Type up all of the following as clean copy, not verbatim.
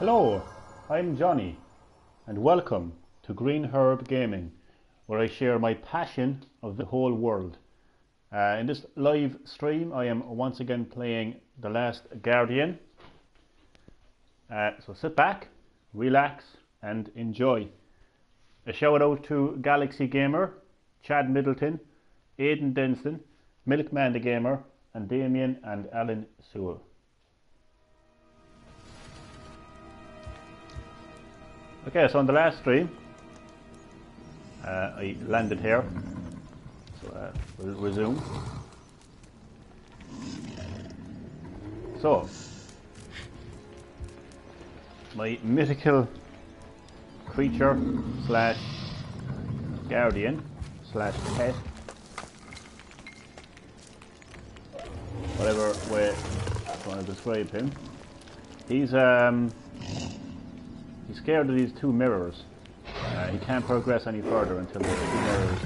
Hello, I'm Johnny, and welcome to Green Herb Gaming, where I share my passion of the whole world. In this live stream, I am once again playing The Last Guardian. So sit back, relax, and enjoy. A shout out to Galaxy Gamer, Chad Middleton, Aidan Denson, Milkman the Gamer, and Damien and Alan Sewell. Okay, so on the last stream, I landed here, so we'll resume. So, my mythical creature slash guardian slash pet, whatever way I want to describe him, he's scared of these two mirrors. He can't progress any further until the two mirrors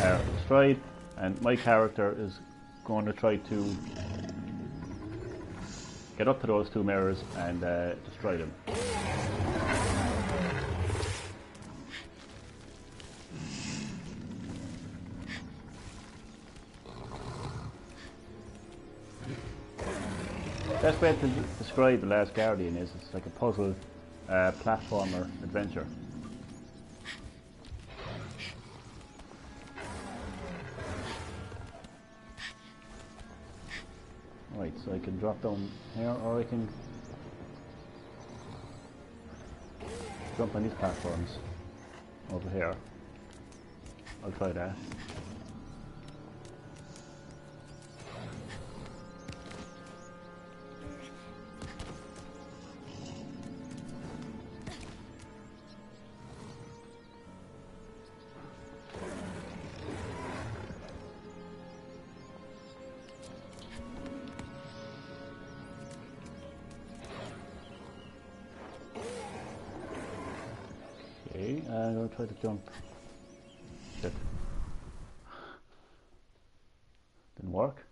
are destroyed, and my character is going to try to get up to those two mirrors and destroy them. Best way to describe The Last Guardian is it's like a puzzle platformer adventure. Right, so I can drop down here, or I can jump on these platforms over here. I'll try that. I'm going to try to jump. Shit. Didn't work.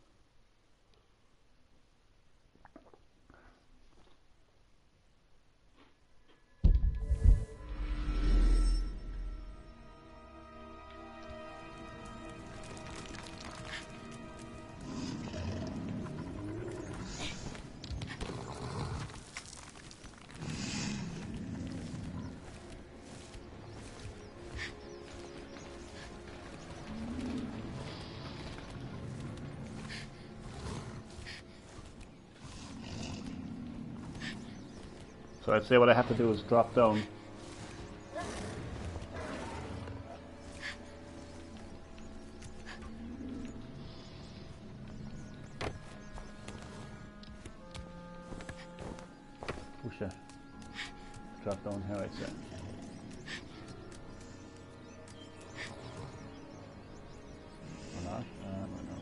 So I'd say what I have to do is drop down. Push it. Drop down here, I'd say. Or not? Or no.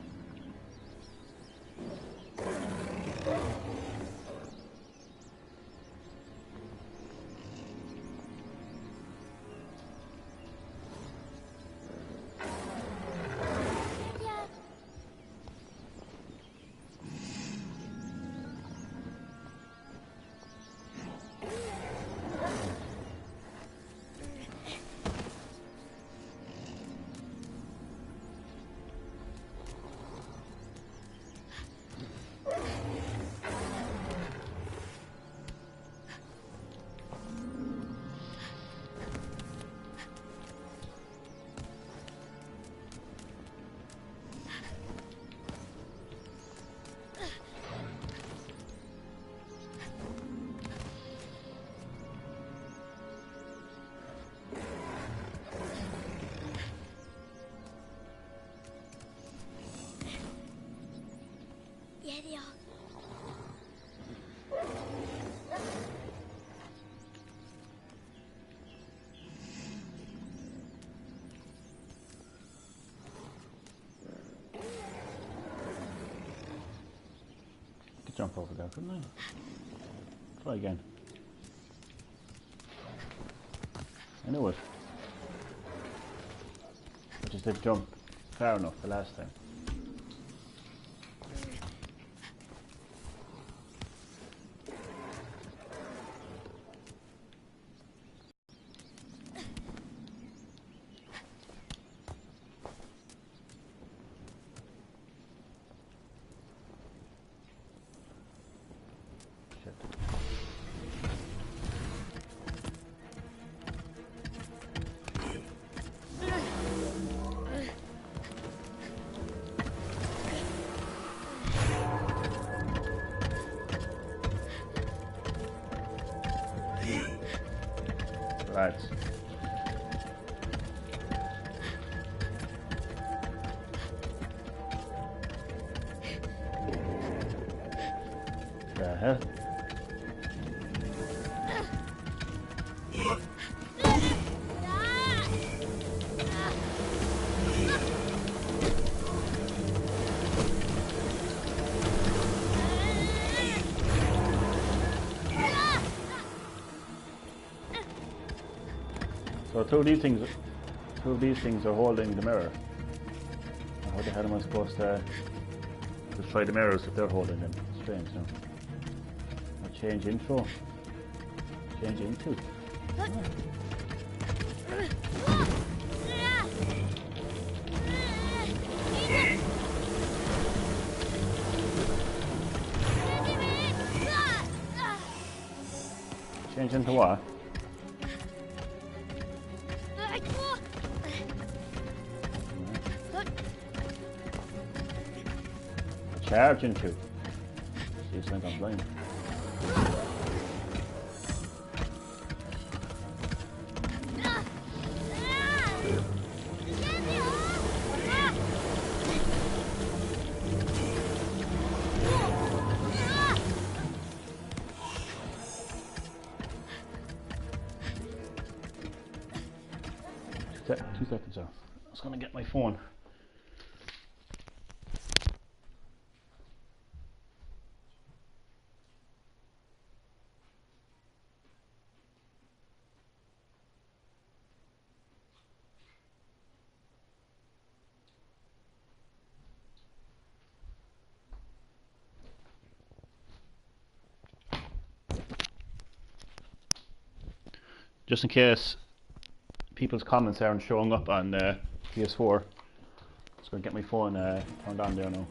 Jump over there, couldn't I? Try again. I knew it. I just didn't jump far enough the last time. pads. The hell? So two of these things are holding the mirror. How the hell am I supposed to try the mirrors if they're holding them? Strange, no? I'll change intro. Change into. Change into what? Charge into. See if I'm blind. Two seconds off. I was gonna get my phone. Just in case people's comments aren't showing up on PS4, just gonna get my phone turned on there now.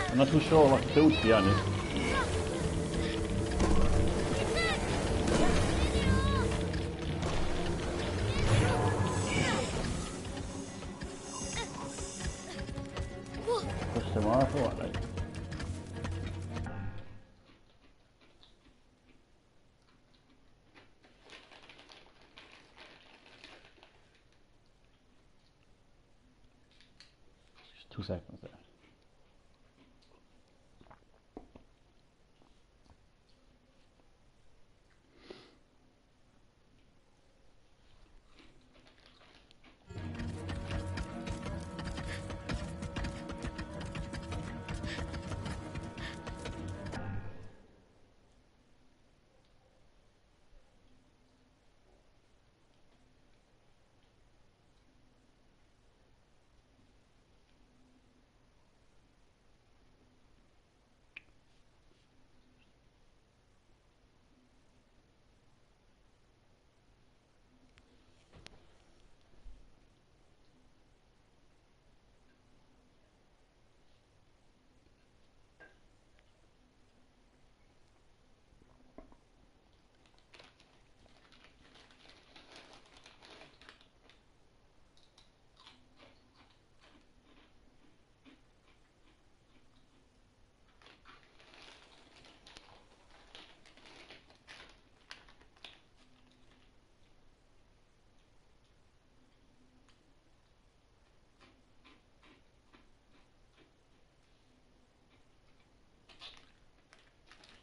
I'm not too sure what to do, to be honest. Push them off or what, like? Just 2 seconds there.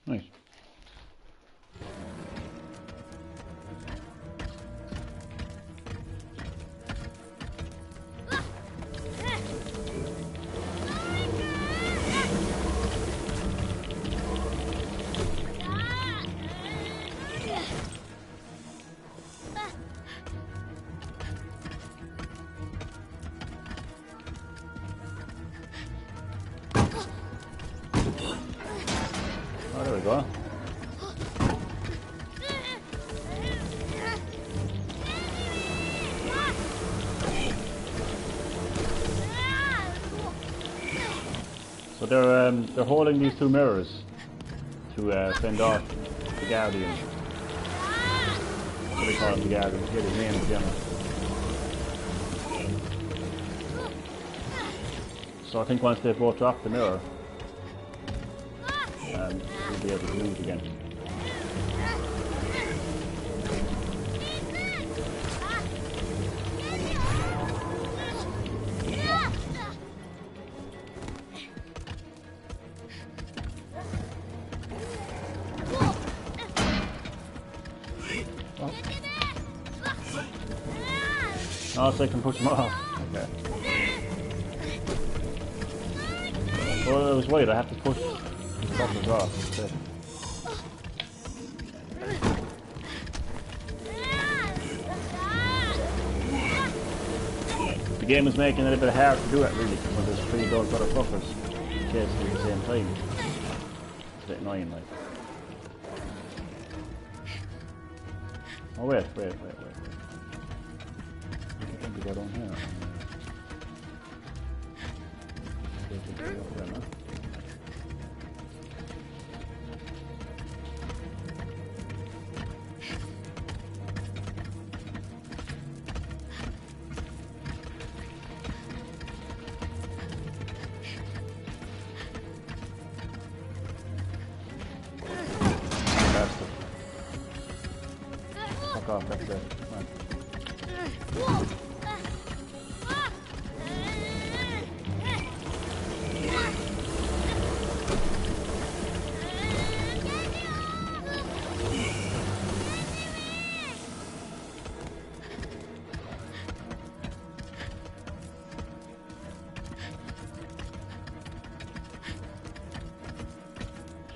Nice. they're holding these two mirrors to fend off the Guardian. What do they call him, the Guardian? I forget his name, to be honest. So I think once they both drop the mirror, we'll be able to move again. Oh, so I can push them off. Okay. Well, I was worried I have to push the buttons off. Okay. The game is making it a bit hard to do it, really, because there's 3 of those other fuckers chasing at the same time. It's a bit annoying, like. Oh, wait. I think we go down here. Fuck off, that's it. Come on.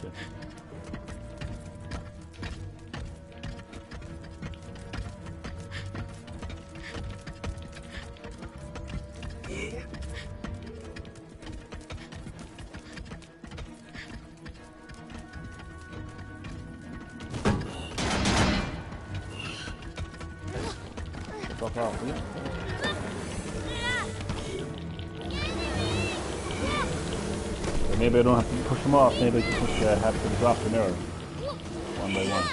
Shit. Fuck off, will you? So maybe I don't have to push them off, maybe I just have to drop the mirror one by one.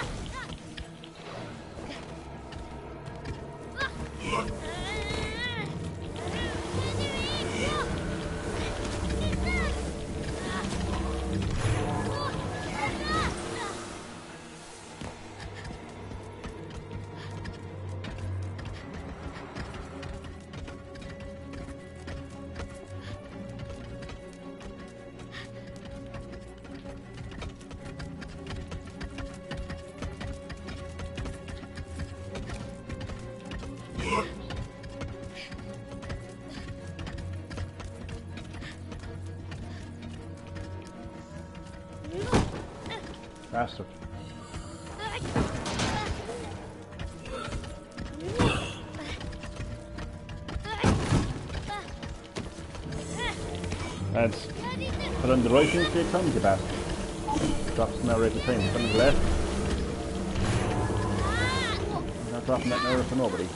Bastard. Lads, put on the right thing for your tongue, you bastard. Drops the mirror at the time. Put on the left. I'm not dropping that mirror for nobody.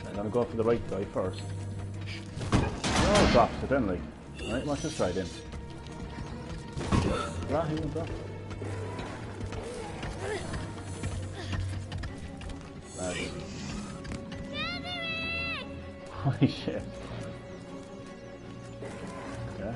I'm gonna go for the right guy first. Oh, drops it then, like. Alright, watch this try then. Ah, he won't drop. Holy shit. Okay.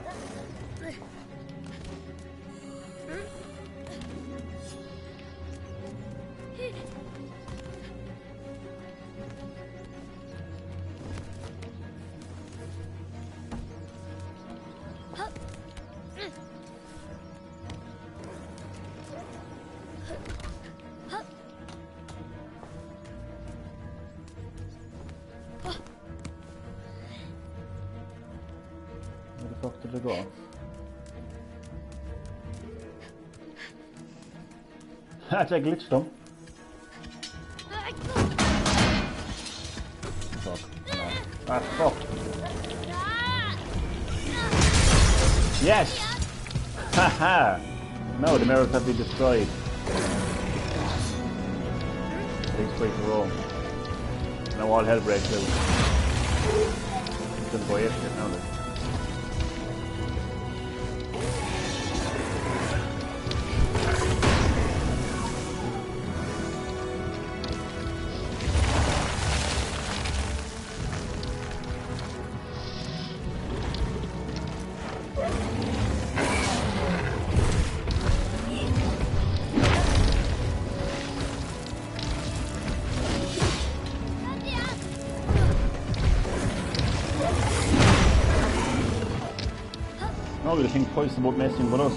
Where the fuck did they go? That's a glitch them. Ah, fuck. Yes! Haha! No, the mirrors have been destroyed. Please break the roll. Now all hell breaks loose. It's gonna go shit now. No, they think twice about messing with us.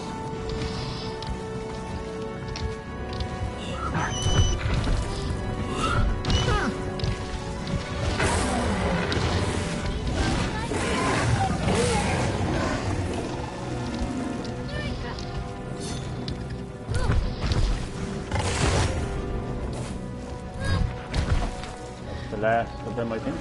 The last of them, I think.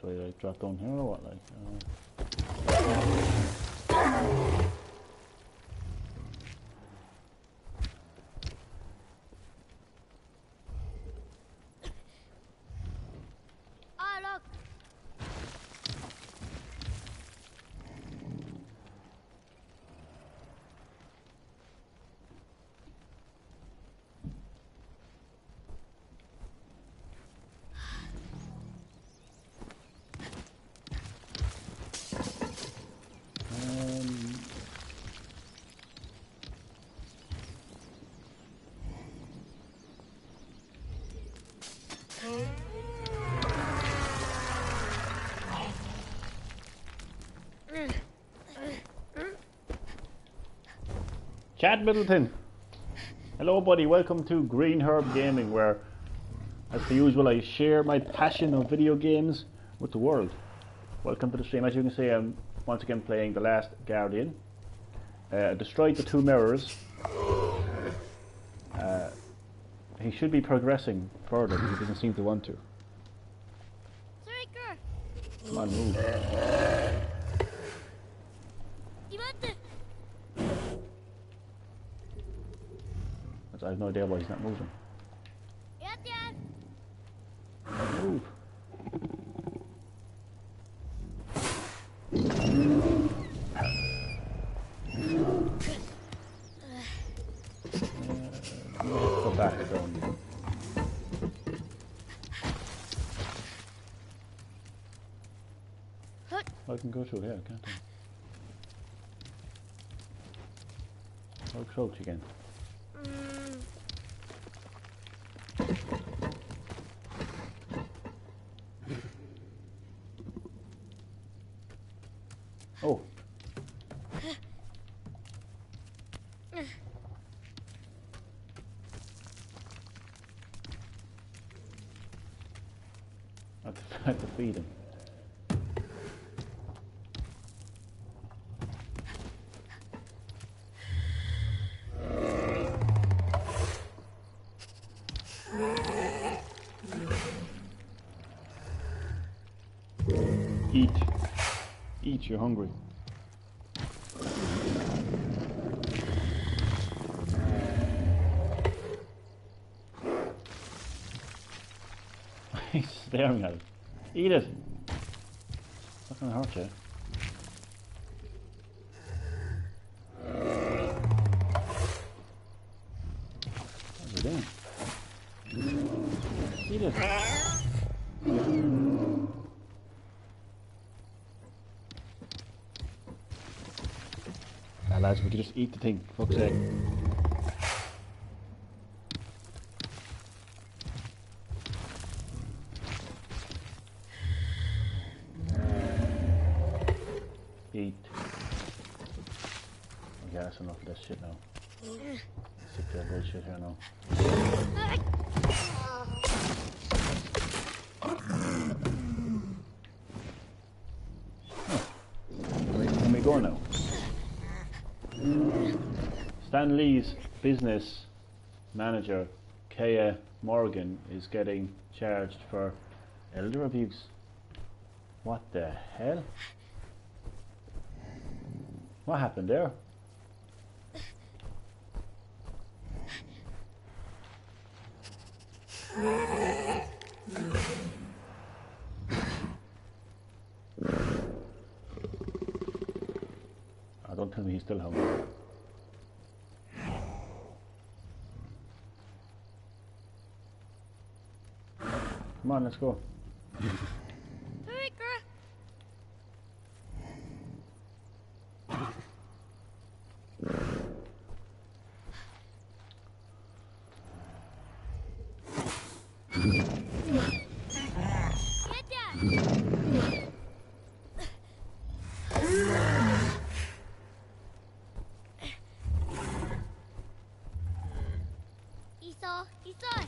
Do I like drop down here or what? Like, look. Chad Middleton. Hello buddy, welcome to Green Herb Gaming, where as per usual I share my passion of video games with the world. Welcome to the stream. As you can see, I'm once again playing The Last Guardian. Destroyed the two mirrors. He should be progressing further, but he doesn't seem to want to. Come on, move. I have no idea why he's not moving. Move. Go back down. I can go through here, can't I? I'll crouch again. Oh. I have to feed him. Eat. Eat, you're hungry. He's staring at it. Eat it. It's not gonna hurt you. What are you doing? Eat it. Now lads, we could just eat the thing, for fuck's sake. Eat. Okay, that's enough of this shit now. Sick of that bullshit here now. Let me go now. Stan Lee's business manager, Kaya Morgan, is getting charged for elder abuse. What the hell? What happened there? Oh, don't tell me he's still hungry. Come on, let's go. Hurry, girl. Get down. Esau, Esau.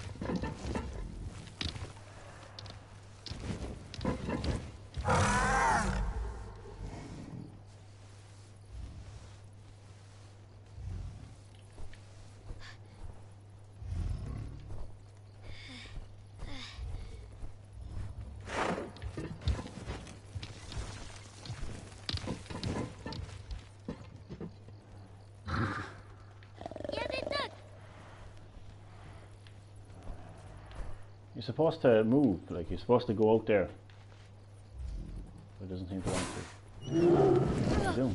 You're supposed to move, like you're supposed to go out there. But it doesn't seem to want to. What are you doing?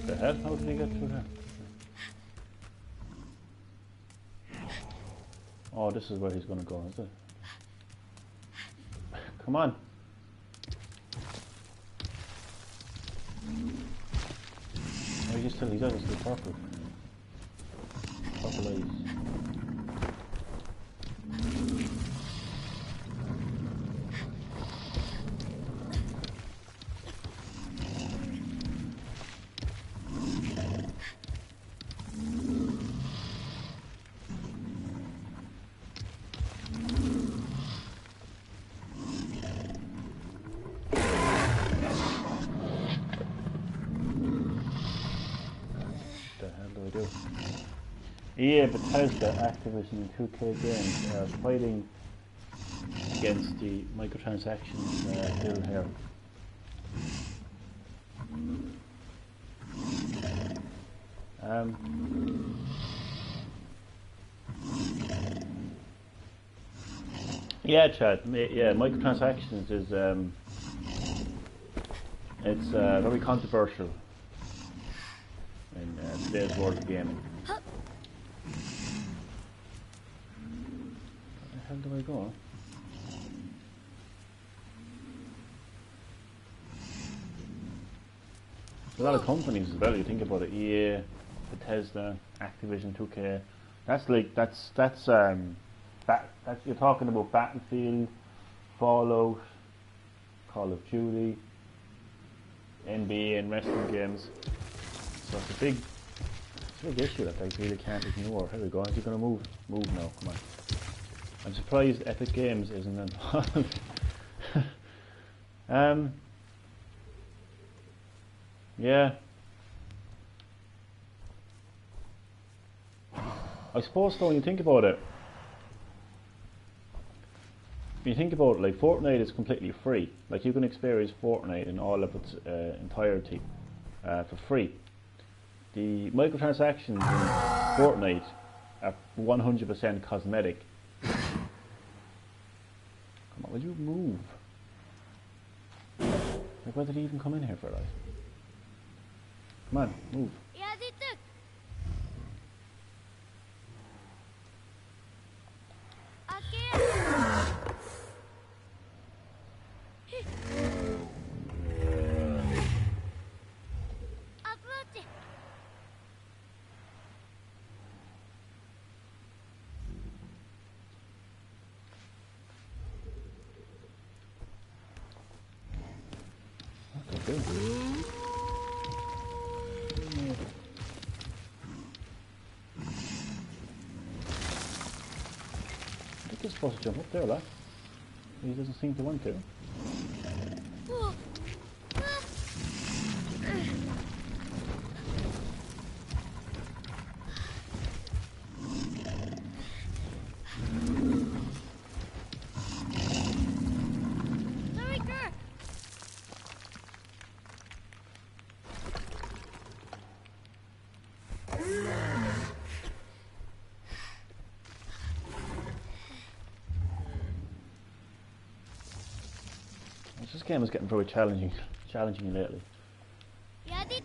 The hell? How did he get through here? Oh, this is where he's gonna go, is it? Come on. Oh, he's still purple. Purple eyes. EA, Bethesda, Activision and 2K Games are fighting against the microtransactions bill here. Yeah, Chad. Yeah, microtransactions is it's very controversial in today's world of gaming. Where the hell do I go? There's a lot of companies as well. You think about it: EA, Bethesda, Activision, 2K. That's like that's you're talking about Battlefield, Fallout, Call of Duty, NBA and wrestling games. So it's a big issue that they really can't ignore. Here we go. Is he going to move? Move now. Come on. I'm surprised Epic Games isn't involved. Yeah. I suppose though, when you think about it, like Fortnite is completely free. Like you can experience Fortnite in all of its entirety for free. The microtransactions in Fortnite are 100% cosmetic. Come on, will you move? Like, why did he even come in here for, like? Come on, move. Ja, dit. Oké. Afrote. Okay. I think he's supposed to jump up there, lad. He doesn't seem to want to. Sorry, girl. This game is getting very challenging lately. Ja, dit.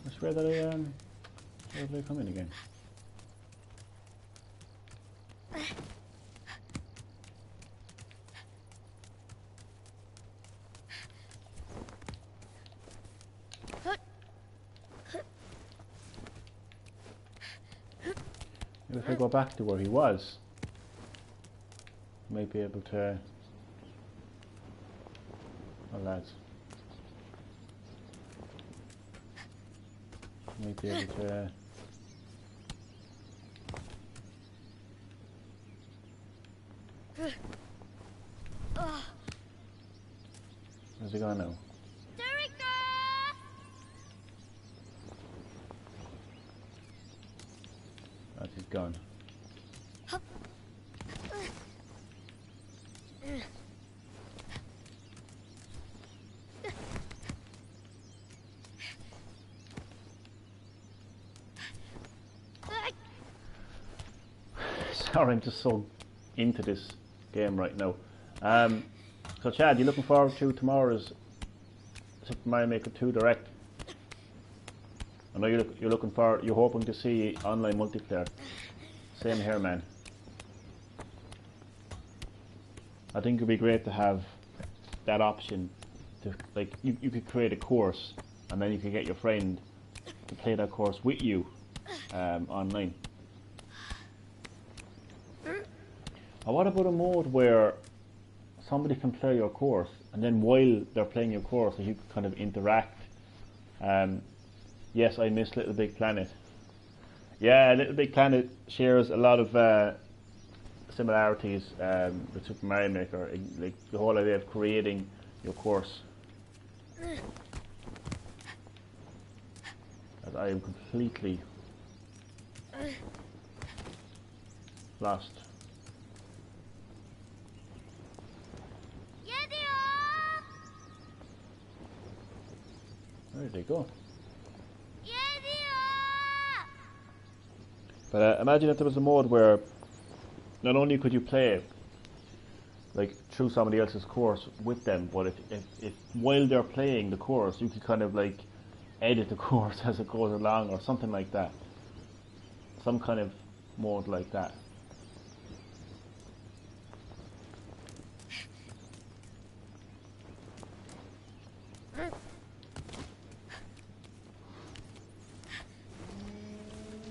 I swear that where did I come in again? Maybe if I go back to where he was, I might be able to. Oh, lads. I might be able to. Where's he gone now? That he's gone. Sorry, I'm just so into this game right now. So Chad, you looking forward to tomorrow's Super Mario Maker 2 Direct? I know you're looking for, you're hoping to see online multiplayer. Same here, man. I think it'd be great to have that option to, like, you could create a course and then you could get your friend to play that course with you online. Or what about a mode where somebody can play your course and then while they're playing your course you can kind of interact? Yes, I miss Little Big Planet. Yeah, Little Big Planet shares a lot of similarities with Super Mario Maker, like the whole idea of creating your course. As I am completely Lost. Yadio! Where did they go? Yadio! But imagine if there was a mode where not only could you play like through somebody else's course with them, but if while they're playing the course, you could kind of like edit the course as it goes along, or something like that. Some kind of mode like that.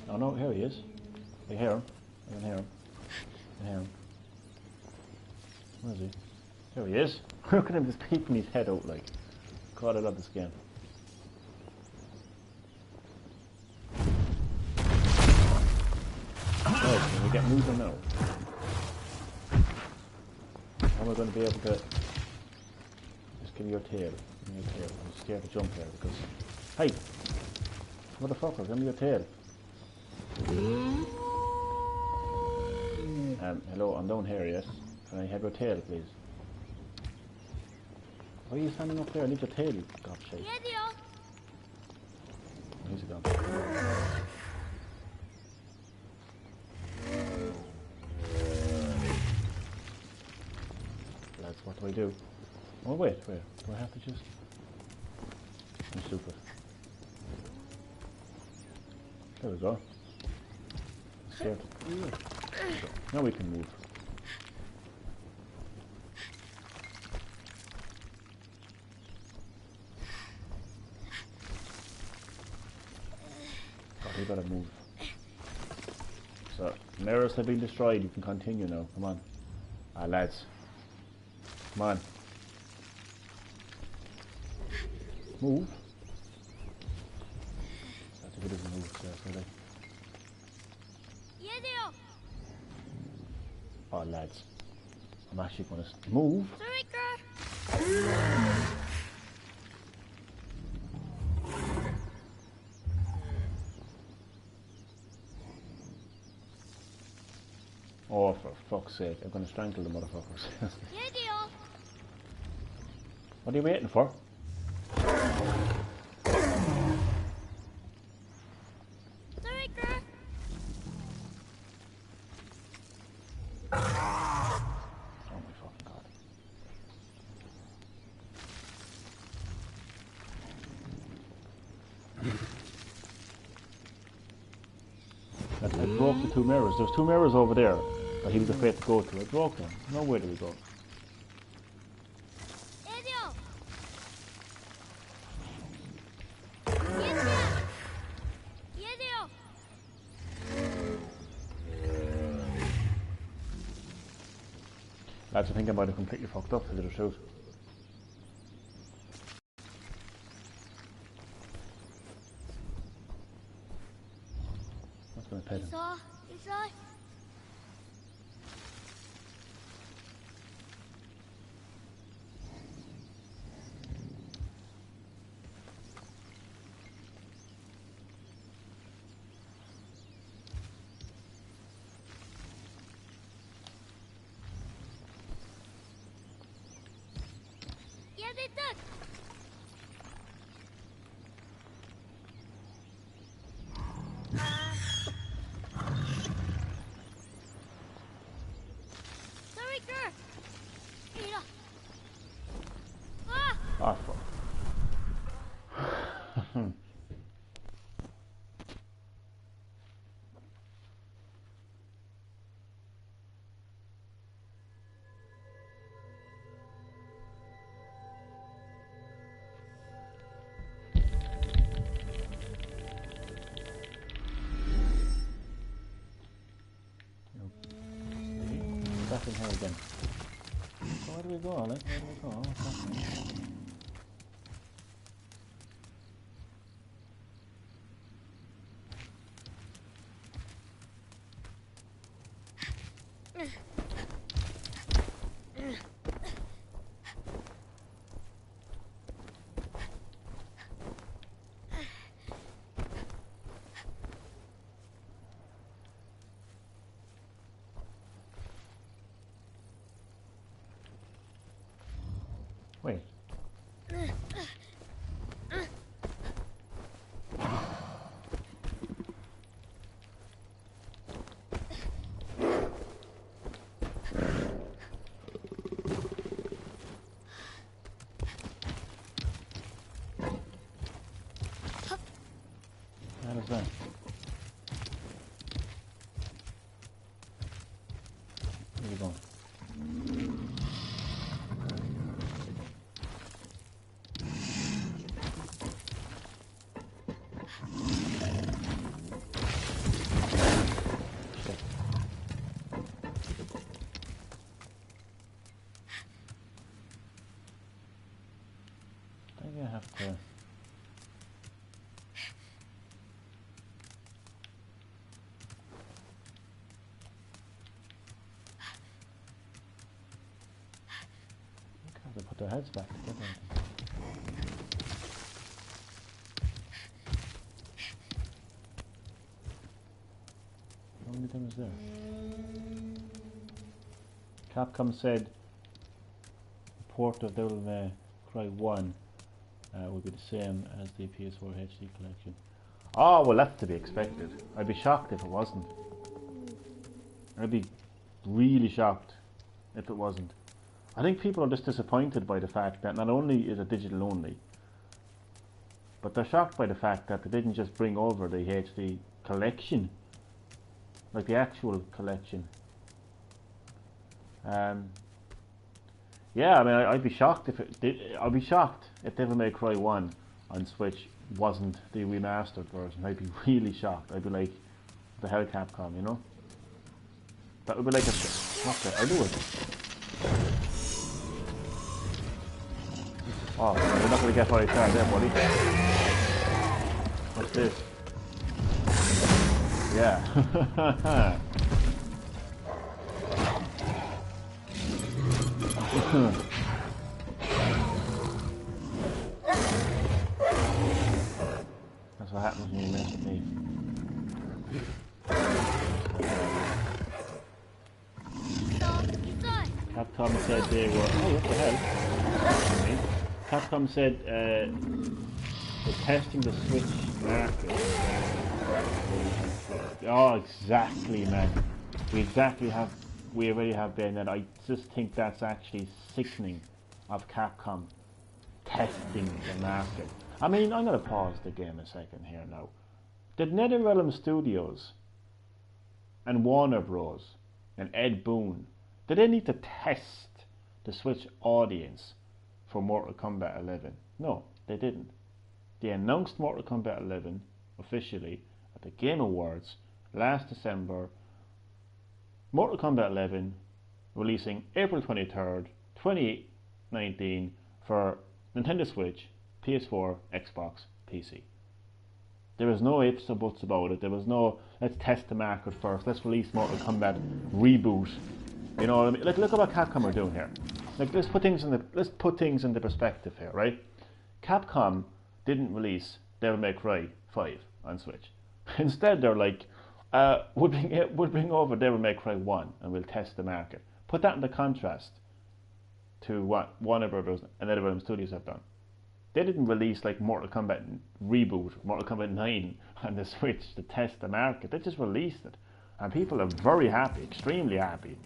Oh no, here he is. I hear him. I can hear him. I hear him. Where is he? There he is. Look at him just peeping his head out like. God, I love this game. Right, can we get moving now? How am I going to be able to... Just give me your tail. Give me your tail. I'm scared to jump here because... Hey! Motherfucker, give me your tail. Hello, I'm down here, yes? Can I have your tail, please? Why are you standing up there? Leave your tail, you gobshite. Yadio! Where's he gone? Lads, what do I do? Oh, wait. Do I have to just... I'm stupid. There we go. I'm scared. Now we can move. God, we gotta move. So, mirrors have been destroyed. You can continue now. Come on. Ah, lads. Come on. Move. That's if it doesn't move, so they... Yadio! Oh, lads. I'm actually going to move. Turriker! Oh, for fuck's sake. I'm going to strangle the motherfuckers. Yadio! What are you waiting for? Turriker! Oh my fucking god. I broke the two mirrors. There's two mirrors over there that he was afraid to go to. I broke them. No, where do we go? Yadio! Yadio! Yadio! Lads, I think I might have completely fucked up a little shoot. What's going to pet him? Isa! Yadio! Turriker! Mira! Ah! Ah, fuck. Back in here again. So where do we go, Alex? Where do we go? What's happening? Wait. How does that? Where are you going? Shit. I think I have to. They put their heads back together. How many things there? Capcom said the port of Devil May Cry 1 would be the same as the PS4 HD collection. Oh, well, that's to be expected. I'd be shocked if it wasn't. I'd be really shocked if it wasn't. I think people are just disappointed by the fact that not only is it digital only, but they're shocked by the fact that they didn't just bring over the HD collection, like the actual collection. Yeah, I mean, I'd be shocked if it did. I'd be shocked if Devil May Cry 1 on Switch wasn't the remastered version. I'd be really shocked. I'd be like, the hell, Capcom, you know? That would be like a... Okay, I'll do it. Oh, you're not going to get what I tried there, buddy. What's this? Yeah. That's what happens when you mess with me. Capcom said they were... Oh, what the hell? Capcom said they're testing the Switch market. Oh, exactly, man. We already have been, and I just think that's actually sickening of Capcom testing the market. I mean, I'm going to pause the game a second here now. Did NetherRealm Studios and Warner Bros. And Ed Boon, did they need to test the Switch audience for Mortal Kombat 11? No, they didn't. They announced Mortal Kombat 11 officially at the Game Awards last December. Mortal Kombat 11 releasing April 23rd, 2019 for Nintendo Switch, PS4, Xbox, PC. There was no ifs or buts about it. There was no, let's test the market first, let's release Mortal Kombat reboot. You know what I mean? Like, look at what Capcom are doing here. Like, let's put things into perspective here, right? Capcom didn't release Devil May Cry 5 on Switch. Instead, they're like, we'll bring over Devil May Cry 1 and we'll test the market. Put that into contrast to what Warner Brothers and NetherRealm Studios have done. They didn't release like Mortal Kombat Reboot, Mortal Kombat 9 on the Switch to test the market. They just released it. And people are very happy, extremely happy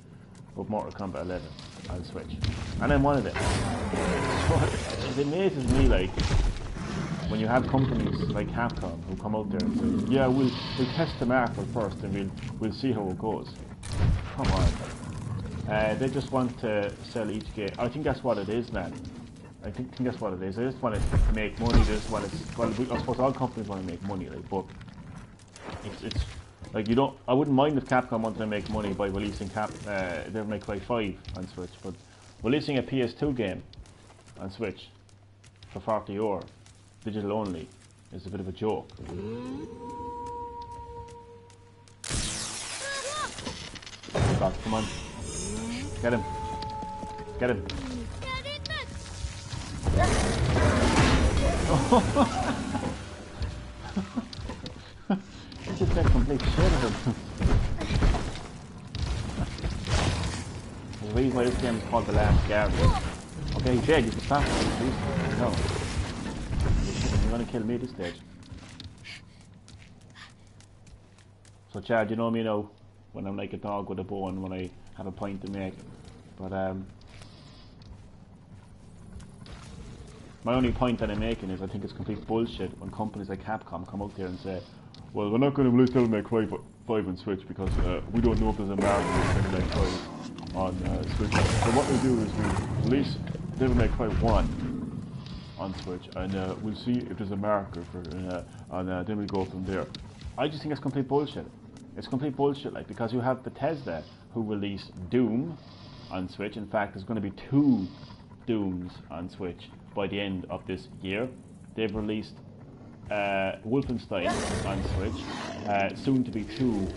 with Mortal Kombat 11 on Switch. And I'm one of them. So it amazes me, like, when you have companies like Capcom who come out there and say, yeah, we'll test the market first and we'll see how it goes. Come on. They just want to sell each game. I think that's what it is, man. I think that's what it is. They just want to make money. They just want to, well, I suppose all companies want to make money, like, but it's like, you don't. I wouldn't mind if Capcom wanted to make money by releasing Devil May Cry 5 on Switch, but releasing a PS2 game on Switch for €40, digital only, is a bit of a joke. God, come on, get him, get him. He just got complete shit of him. The reason why this game is called The Last Guardian. Okay, Okay, dead, you can stop it, please. No. You're gonna kill me at this stage. So Chad, you know me now, when I'm like a dog with a bone, when I have a point to make. But my only point that I'm making is I think it's complete bullshit when companies like Capcom come out there and say, well, we're not going to release Devil May Cry 5 on Switch because we don't know if there's a market for Devil May Cry on Switch. So what we do is we release Devil May Cry 1 on Switch and we'll see if there's a market for it and then we'll go from there. I just think it's complete bullshit. It's complete bullshit, like, because you have Bethesda who released Doom on Switch. In fact, there's going to be 2 Dooms on Switch by the end of this year. They've released Wolfenstein on Switch, soon to be 2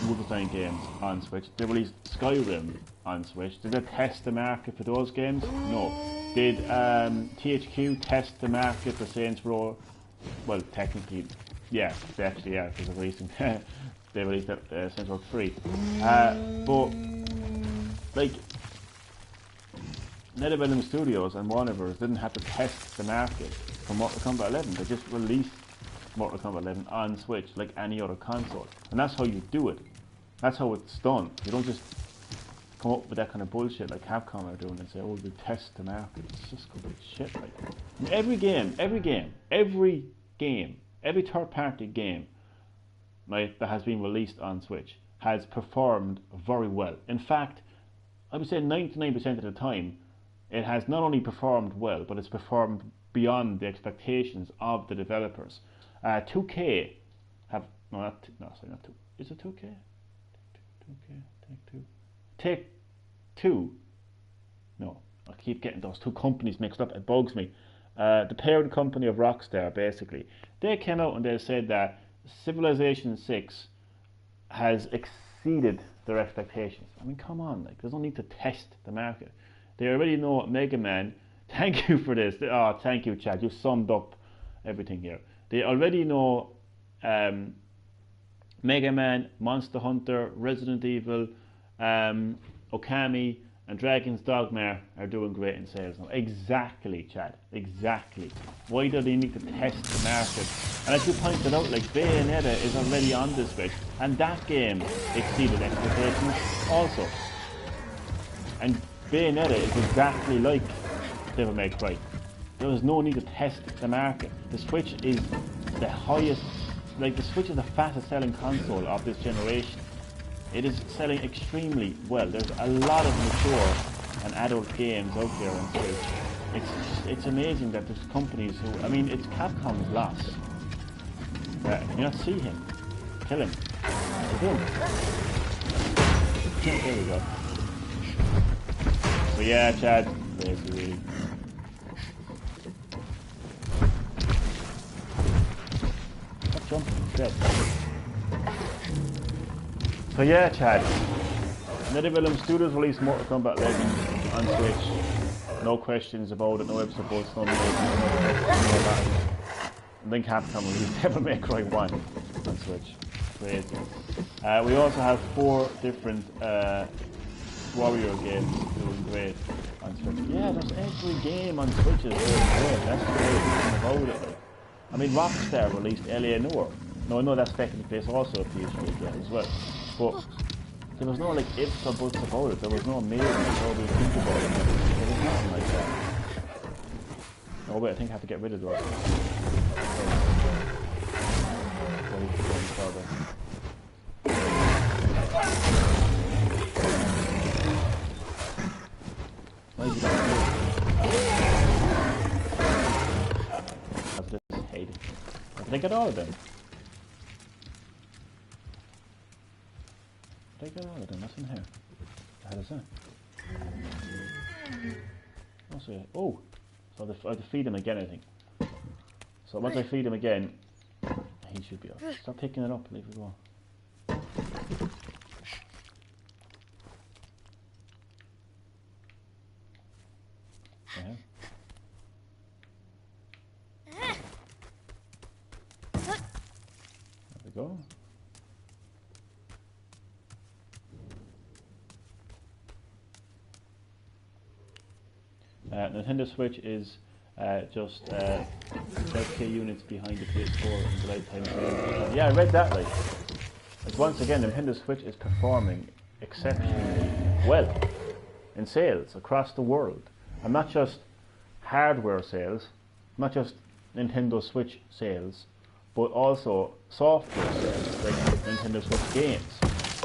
Wolfenstein games on Switch. They released Skyrim on Switch. Did they test the market for those games? No. Did THQ test the market for Saints Row? Well, technically, yeah, they actually are, because they're releasing they released Saints Row 3. But like, NetherRealm Studios and Warner Bros. Didn't have to test the market for Mortal Kombat 11. They just released Mortal Kombat 11 on Switch like any other console. And that's how you do it. That's how it's done. You don't just come up with that kind of bullshit like Capcom are doing and say, oh, we test the market. It's just complete shit. Like, every third-party game, right, that has been released on Switch has performed very well. In fact, I would say 99% of the time, it has not only performed well, but it's performed beyond the expectations of the developers. 2K have not 2. Is it 2K? 2K, Take Two. No, I keep getting those 2 companies mixed up. It bugs me. The parent company of Rockstar, basically, they came out and they said that Civilization 6 has exceeded their expectations. I mean, come on, like, there's no need to test the market. They already know Mega Man. Thank you for this. Oh, thank you, Chad. You summed up everything here. They already know Mega Man, Monster Hunter, Resident Evil, Okami, and Dragon's Dogma are doing great in sales now. Exactly, Chad. Exactly. Why do they need to test the market? And as you pointed out, like, Bayonetta is already on this Switch, and that game exceeded expectations also. And Bayonetta is exactly like Devil May Cry. There is no need to test the market. The Switch is the highest, like, the Switch is the fastest selling console of this generation. It is selling extremely well. There's a lot of mature and adult games out there on Switch. It's amazing that there's companies who, I mean, it's Capcom's loss. Can you not see him? Kill him. Boom. There we go. So yeah, Chad, basically. Stop jumping instead. So yeah, Chad. NetherRealm Studios released Mortal Kombat 11 on Switch. No questions about it, no episode boats, no battles. And then Capcom released Devil May Cry 1 on Switch. Crazy. We also have 4 different Warrior games doing great on Switch. Yeah, there's every game on Switch is doing great. That's the great thing about it. Like, I mean, Rockstar released L.A. Noire. No, I know that's technically based also a PS3 game as well. But there was no like ifs or buts about it. There was no amazing how we think about it. There was nothing like that. Oh wait, I think I have to get rid of those. Why is it like this? I just hate it. Did I get all of them? Did I get all of them? What's in here? What the hell is that? Oh, so I have to feed him again, I think. So once I feed him again, he should be off. Stop picking it up, leave it go. There we go. Nintendo Switch is just 5k units behind the PS4 in the lifetime sale. Yeah, I read that. Like once again, Nintendo Switch is performing exceptionally well in sales across the world, and not just hardware sales, not just Nintendo Switch sales, but also software sales, like Nintendo Switch games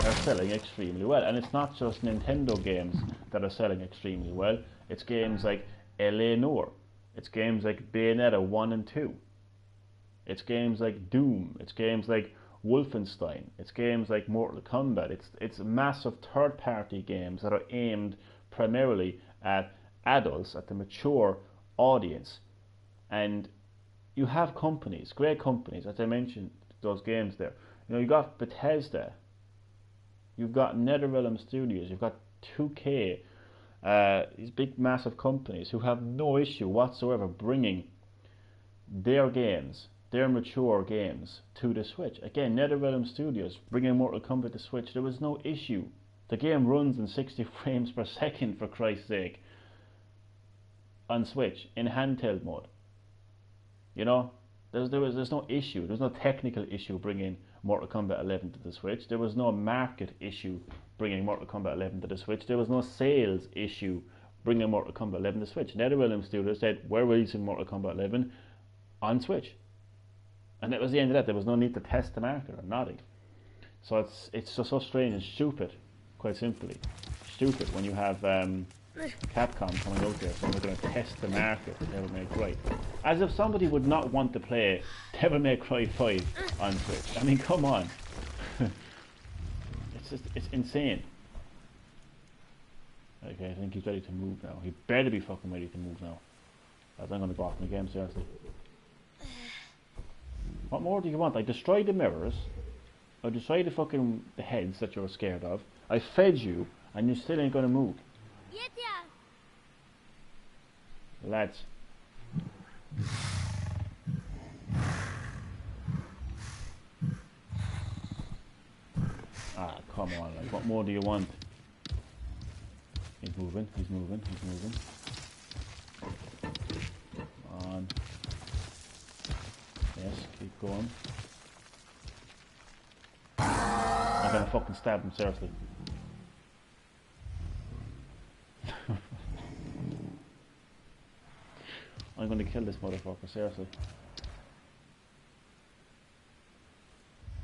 are selling extremely well. And it's not just Nintendo games that are selling extremely well, it's games like L.A. Noire, it's games like Bayonetta 1 and 2, it's games like Doom, it's games like Wolfenstein, it's games like Mortal Kombat, it's massive third-party games that are aimed primarily at adults, at the mature audience. And you have companies, great companies, as I mentioned, those games there. You know, you got Bethesda, you've got NetherRealm Studios, you've got 2K, these big massive companies who have no issue whatsoever bringing their games, their mature games, to the Switch. Again, NetherRealm Studios bringing Mortal Kombat to Switch, there was no issue. The game runs in 60 frames per second, for Christ's sake, on Switch in handheld mode. You know, there's no issue. There's no technical issue bringing Mortal Kombat 11 to the Switch. There was no market issue bringing Mortal Kombat 11 to the Switch. There was no sales issue bringing Mortal Kombat 11 to the Switch. NetherRealm Studios said, we're releasing Mortal Kombat 11 on Switch. And that was the end of that. There was no need to test the market or nothing. So it's just so strange and stupid, quite simply. Stupid when you have Capcom coming out there saying they're going to test the market for Devil May Cry. As if somebody would not want to play Devil May Cry 5 on Switch. I mean, come on. It's insane. Okay, I think he's ready to move now. He better be fucking ready to move now. As I'm going to go off in the game, seriously. What more do you want? I destroyed the mirrors. I destroyed the heads that you're scared of. I fed you, and you still ain't going to move. Lads. Ah, come on, like, what more do you want? He's moving, he's moving, he's moving. Come on. Yes, keep going. I'm gonna fucking stab him, seriously. I'm going to kill this motherfucker, seriously.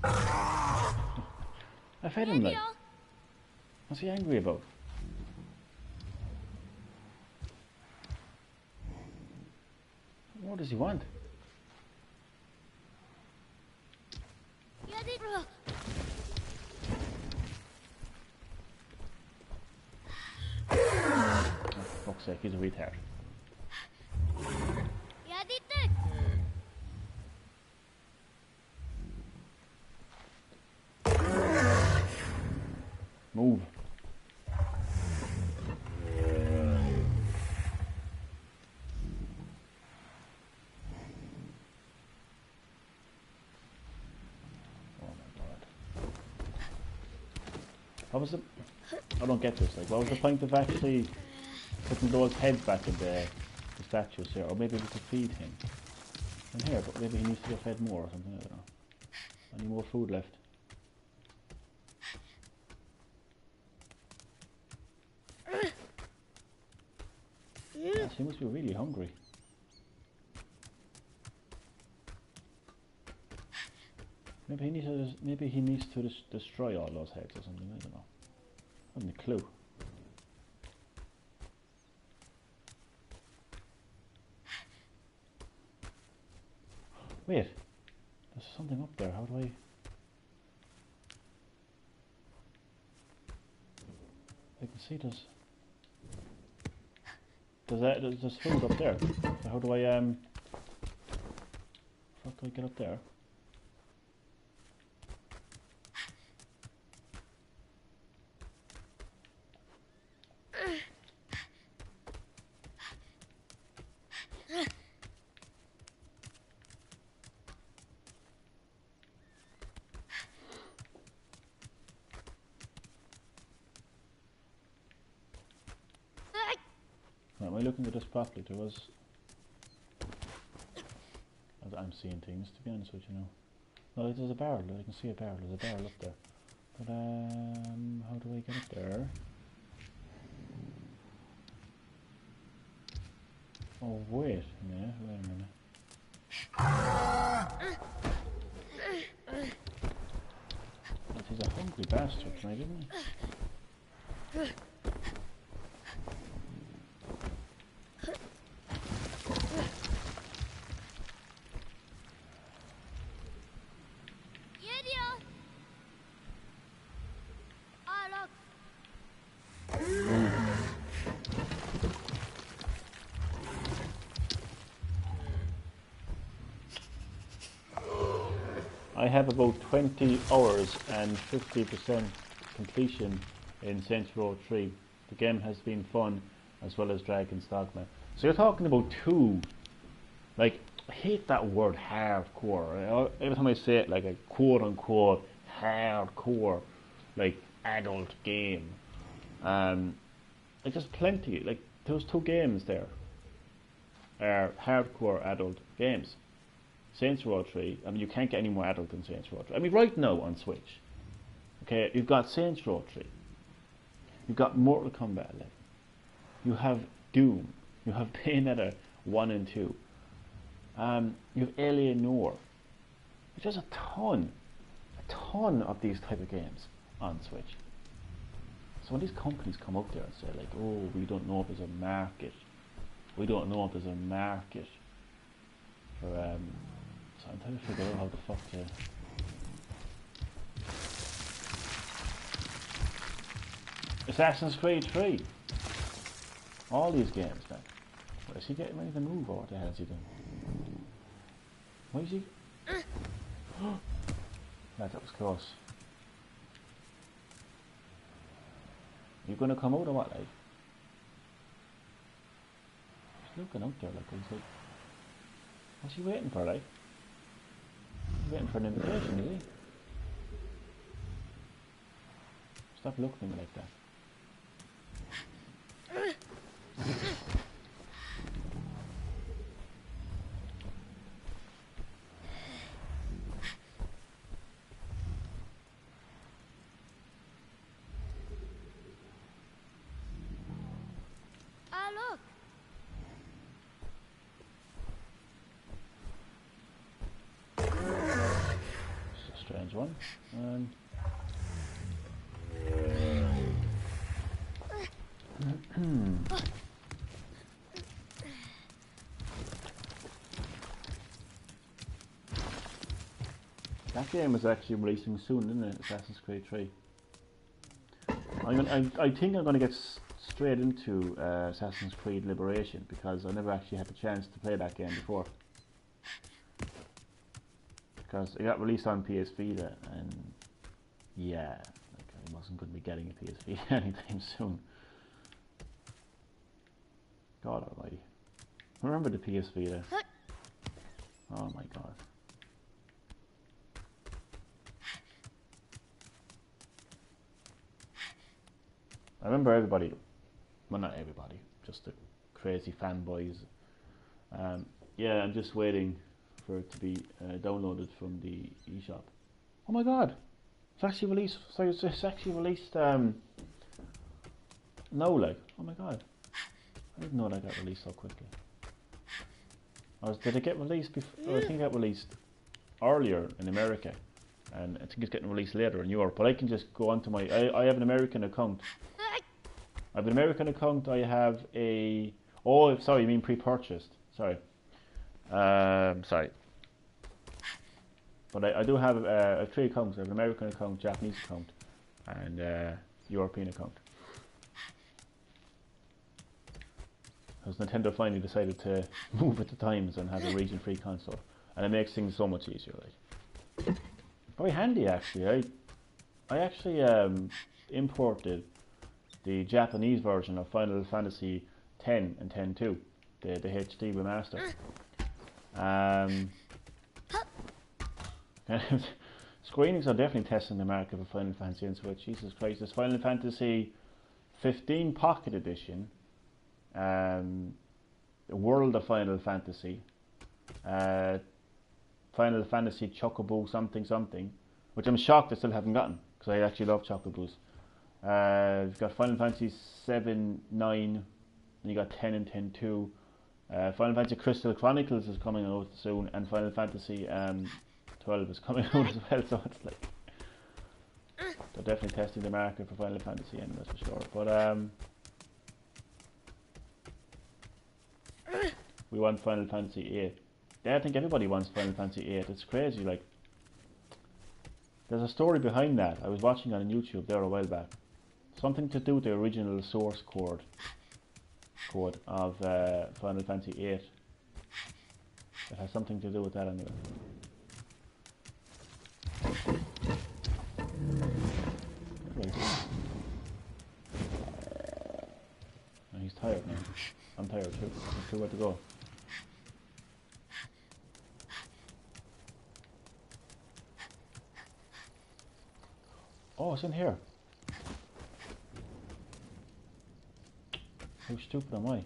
I fed him, like. What's he angry about? What does he want? Oh, for fuck's sake, he's a retard. Move. Oh my god. What was the... I don't get this. Like, what was the point of actually putting those heads back in the statues here? Or maybe we could feed him. In here, but maybe he needs to get fed more or something, I don't know. Any more food left? Yes, he must be really hungry. Maybe he needs to destroy all those heads or something, I don't know. I haven't a clue. Wait, there's something up there. How do I... I can see there's food up there. So how do I how do I get up there? Am I looking looking at this properly, there was... I'm seeing things, to be honest with you now. No, there's a barrel, I can see a barrel, there's a barrel up there. But, how do I get up there? Oh, wait a minute, He's a hungry bastard, right, isn't he? Idiot! Ah, look. I have about 20 hours and 50% completion in Saints Row 3. The game has been fun as well as Dragon's Dogma. So you're talking about two, like, I hate that word hardcore. Every time I say it, like a quote unquote hardcore, like adult game. Like there's plenty, like those two games there are hardcore adult games. Saints Row 3, I mean you can't get any more adult than Saints Row 3. I mean right now on Switch, okay, you've got Saints Row 3, you've got Mortal Kombat 11, you have Doom, you have Bayonetta 1 and 2, you have Alienware. There's a ton of these type of games on Switch. So when these companies come up there and say like, oh, we don't know if there's a market, we don't know if there's a market for so I'm trying to figure out how the fuck to... Assassin's Creed 3. All these games, man. What, is he getting ready to move or what the hell is he doing? Why is he... That was close. You gonna come out or what, like? He's looking out there like he's like... What's he waiting for, like? He's waiting for an invitation, is he? Stop looking at me like that. Ah, look. It's a strange one. That game is actually releasing soon, isn't it? Assassin's Creed 3. I think I'm going to get straight into Assassin's Creed Liberation because I never actually had the chance to play that game before. Because it got released on PS Vita and yeah, like I wasn't going to be getting a PS Vita anytime soon. God almighty. Remember the PS Vita? Oh my god. I remember everybody, well not everybody, just the crazy fanboys. Yeah, I'm just waiting for it to be downloaded from the eShop. Oh my god, it's actually released, so it's actually released now, like, oh my god. I didn't know that got released so quickly. Did it get released before? I think it got released earlier in America, and I think it's getting released later in Europe. But I can just go onto my. I have an American account. I have an American account. I have a. Oh, sorry, you mean pre-purchased? Sorry. Sorry. But I do have 3 accounts. I have an American account, Japanese account, and European account. Because Nintendo finally decided to move with the times and have a region-free console, and it makes things so much easier. Like, very handy actually. I actually imported the Japanese version of Final Fantasy X and X-2, the HD remaster. Square Enix are definitely testing the market for Final Fantasy on Switch. Jesus Christ, there's Final Fantasy 15 Pocket Edition. the World of Final Fantasy, Final Fantasy Chocobo something something, which I'm shocked I still haven't gotten because I actually love Chocobos. You've got Final Fantasy 7, 9, and you got 10 and 10 2. Final Fantasy Crystal Chronicles is coming out soon, and Final Fantasy 12 is coming out as well. So it's like they're definitely testing the market for Final Fantasy, and that's for sure. But we want Final Fantasy 8. Yeah, I think everybody wants Final Fantasy 8. It's crazy. Like, there's a story behind that. I was watching on YouTube there a while back. Something to do with the original source code of Final Fantasy 8. It has something to do with that anyway. No, he's tired now. I'm tired too. There's two way to go. Oh, it's in here. How stupid am I?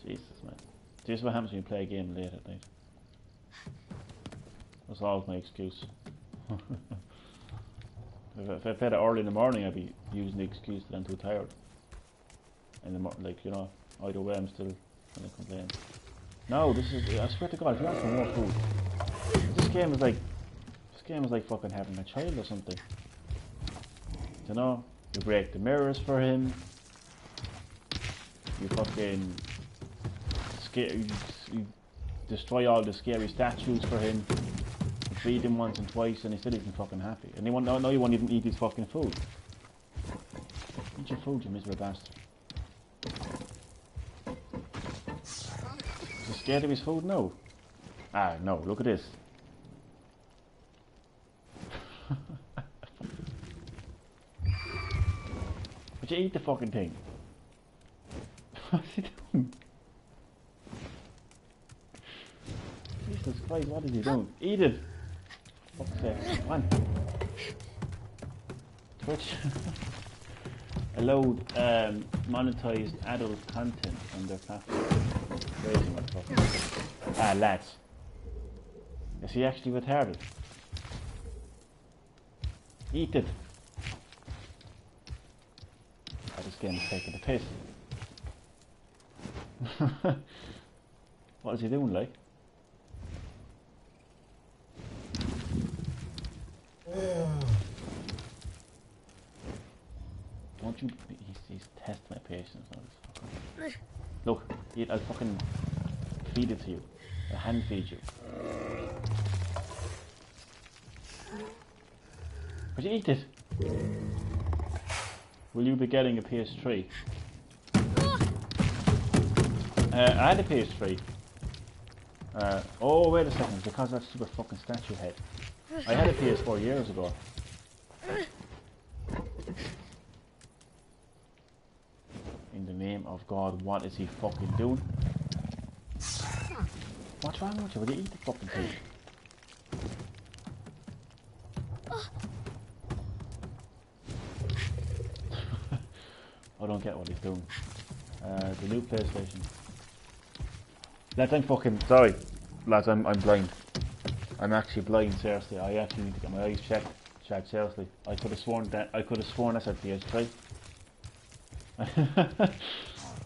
Jesus, man. This is what happens when you play a game late at night. That's always my excuse. If I played it early in the morning, I'd be using the excuse that I'm too tired. And like, you know, either way I'm still gonna complain. No, this is, I swear to God, if you want some more food, this game is like fucking having a child or something. You know, you break the mirrors for him, you fucking you destroy all the scary statues for him, you feed him once and twice, and he still isn't fucking happy. And now you won't even eat his fucking food. Eat your food, you miserable bastard. Is he scared of his food? No. Ah, no, look at this. Would you eat the fucking thing? What's he doing? Jesus Christ, what is he doing? Eat it! Fuck's sake, come on. Twitch allowed monetized adult content on their platform. Crazy motherfucker. Ah, lads. Is he actually retarded? Eat it! Oh, this game is taking the piss. What is he doing, like? Don't you... He's testing my patience on this. Look, eat, I'll fucking feed it to you. I'll hand feed you. Would you eat it? Will you be getting a PS3? I had a PS3. Oh, wait a second, because that stupid fucking statue head. I had a PS4 years ago. In the name of God, what is he fucking doing? What's wrong with you? Will you eat the fucking thing? I don't get what he's doing. The new PlayStation. Lads, I'm fucking sorry. Lads, I'm blind. I'm actually blind, seriously. I actually need to get my eyes checked. Chad, seriously. I could have sworn I said PS3.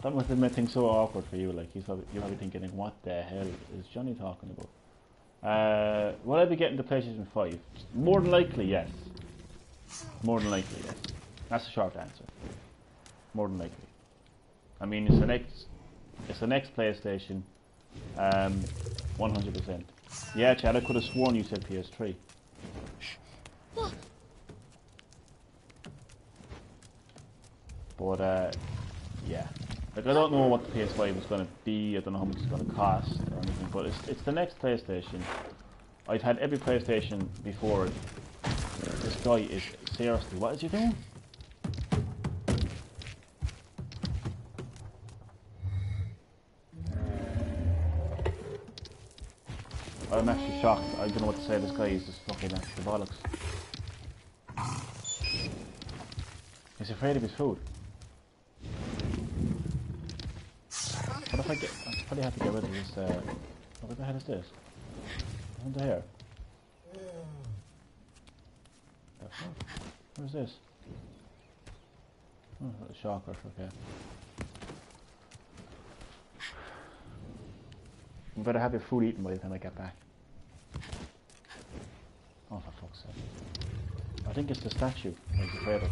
That must have made things so awkward for you. Like you're probably thinking, what the hell is Johnny talking about? Will I be getting the PlayStation 5? More than likely, yes. More than likely, yes. That's the short answer. More than likely. I mean, it's the next PlayStation. 100%. Yeah, Chad, I could have sworn you said PS3. But yeah. Like, I don't know what the PS5 is going to be. I don't know how much it's going to cost or anything. But it's the next PlayStation. I've had every PlayStation before it. This guy is seriously. What is he doing? I'm actually shocked. I don't know what to say. This guy is just fucking the bollocks. He's afraid of his food. What if I get... I probably have to get rid of this, what the hell is this? Under here. The fuck? What is this? Oh, a shocker, okay. You better have your food eaten by the time I get back. Oh, for fuck's sake. I think it's the statue I was afraid of.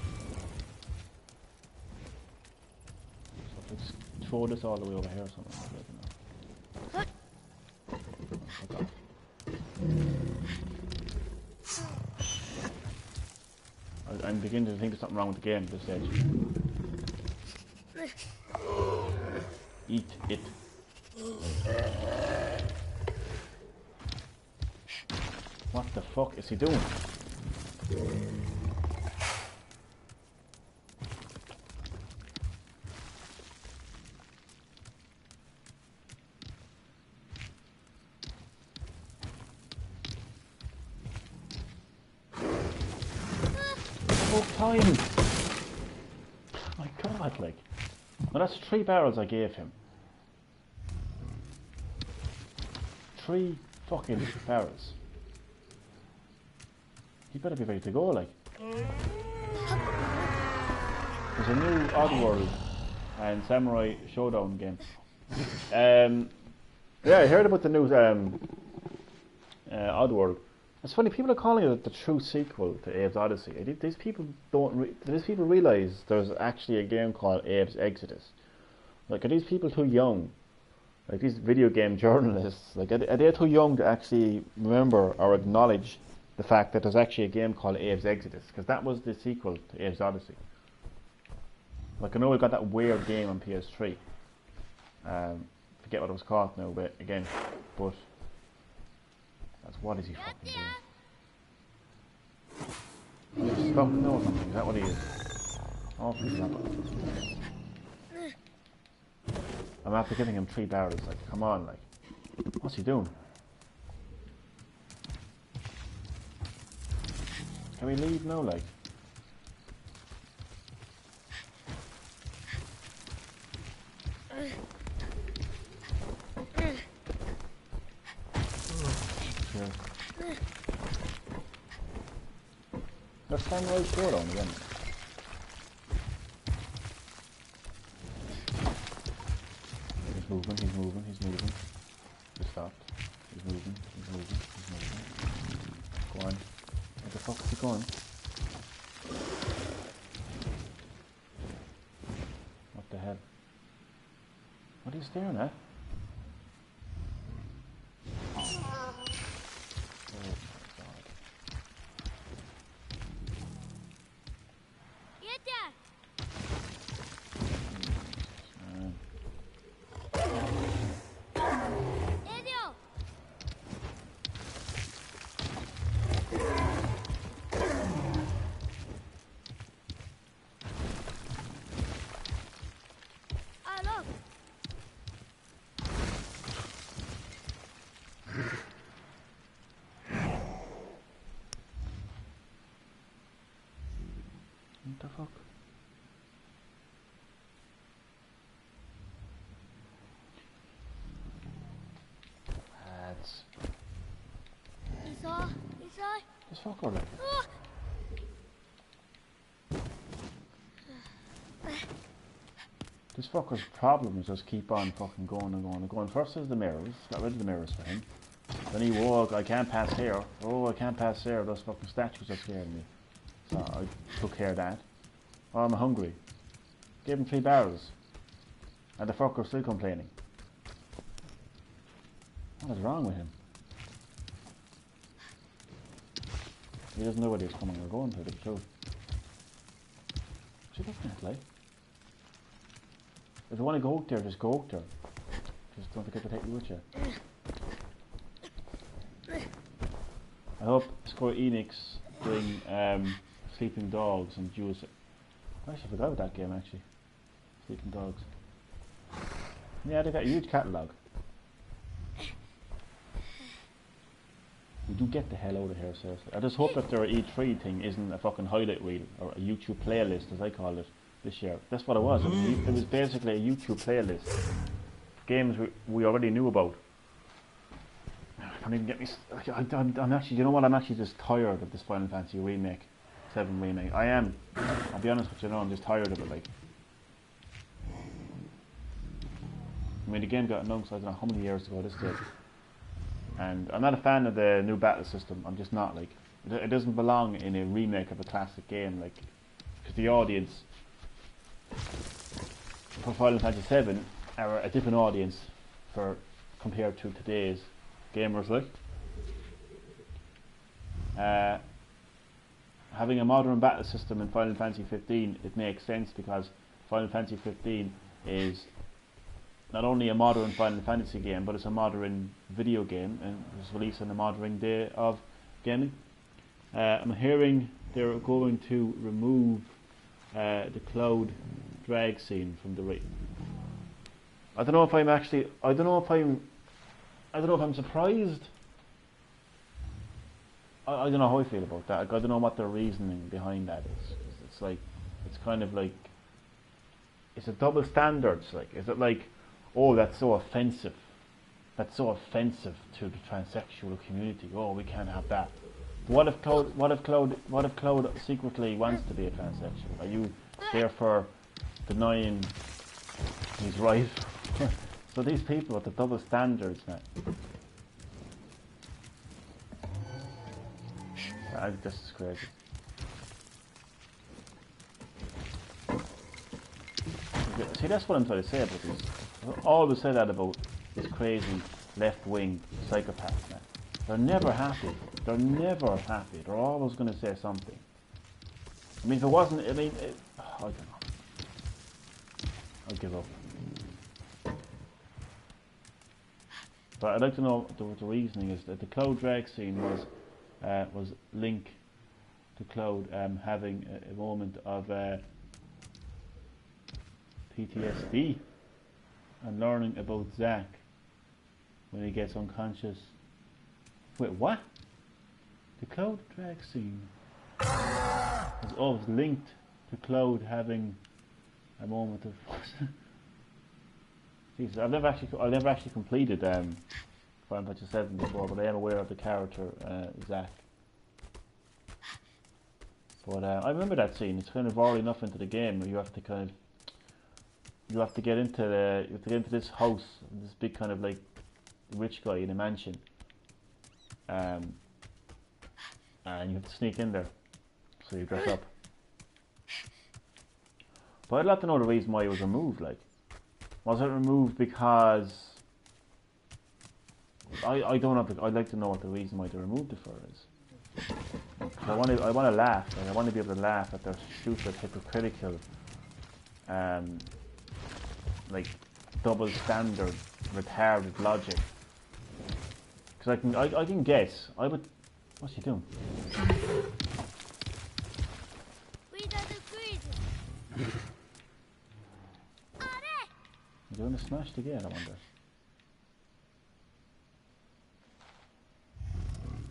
So let's throw this all the way over here or something. I don't know. I'm beginning to think there's something wrong with the game at this stage. Eat it. What the fuck is he doing? Time. My God, like. Well, that's 3 barrels I gave him. 3 fucking barrels. He better be ready to go, like. There's a new Oddworld and Samurai Showdown game. Yeah, I heard about the new Oddworld. It's funny, people are calling it the true sequel to Abe's Odyssey. These people realise there's actually a game called Abe's Exodus. Like, are these people too young? Like, these video game journalists, like, are they too young to actually remember or acknowledge the fact that there's actually a game called Abe's Exodus? Because that was the sequel to Abe's Odyssey. Like, I know we got that weird game on PS3. Forget what it was called now, but again, but what is he fucking doing? He's stuck or something, is that what he is? Oh, please not. I'm after giving him 3 barrels, like, come on, like. What's he doing? Can we leave now, like? Let's Samurai Showdown again. He's moving. He stopped. He's moving. Go on. Where the fuck is he going? What the hell? What are you staring at? What the fuck? Lads. Isa. This fucker, like. This fucker's problem is just keep on fucking going. First there's the mirrors. Got rid of the mirrors for him. Then he walked, I can't pass here. Oh, I can't pass there. Those fucking statues are scaring me. So I took care of that. Oh, I'm hungry. Gave him 3 barrels. And the fucker's still complaining. What is wrong with him? He doesn't know what he's coming or going to, the truth. What's he looking at, like? If you want to go out there, just go out there. Just don't forget to take me with you. I hope Square Enix bring Sleeping Dogs and Jules. I actually forgot about that game, actually. Sleeping Dogs. Yeah, they've got a huge catalogue. Would you get the hell out of here, seriously? I just hope that their E3 thing isn't a fucking highlight reel or a YouTube playlist, as I call it, this year. That's what it was. It was basically a YouTube playlist. Games we already knew about. I can't even get me. I'm actually, you know what? I'm actually just tired of this Final Fantasy remake, 7 remake. I am. I'll be honest with you, I'm just tired of it. Like, I mean, the game got announced, I don't know how many years ago this did. And I'm not a fan of the new battle system. I'm just not, like, it doesn't belong in a remake of a classic game, like, because the audience for Final Fantasy 7 are a different audience compared to today's gamers, like. Having a modern battle system in Final Fantasy 15, it makes sense because Final Fantasy 15 is not only a modern Final Fantasy game, but it's a modern video game, and it was released on the modern day of gaming. I'm hearing they're going to remove the Cloud drag scene from the raid. I don't know if I'm surprised. I don't know how I feel about that. I don't know what the reasoning behind that is. It's like, it's kind of like, it's a double standards. Like, is it like, oh, that's so offensive. That's so offensive to the transsexual community. Oh, we can't have that. What if Cloud secretly wants to be a transsexual? Are you therefore denying his right? So these people with the double standards, man. This is crazy. See, that's what I'm trying to say about this. I always say that about this crazy left-wing psychopaths, man. They're never happy. They're never happy. They're always going to say something. I mean, if it wasn't, I don't know. I'll give up. But I'd like to know what the reasoning is. That the Cloud drag scene was Link to Cloud having a moment of PTSD and learning about Zack when he gets unconscious. Wait, what? The Cloud drag scene was always linked to Cloud having a moment of. Jesus, I've never actually completed Final Fantasy 7 before, but I am aware of the character Zack. But I remember that scene. It's kind of early enough into the game where you have to get into this house, this big kind of like rich guy in a mansion, and you have to sneak in there, so you dress up. But I'd like to know the reason why it was removed. Like, was it removed because I don't know? I'd like to know what the reason why they removed it for is. I want to laugh. Like, I want to be able to laugh at their stupid, hypocritical, like double standard, retarded logic. Because I can guess. I would. What's he doing? We don't agree. You doing a smashed again? I wonder.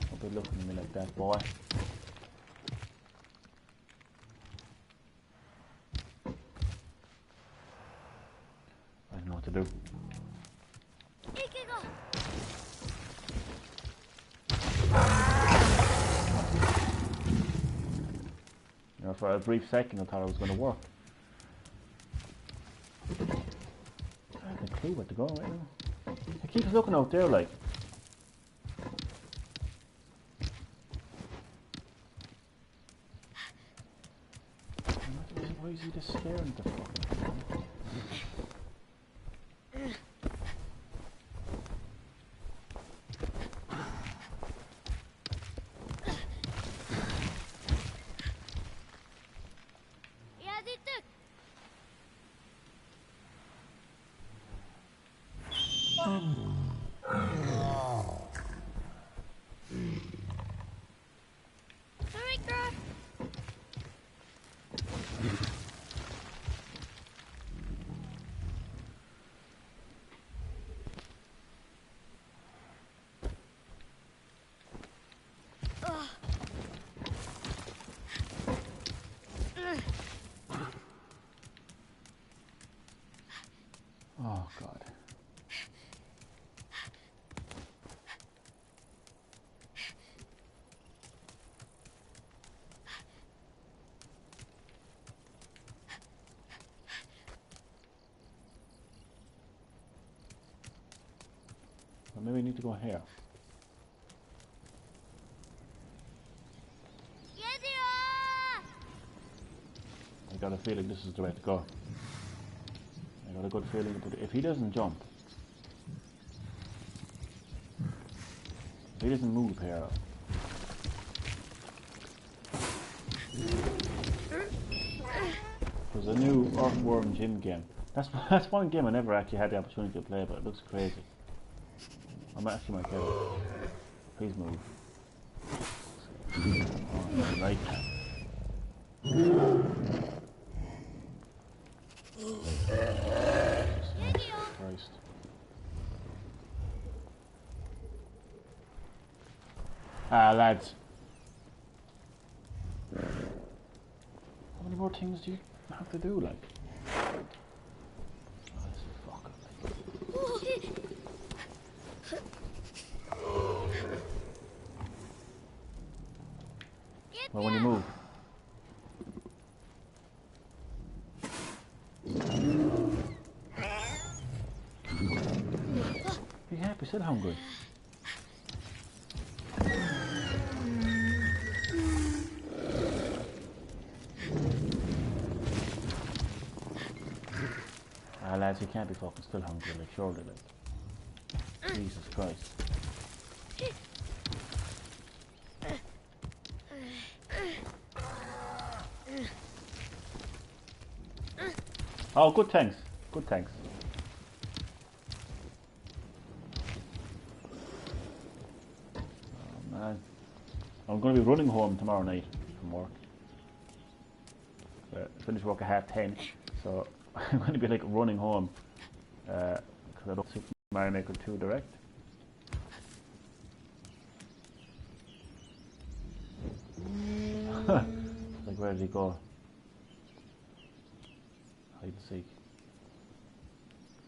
Don't be looking at me like that, boy. I don't know what to do. Ikigo. You know, for a brief second I thought it was going to work. I have no clue where to go right now. I keep looking out there like. Why is he just staring at the fucking thing? Yeah, they took. Sorry, girl. So maybe we need to go here. I got a feeling this is the way to go. I got a good feeling, but if he doesn't jump, if he doesn't move here. There's a new Earthworm Jim game. That's one game I never actually had the opportunity to play, but it looks crazy. I might get it. Please move. Oh, I like that. Christ. Ah, lads. How many more things do you have to do, like? Oh, this is fucking. Well, when you move. Be happy, still hungry. Ah, lads, you can't be fucking still hungry, like, surely, like. Jesus Christ. Oh, good thanks. Good thanks. Oh, man. I'm going to be running home tomorrow night from work. Finish work at 10:30, so I'm going to be like running home because I don't think Mario Maker 2 Direct. Like, where did he go? Hide and seek.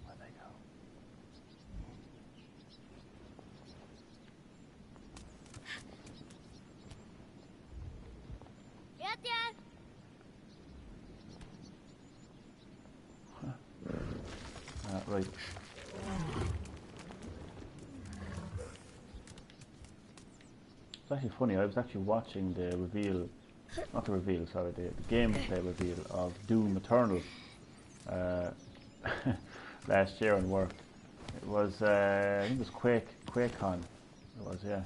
Where'd they go? Right. It's actually funny, I was actually watching the reveal, not the reveal, sorry, the gameplay reveal of Doom Eternal last year in work. It was, I think it was QuakeCon. It was, yeah.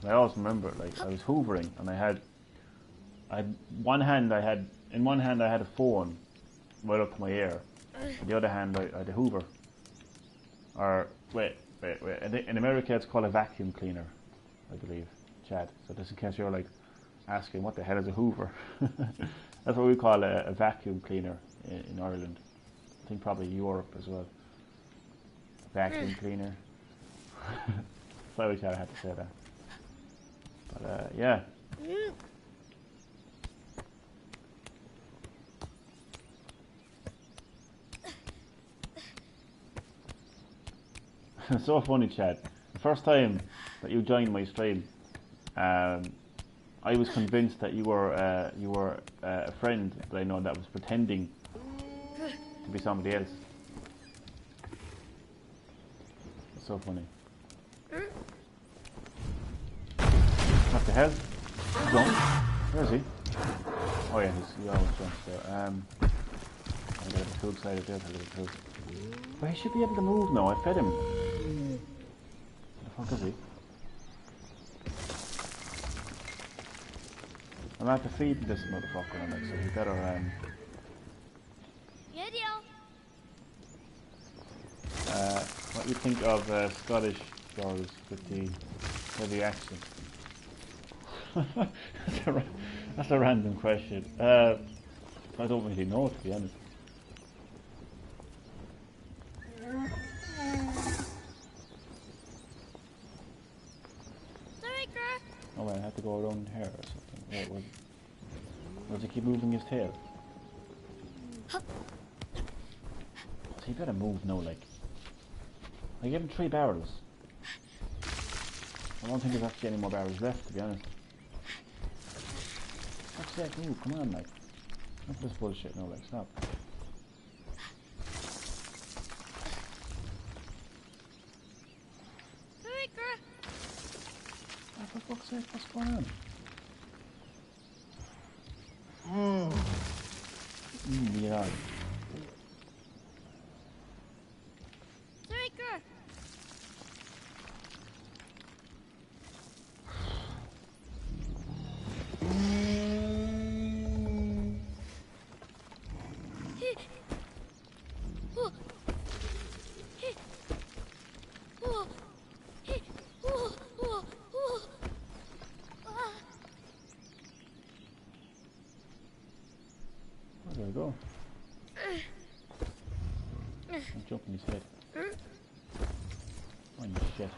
And I always remember it, like, I was hoovering and I had in one hand I had a phone right up to my ear. On the other hand, I had a Hoover. Or, wait. In America, it's called a vacuum cleaner, I believe, Chad. So just in case you're like asking, what the hell is a Hoover? That's what we call a vacuum cleaner in Ireland. I think probably Europe as well. Vacuum cleaner. Sorry, Chad, I had to say that. But yeah. It's so funny, Chad. The first time that you joined my stream, I was convinced that you were a friend that I know that was pretending to be somebody else. It's so funny. What the hell? He's gone. Where is he? Oh yeah, he always jumps there. I'm getting too excited there. But he should be able to move now. I fed him. Where the fuck is he? I'm going to have to feed this motherfucker, like, so he better, what do you think of Scottish girls with the heavy accent? That's a random question. I don't really know, to be honest. Oh wait, I have to go around here or something. Wait, does he keep moving his tail? So he better move now, like. I gave him 3 barrels. I don't think there's actually any more barrels left, to be honest. Fuck's sake, move, come on, like. Not this bullshit, no, like, stop. What's going on? Yeah. Striker! There we go. I'm jumping his head. Oh, you shit.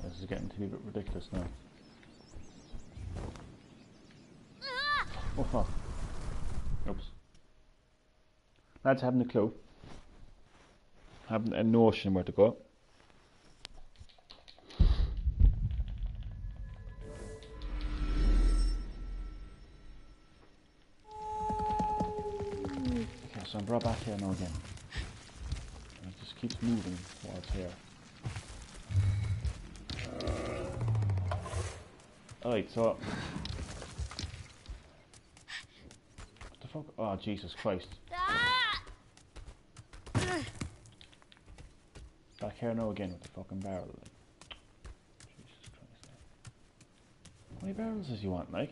This is getting to be a bit ridiculous now. Oh fuck. Oops. Lads haven't a clue. Haven't a notion where to go. Okay, so I'm brought back here now again. And it just keeps moving towards here. Alright, so... What the fuck? Oh, Jesus Christ. Back here now again with the fucking barrel. Like. Jesus Christ. How many barrels does you want, like?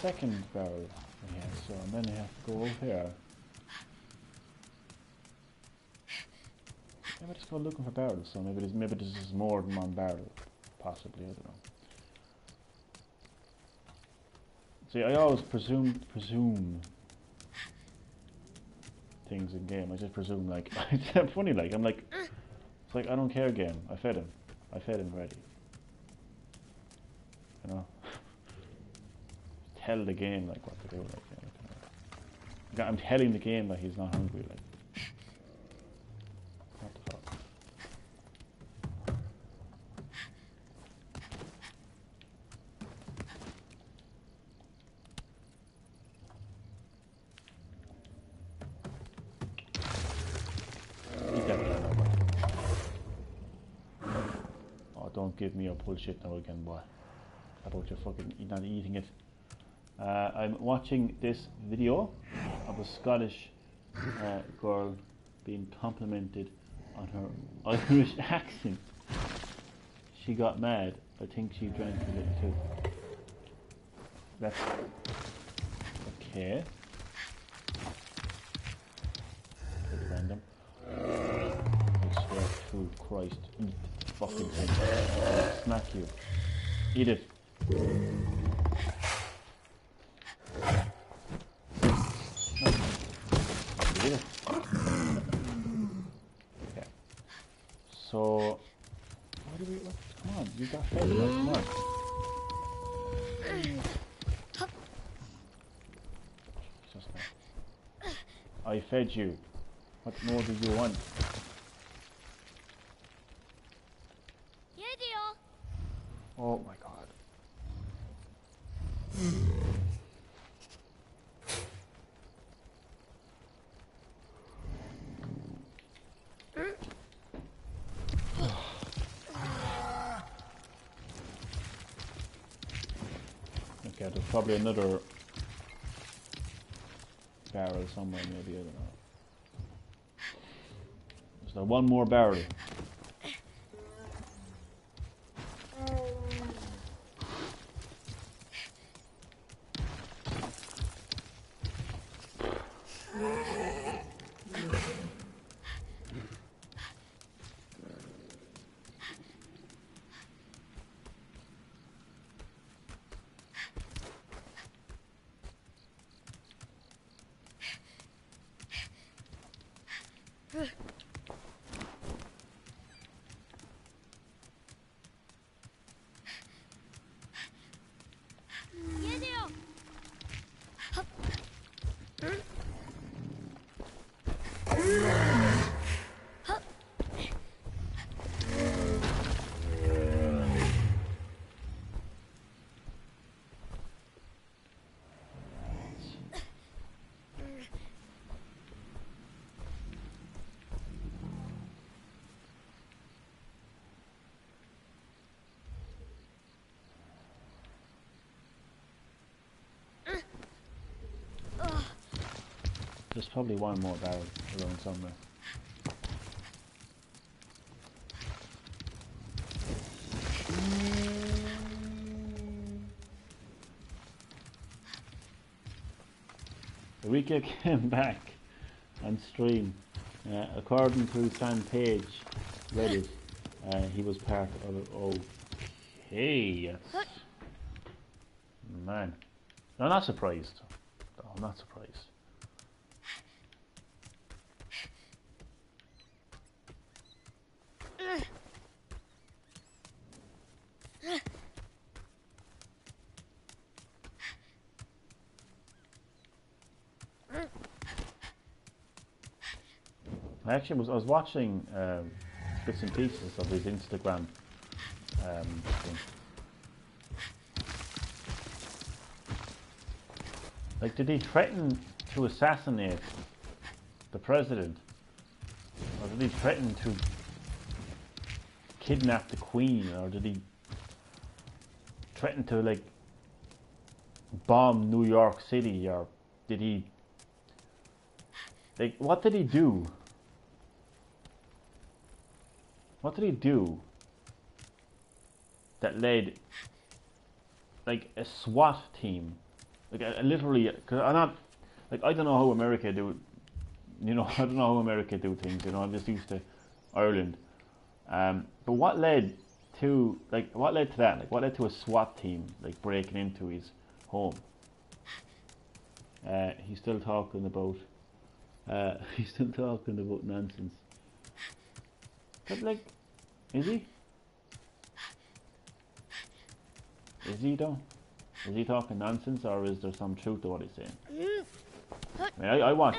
Second barrel. Yeah, so and then you have to go over here. Maybe just go looking for barrels, so maybe this is more than one barrel. Possibly, I don't know. See, I always presume things in game. I just presume, like, it's funny, like, I'm like, it's like, I don't care game. I fed him already. You know? Tell the game, like, what to do, like, you know, I'm telling the game that he's not hungry, like. What the fuck? Eat that now, boy. Oh, don't give me your bullshit now again, boy. About your fucking not eating it. I'm watching this video of a Scottish girl being complimented on her Irish accent. She got mad. I think she drank a little too. That's okay. Pretty random. I swear to Christ, eat the fucking thing. Smack you. Eat it. Eat it. Okay. So, what do we? Come on, you got fed. Come on. Just that. I fed you. What more do you want? Oh my god. Okay, there's probably another barrel somewhere, maybe, I don't know. Is there one more barrel? There's probably one more barrel around somewhere. Eureka came back on stream. According to Stan Page, Reddit, he was part of it. Okay, that's... Man. No, I'm not surprised. No, I'm not surprised. I was watching bits and pieces of his Instagram thing. Like, did he threaten to assassinate the president? Or did he threaten to kidnap the queen? Or did he threaten to, like, bomb New York City? Or did he... Like, what did he do? What did he do that led, like, a SWAT team, like, literally, because I'm not, like, I don't know how America do it, you know, I don't know how America do things, you know, I'm just used to Ireland, but what led to that, like, what led to a SWAT team, like, breaking into his home? He's still talking about nonsense. But, like, is he? Is he though? Is he talking nonsense, or is there some truth to what he's saying? I mean, I watch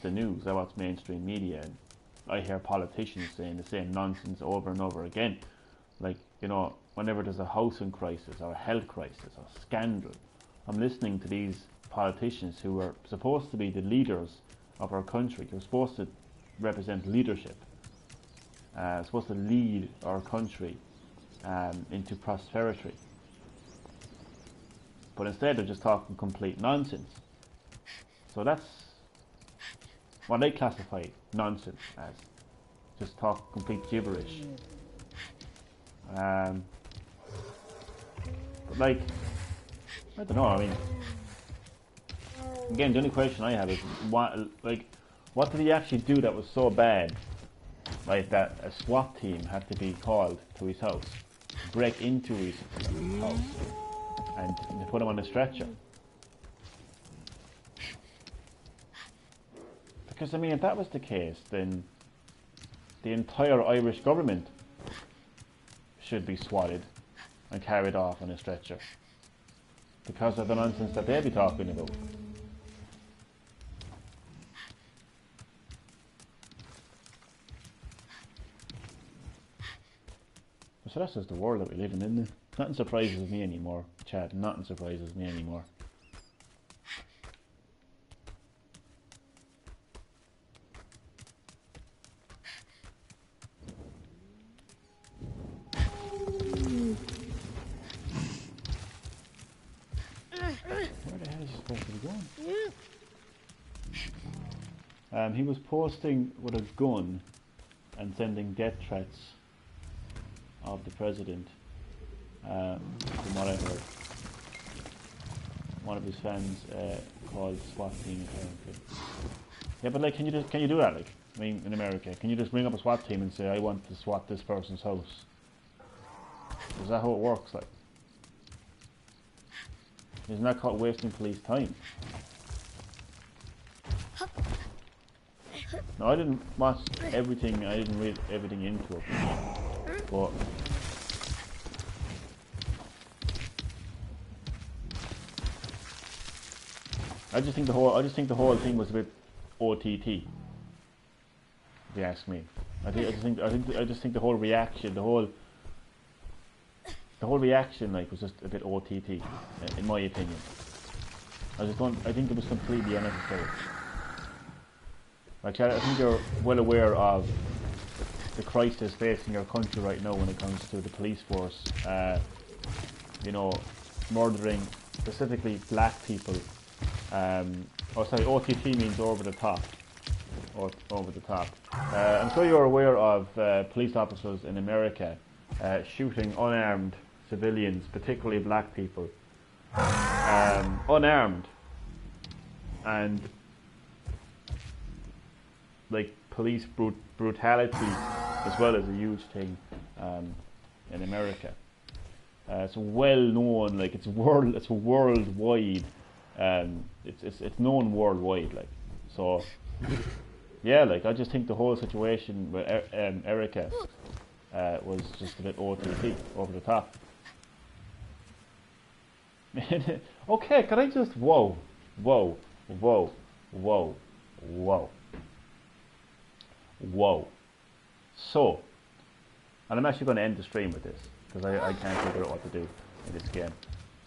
the news, I watch mainstream media, and I hear politicians saying the same nonsense over and over again. Like, you know, whenever there's a housing crisis or a health crisis or scandal, I'm listening to these politicians who are supposed to be the leaders of our country. They're supposed to represent leadership, supposed to lead our country into prosperity, but instead they're just talking complete nonsense. So that's what I classify nonsense as, just talk complete gibberish. But, like, I don't know, I mean, again, the only question I have is what did he actually do that was so bad, like, that a SWAT team had to be called to his house, break into his house, and they put him on a stretcher? Because, I mean, if that was the case, then the entire Irish government should be swatted and carried off on a stretcher because of the nonsense that they'll be talking about. So that's just the world that we live in, isn't it? Nothing surprises me anymore, Chad. Nothing surprises me anymore. Where the hell is he supposed to be going? He was posting with a gun and sending death threats of the president, from what I heard. One of his fans called SWAT team apparently. Yeah, but, like, can you do that? Like, I mean, in America, can you just ring up a SWAT team and say, I want to SWAT this person's house? Is that how it works? Like, isn't that called wasting police time? No, I didn't watch everything. I didn't read everything into it, but I just think the whole thing was a bit OTT. If you ask me, I just think the whole reaction, the whole reaction, like, was just a bit OTT, in my opinion. I think it was completely unnecessary. Like, I think you're well aware of the crisis facing our country right now when it comes to the police force, you know, murdering specifically black people Oh, sorry, OTT means over the top. Over the top. I'm sure you're aware of police officers in America shooting unarmed civilians, particularly black people, unarmed, and like police brutality as well as a huge thing in America. It's well known, like it's worldwide. It's known worldwide, like so. Yeah, like I just think the whole situation with Erica was just a bit OTT, over the top. Okay, can I just whoa. So, and I'm actually going to end the stream with this because I can't figure out what to do in this game.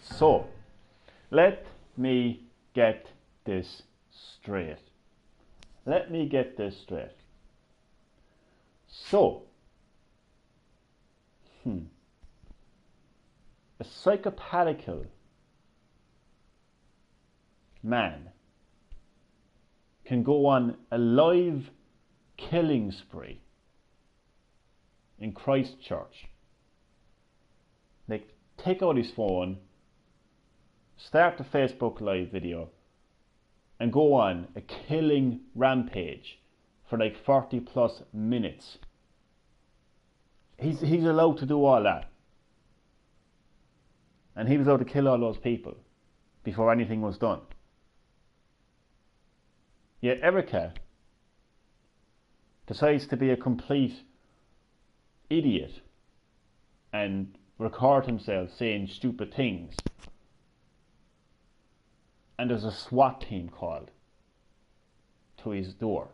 So, let me get this straight. Let me get this straight. So, a psychopathically man can go on a live killing spree in Christchurch. Like, take out his phone, start the Facebook Live video, and go on a killing rampage for like 40 plus minutes. He's allowed to do all that. And he was allowed to kill all those people before anything was done. Yet Erica decides to be a complete idiot and record himself saying stupid things. And there's a SWAT team called to his door,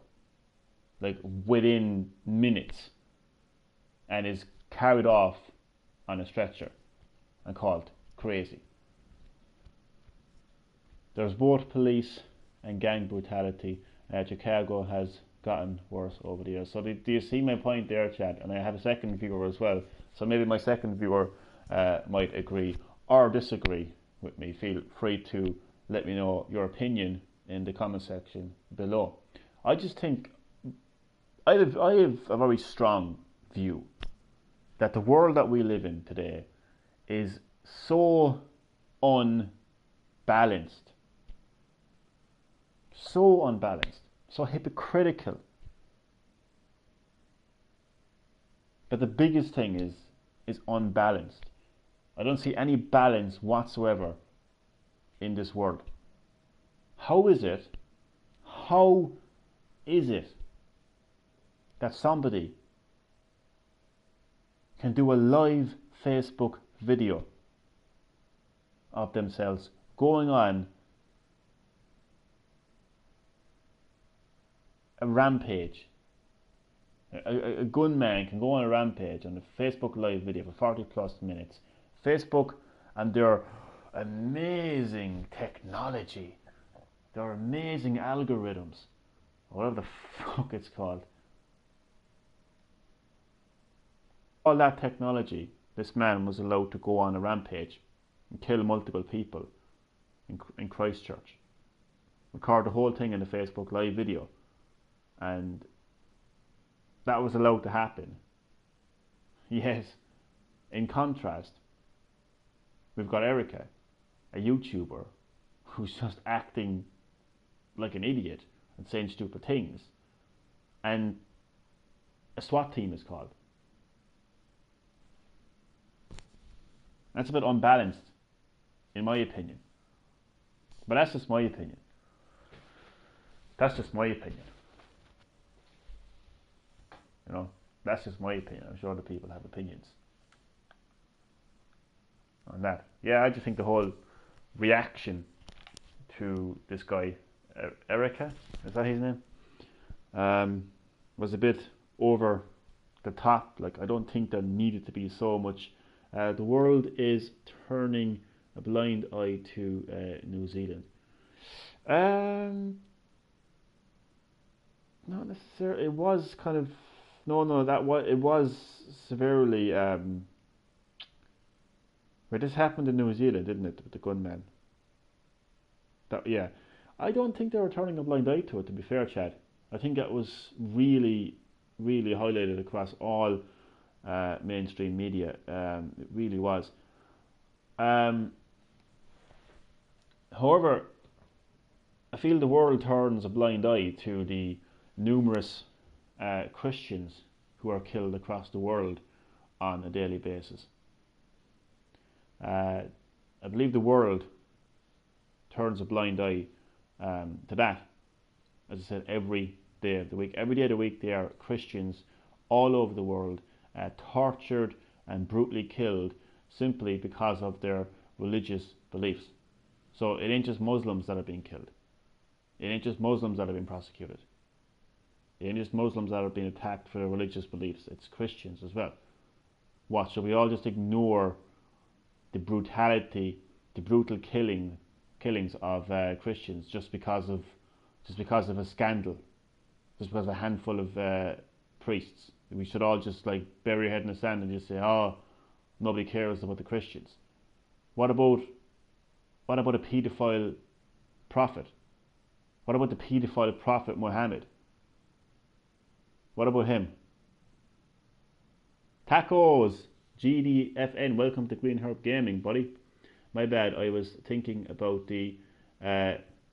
like within minutes, and is carried off on a stretcher and called crazy. There's both police and gang brutality. Chicago has gotten worse over the years. So do you see my point there, Chad? And I have a second viewer as well. So maybe my second viewer might agree or disagree with me. Feel free to let me know your opinion in the comment section below. I just think I have a very strong view that the world that we live in today is so unbalanced, so hypocritical. But the biggest thing is unbalanced. I don't see any balance whatsoever in this world. How is it that somebody can do a live Facebook video of themselves going on a rampage? A gunman can go on a rampage on a Facebook live video for 40 plus minutes. Facebook and their amazing technology, their amazing algorithms, or whatever the fuck it's called. All that technology, this man was allowed to go on a rampage and kill multiple people in Christchurch. Record the whole thing in a Facebook live video, and that was allowed to happen. Yes, in contrast, we've got Erica, a YouTuber, who's just acting like an idiot and saying stupid things, and a SWAT team is called. That's a bit unbalanced, in my opinion. But that's just my opinion. That's just my opinion. You know, that's just my opinion. I'm sure other people have opinions on that. Yeah, I just think the whole reaction to this guy, Erica, is that his name? Was a bit over the top. Like, I don't think there needed to be so much. The world is turning a blind eye to New Zealand. Not necessarily. It was kind of it was severely. But this happened in New Zealand, didn't it, with the gunman? Yeah, I don't think they were turning a blind eye to it, to be fair, Chad. I think that was really, really highlighted across all mainstream media. It really was. However, I feel the world turns a blind eye to the numerous Christians who are killed across the world on a daily basis. I believe the world turns a blind eye to that. As I said, every day of the week. Every day of the week there are Christians all over the world tortured and brutally killed simply because of their religious beliefs. So it ain't just Muslims that are being killed. It ain't just Muslims that are being prosecuted. It ain't just Muslims that are being attacked for their religious beliefs. It's Christians as well. What, should we all just ignore the brutality, the brutal killings of Christians just because of a scandal, just because of a handful of priests? We should all just like bury our head in the sand and just say, "Oh, nobody cares about the Christians." What about a paedophile prophet? What about the paedophile prophet Muhammad? What about him? Tacos, GDFN, welcome to Green Herb Gaming, buddy. My bad, I was thinking about the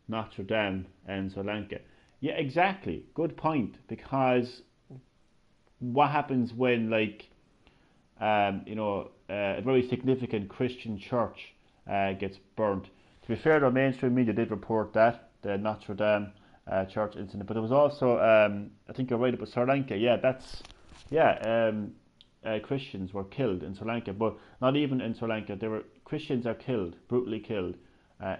Notre Dame and Sri Lanka. Yeah, exactly. Good point. Because what happens when, like, a very significant Christian church gets burnt? To be fair, the mainstream media did report that, the Notre Dame church incident, but there was also, I think you're right about Sri Lanka. Christians were killed in Sri Lanka, but not even in Sri Lanka. Christians are killed, brutally killed,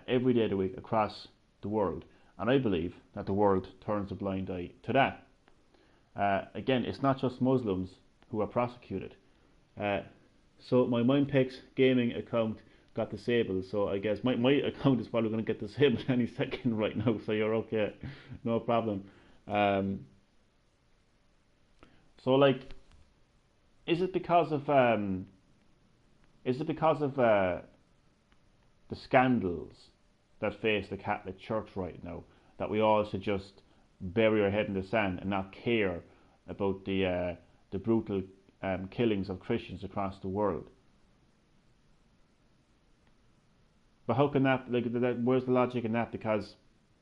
every day of the week across the world. And I believe that the world turns a blind eye to that. Again, it's not just Muslims who are prosecuted. So my Mindpex gaming account got disabled, so I guess my account is probably going to get disabled any second right now, so you're okay, no problem. So like, is it because of the scandals that face the Catholic Church right now that we all should just bury our head in the sand and not care about the brutal killings of Christians across the world? But how can that, like, where's the logic in that? Because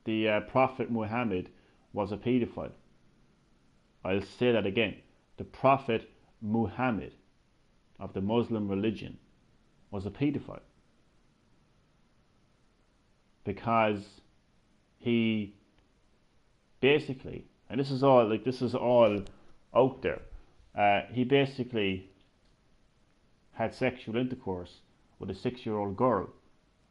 the Prophet Muhammad was a paedophile. I'll say that again. The Prophet Muhammad of the Muslim religion was a paedophile. Because he basically, and this is all out there, he basically had sexual intercourse with a 6-year-old girl,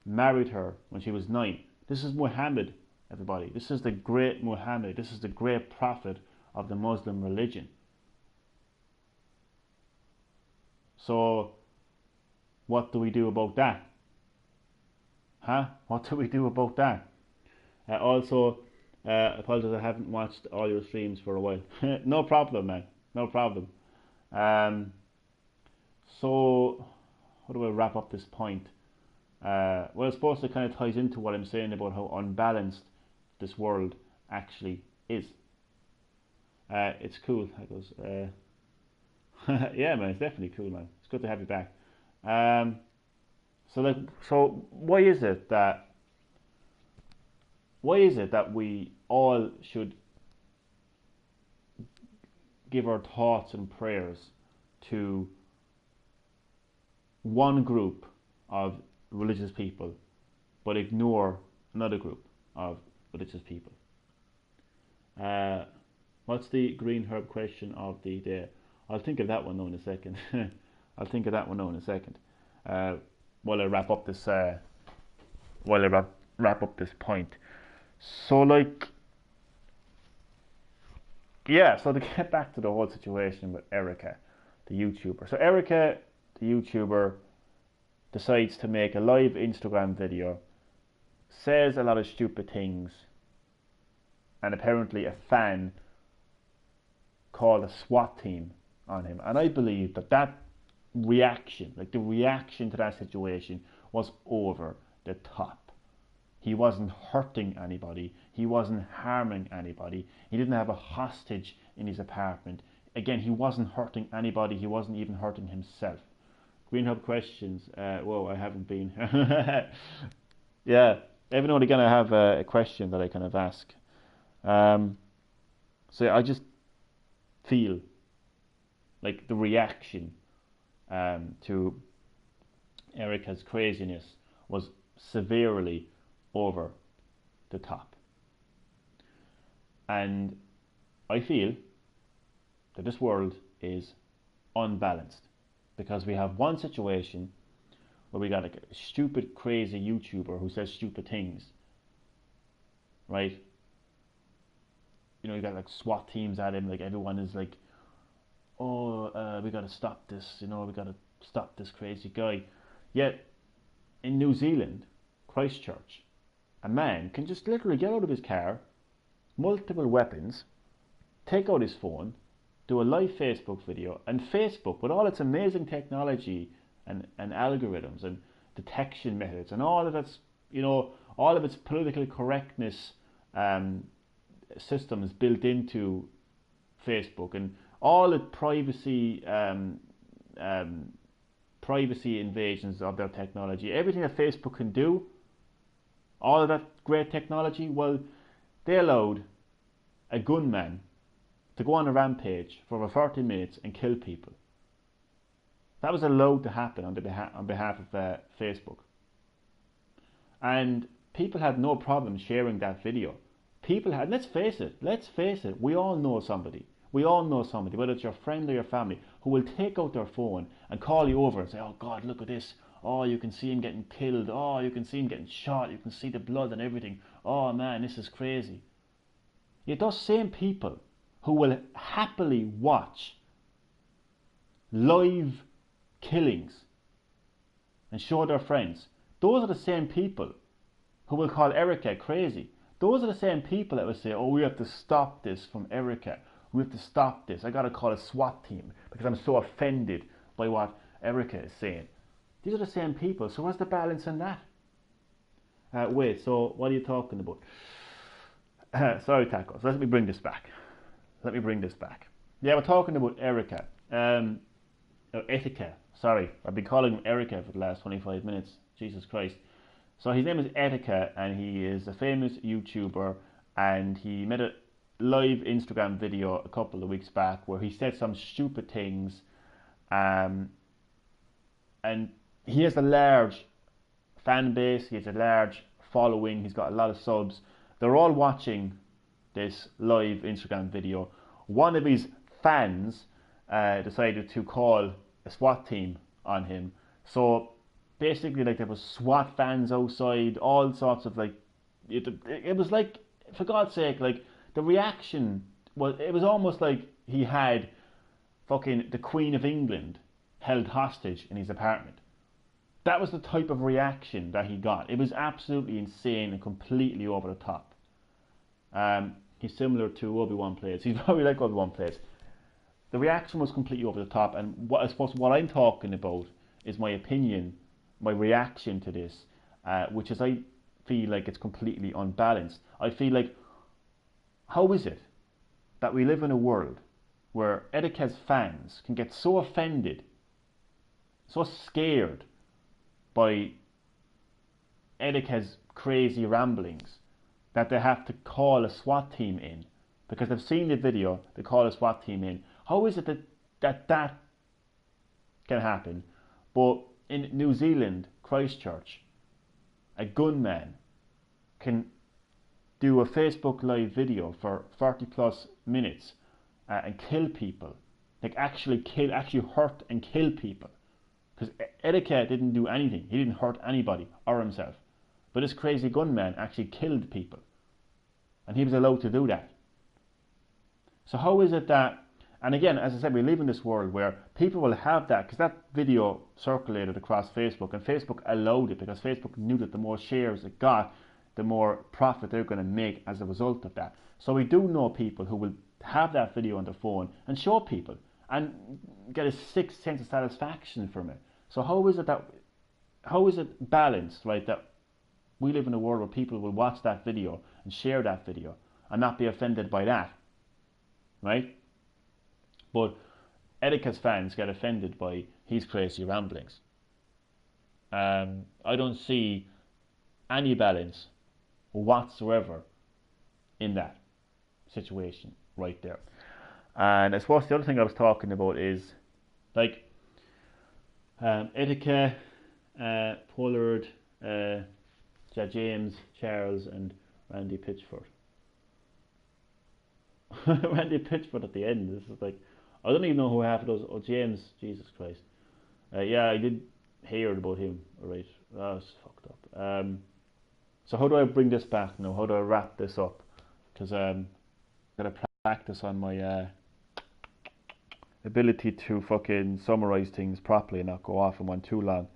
married her when she was 9. This is Muhammad, everybody. This is the great Muhammad. This is the great prophet of the Muslim religion. So, what do we do about that? What do we do about that? Also, apologize, I haven't watched all your streams for a while. No problem, man. No problem. So, how do I wrap up this point? Well, I suppose it kind of ties into what I'm saying about how unbalanced this world actually is. It's cool. I goes, yeah, man, it's definitely cool, man. It's good to have you back. So why is it that we all should give our thoughts and prayers to one group of religious people, but ignore another group of religious people? What's the green herb question of the day? I'll think of that one now in a second. While I wrap up this point. So like, yeah. So to get back to the whole situation with Erica, the YouTuber. So Erica, the YouTuber, decides to make a live Instagram video, says a lot of stupid things, and apparently a fan called a SWAT team on him. And I believe that reaction, like the reaction to that situation, was over the top. He wasn't hurting anybody. He wasn't harming anybody. He didn't have a hostage in his apartment. Again, he wasn't hurting anybody. He wasn't even hurting himself. Green Hub questions. Whoa, I haven't been. Yeah, every now and again I have a question that I kind of ask. So I just feel like the reaction to Erica's craziness was severely over the top. And I feel that this world is unbalanced because we have one situation where we got like a stupid, crazy YouTuber who says stupid things, right? You know, you got like SWAT teams at him, like everyone is like, oh, we got to stop this, you know, we got to stop this crazy guy. Yet, in New Zealand, Christchurch, a man can just literally get out of his car, multiple weapons, take out his phone, do a live Facebook video, and Facebook, with all its amazing technology and algorithms and detection methods and all of its, you know, all of its political correctness systems built into Facebook and all the privacy invasions of their technology, everything that Facebook can do, all of that great technology, well, they allowed a gunman to go on a rampage for over 30 minutes and kill people. That was allowed to happen on behalf of Facebook. And people had no problem sharing that video. People had, let's face it, we all know somebody, whether it's your friend or your family, who will take out their phone and call you over and say, oh God, look at this. Oh, you can see him getting killed. Oh, you can see him getting shot. You can see the blood and everything. Oh man, this is crazy. Yet those same people who will happily watch live killings and show their friends, those are the same people who will call Erica crazy. Those are the same people that will say, oh, we have to stop this from Erica. We have to stop this. I got to call a SWAT team because I'm so offended by what Erica is saying. These are the same people. So what's the balance in that? Wait, so what are you talking about? Sorry, Tacos. Let me bring this back. Yeah, we're talking about Erica. Etika. Sorry, I've been calling him Erica for the last 25 minutes. Jesus Christ. So his name is Etika, and he is a famous YouTuber, and he made a live Instagram video a couple of weeks back where he said some stupid things, and he has a large fan base, he has a large following, he's got a lot of subs. They're all watching this live Instagram video. One of his fans decided to call a SWAT team on him. So basically, like, there was SWAT fans outside, all sorts of, like, it was like, for God's sake, like, the reaction was, it was almost like he had fucking the Queen of England held hostage in his apartment. That was the type of reaction that he got. It was absolutely insane and completely over the top. He's similar to Obi-Wan Plays. He's probably like Obi-Wan Plays. The reaction was completely over the top, and what I suppose what I'm talking about is my opinion, my reaction to this, which is I feel like it's completely unbalanced. I feel like, how is it that we live in a world where Etika's fans can get so offended, so scared by Etika's crazy ramblings that they have to call a SWAT team in because they've seen the video, they call a SWAT team in. How is it that can happen, but in New Zealand, Christchurch, a gunman can do a Facebook live video for 30 plus minutes and kill people, like actually hurt and kill people? Because Etika didn't do anything, he didn't hurt anybody or himself, but this crazy gunman actually killed people, and he was allowed to do that. So how is it that, and again, as I said, we live in this world where people will have that, because that video circulated across Facebook, and Facebook allowed it because Facebook knew that the more shares it got, the more profit they're going to make as a result of that. So we do know people who will have that video on their phone and show people and get a sixth sense of satisfaction from it. So how is it balanced, right? That we live in a world where people will watch that video and share that video and not be offended by that, right? But Etiquette's fans get offended by his crazy ramblings. I don't see any balance whatsoever in that situation right there. And I suppose the other thing I was talking about is like Etiquette, Pollard, James, Charles, and Randy Pitchford. Randy Pitchford at the end. This is like, I don't even know who half of those. Oh, James, Jesus Christ. Yeah, I did hear about him. Alright, that's fucked up. So how do I bring this back now? How do I wrap this up? Because I'm gonna practice on my ability to fucking summarize things properly and not go off on one too long.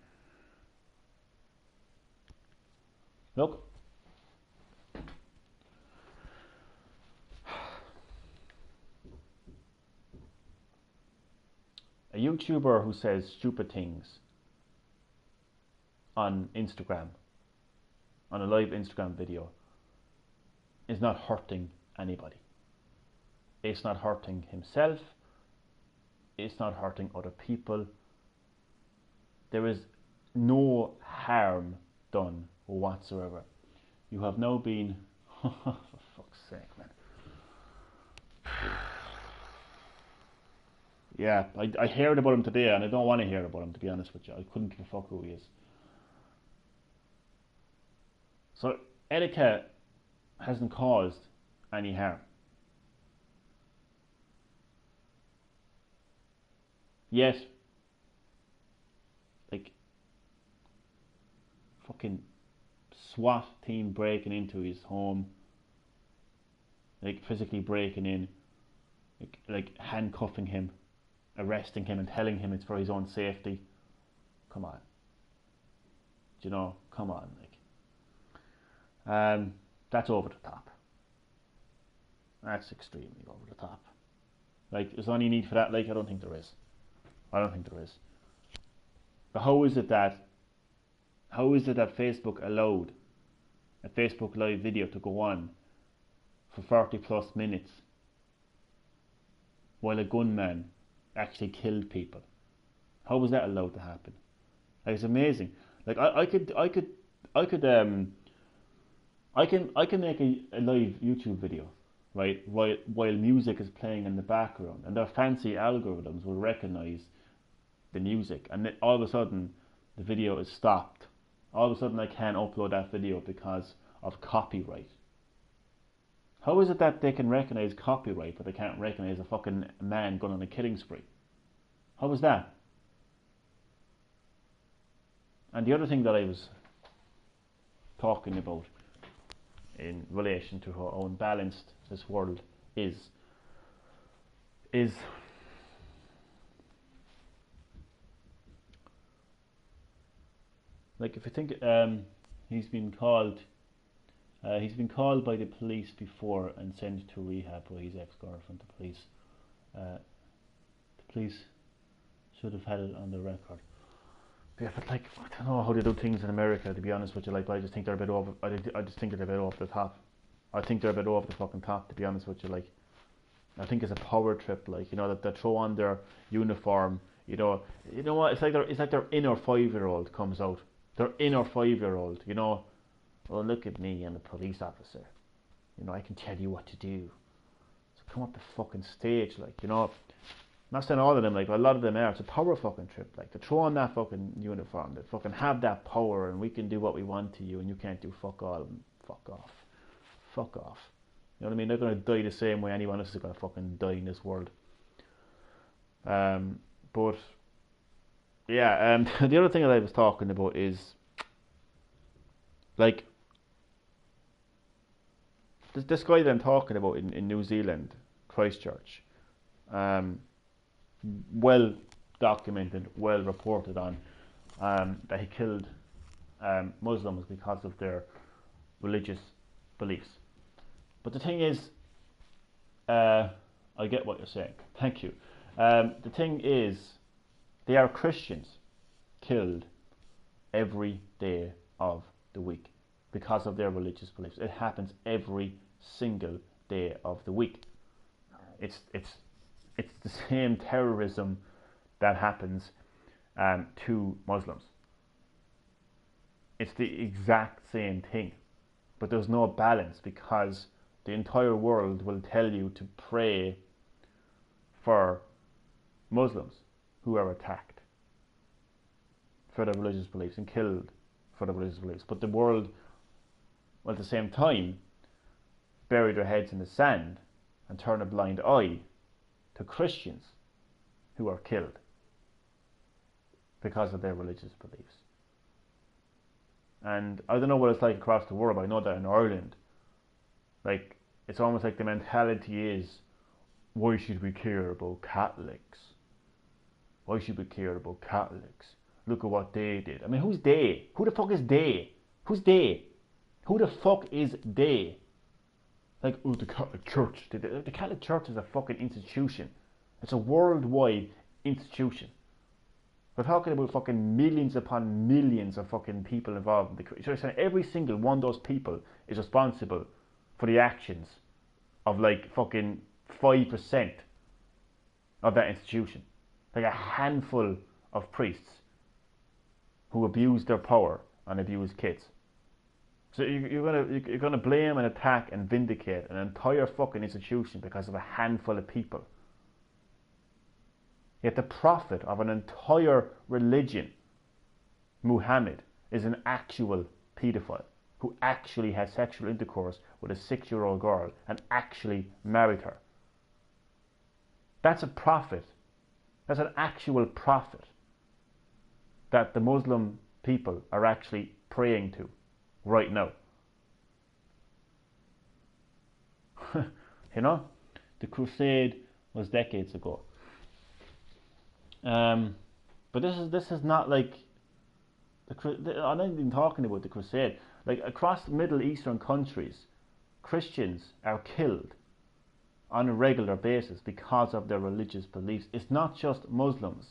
Look. A YouTuber who says stupid things on Instagram, on a live Instagram video, is not hurting anybody. It's not hurting himself. It's not hurting other people. There is no harm done whatsoever. You have now been, for fuck's sake, man. Yeah, I heard about him today and I don't want to hear about him, to be honest with you. I couldn't give a fuck who he is. So, Etiquette hasn't caused any harm. Yet, like, fucking SWAT team breaking into his home, like physically breaking in, like handcuffing him, arresting him and telling him it's for his own safety. Come on. Do you know, come on, like. That's over the top. That's extremely over the top. Like, is there any need for that? Like, I don't think there is. I don't think there is. But how is it that Facebook allowed a Facebook Live video to go on for 30 plus minutes while a gunman actually killed people? How was that allowed to happen? Like, it's amazing. Like, I can make a live YouTube video, right, while music is playing in the background, and their fancy algorithms will recognize the music, and then all of a sudden the video is stopped. All of a sudden I can't upload that video because of copyright. How is it that they can recognize copyright but they can't recognize a fucking man going on a killing spree? How is that? And the other thing that I was talking about in relation to how unbalanced this world is like, if you think, he's been called by the police before and sent to rehab by his ex-girlfriend. The police should have had it on the record. Yeah, but like, I don't know how they do things in America, to be honest with you. Like, I just think they're a bit over. I just think they're a bit off the top. I think they're a bit over the fucking top, to be honest with you. Like, I think it's a power trip. Like, you know, that they throw on their uniform. You know what? It's like their inner 5-year-old comes out. Their inner 5-year-old. You know, oh, look at me, I'm a police officer. You know, I can tell you what to do. So come up the fucking stage, like, you know. I'm not saying all of them, like, a lot of them are. It's a power fucking trip. Like, to throw on that fucking uniform, they fucking have that power, and we can do what we want to you, and you can't do fuck all, and fuck off. Fuck off. You know what I mean? They're going to die the same way anyone else is going to fucking die in this world. But yeah, the other thing that I was talking about is, like, this guy that I'm talking about in New Zealand, Christchurch, well documented, well reported on, that he killed Muslims because of their religious beliefs. But the thing is, I get what you're saying. Thank you. The thing is, they are Christians killed every day of the week because of their religious beliefs. It happens every single day of the week. It's the same terrorism that happens to Muslims. It's the exact same thing, but there's no balance because the entire world will tell you to pray for Muslims who are attacked for their religious beliefs and killed for their religious beliefs. But the world will at the same time bury their heads in the sand and turn a blind eye to Christians who are killed because of their religious beliefs. And I don't know what it's like across the world, but I know that in Ireland, like, it's almost like the mentality is, why should we care about Catholics? Why should we care about Catholics? Look at what they did. I mean, who's they? Who the fuck is they? Who's they? Who the fuck is they? Like, oh, the Catholic Church. The Catholic Church is a fucking institution. It's a worldwide institution. We're talking about fucking millions upon millions of fucking people involved in the. So every single one of those people is responsible for the actions of like fucking 5% of that institution. Like a handful of priests who abuse their power and abuse kids. So you're gonna blame and attack and vindicate an entire fucking institution because of a handful of people. Yet the prophet of an entire religion, Muhammad, is an actual paedophile who actually had sexual intercourse with a 6-year-old girl and actually married her. That's a prophet. That's an actual prophet that the Muslim people are actually praying to right now. You know, the crusade was decades ago. But this is not like I'm not even talking about the crusade. Like across Middle Eastern countries, Christians are killed on a regular basis because of their religious beliefs. It's not just Muslims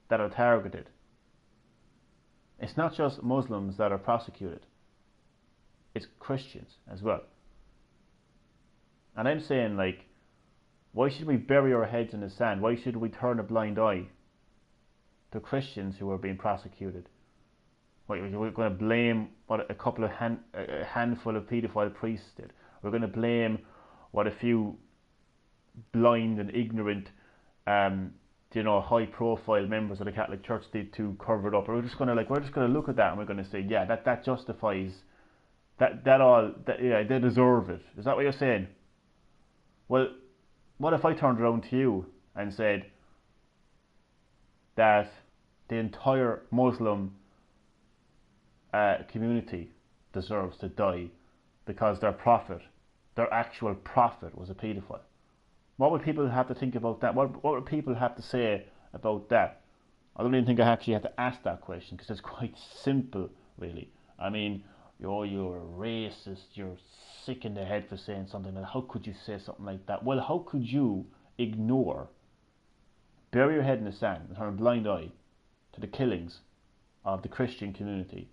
that are targeted. It's not just Muslims that are prosecuted. It's Christians as well. And I'm saying, like, why should we bury our heads in the sand? Why should we turn a blind eye to Christians who are being prosecuted? We're going to blame what a couple of a handful of paedophile priests did. We're going to blame what a few blind and ignorant, high-profile members of the Catholic Church did to cover it up. We're just going to look at that and we're going to say, yeah, that justifies they deserve it. Is that what you're saying? Well, what if I turned around to you and said that the entire Muslim community deserves to die because their actual prophet, was a paedophile? What would people have to think about that? What would people have to say about that? I don't even think I actually have to ask that question because it's quite simple, really. I mean, you're a racist, you're sick in the head for saying something like that. How could you say something like that? Well, how could you bury your head in the sand and turn a blind eye to the killings of the Christian community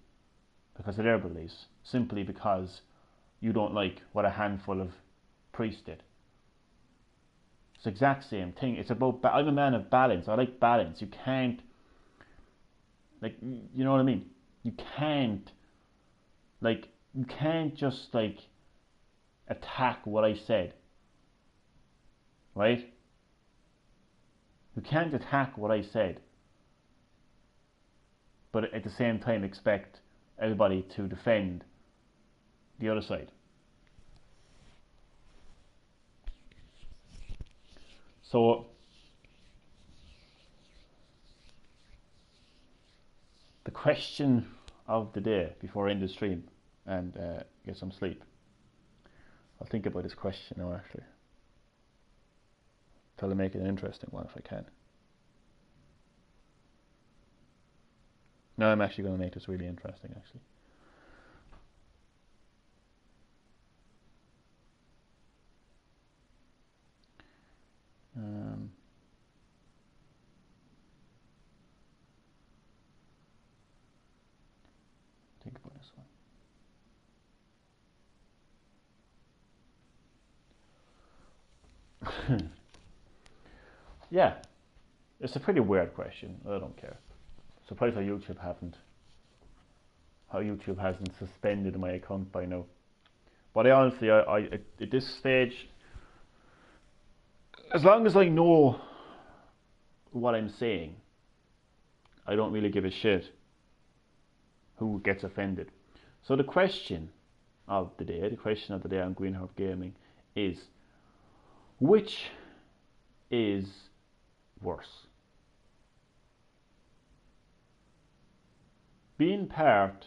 because of their beliefs, simply because you don't like what a handful of priests did? It's the exact same thing. It's about, I'm a man of balance. I like balance. You can't, like, you know what I mean? You can't just, like, attack what I said, right? You can't attack what I said, but at the same time expect everybody to defend the other side. So the question of the day before I end the stream and get some sleep. I'll think about this question now, actually. Try to make it an interesting one if I can. No, I'm actually going to make this really interesting, actually. Think about this one. Yeah, it's a pretty weird question. I don't care. Surprised how YouTube hasn't suspended my account by now. But I honestly, at this stage, as long as I know what I'm saying, I don't really give a shit who gets offended. So the question of the day on Green Herb Gaming is, which is worse? Being part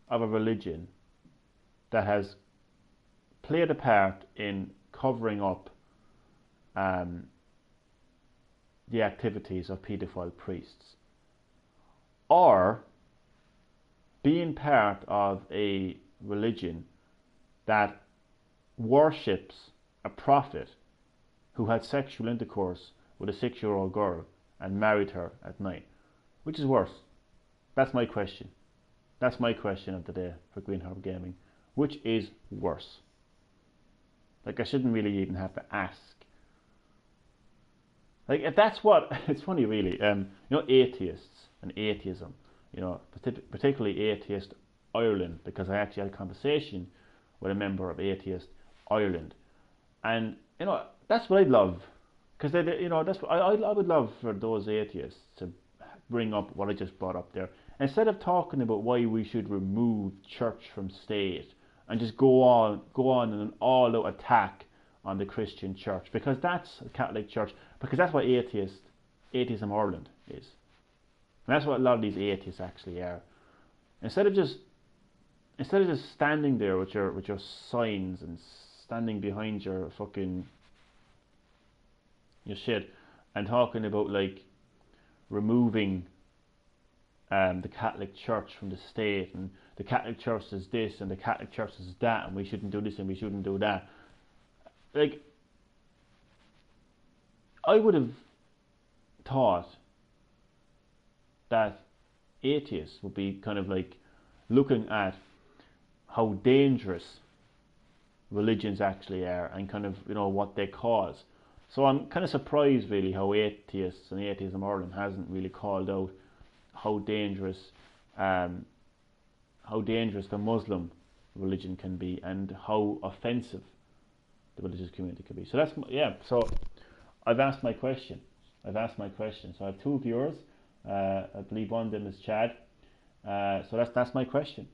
of a religion that has played a part in covering up the activities of paedophile priests, or being part of a religion that worships a prophet who had sexual intercourse with a 6-year-old girl and married her at 9. Which is worse? That's my question. That's my question of the day for Green Herb Gaming. Which is worse? Like, I shouldn't really even have to ask. Like, if that's what, it's funny really, atheists and atheism, particularly Atheist Ireland, because I actually had a conversation with a member of Atheist Ireland, and that's what I'd love, because that's what I would love for those atheists to bring up what I just brought up there, instead of talking about why we should remove church from state and just go on in an all-out attack on the Christian church, because that's the Catholic Church, because that's what Atheism Ireland is. And that's what a lot of these atheists actually are. Instead of just standing there with your signs and standing behind your fucking your shit and talking about like removing the Catholic Church from the state, and the Catholic Church is this and the Catholic Church is that, and we shouldn't do this and we shouldn't do that. Like, I would have thought that atheists would be kind of like looking at how dangerous religions actually are and kind of what they cause. So I'm kind of surprised really how atheists and Atheism Ireland hasn't really called out how dangerous the Muslim religion can be and how offensive the religious community can be. So So I've asked my question. So I have 2 viewers. I believe one of them is Chad. So that's my question.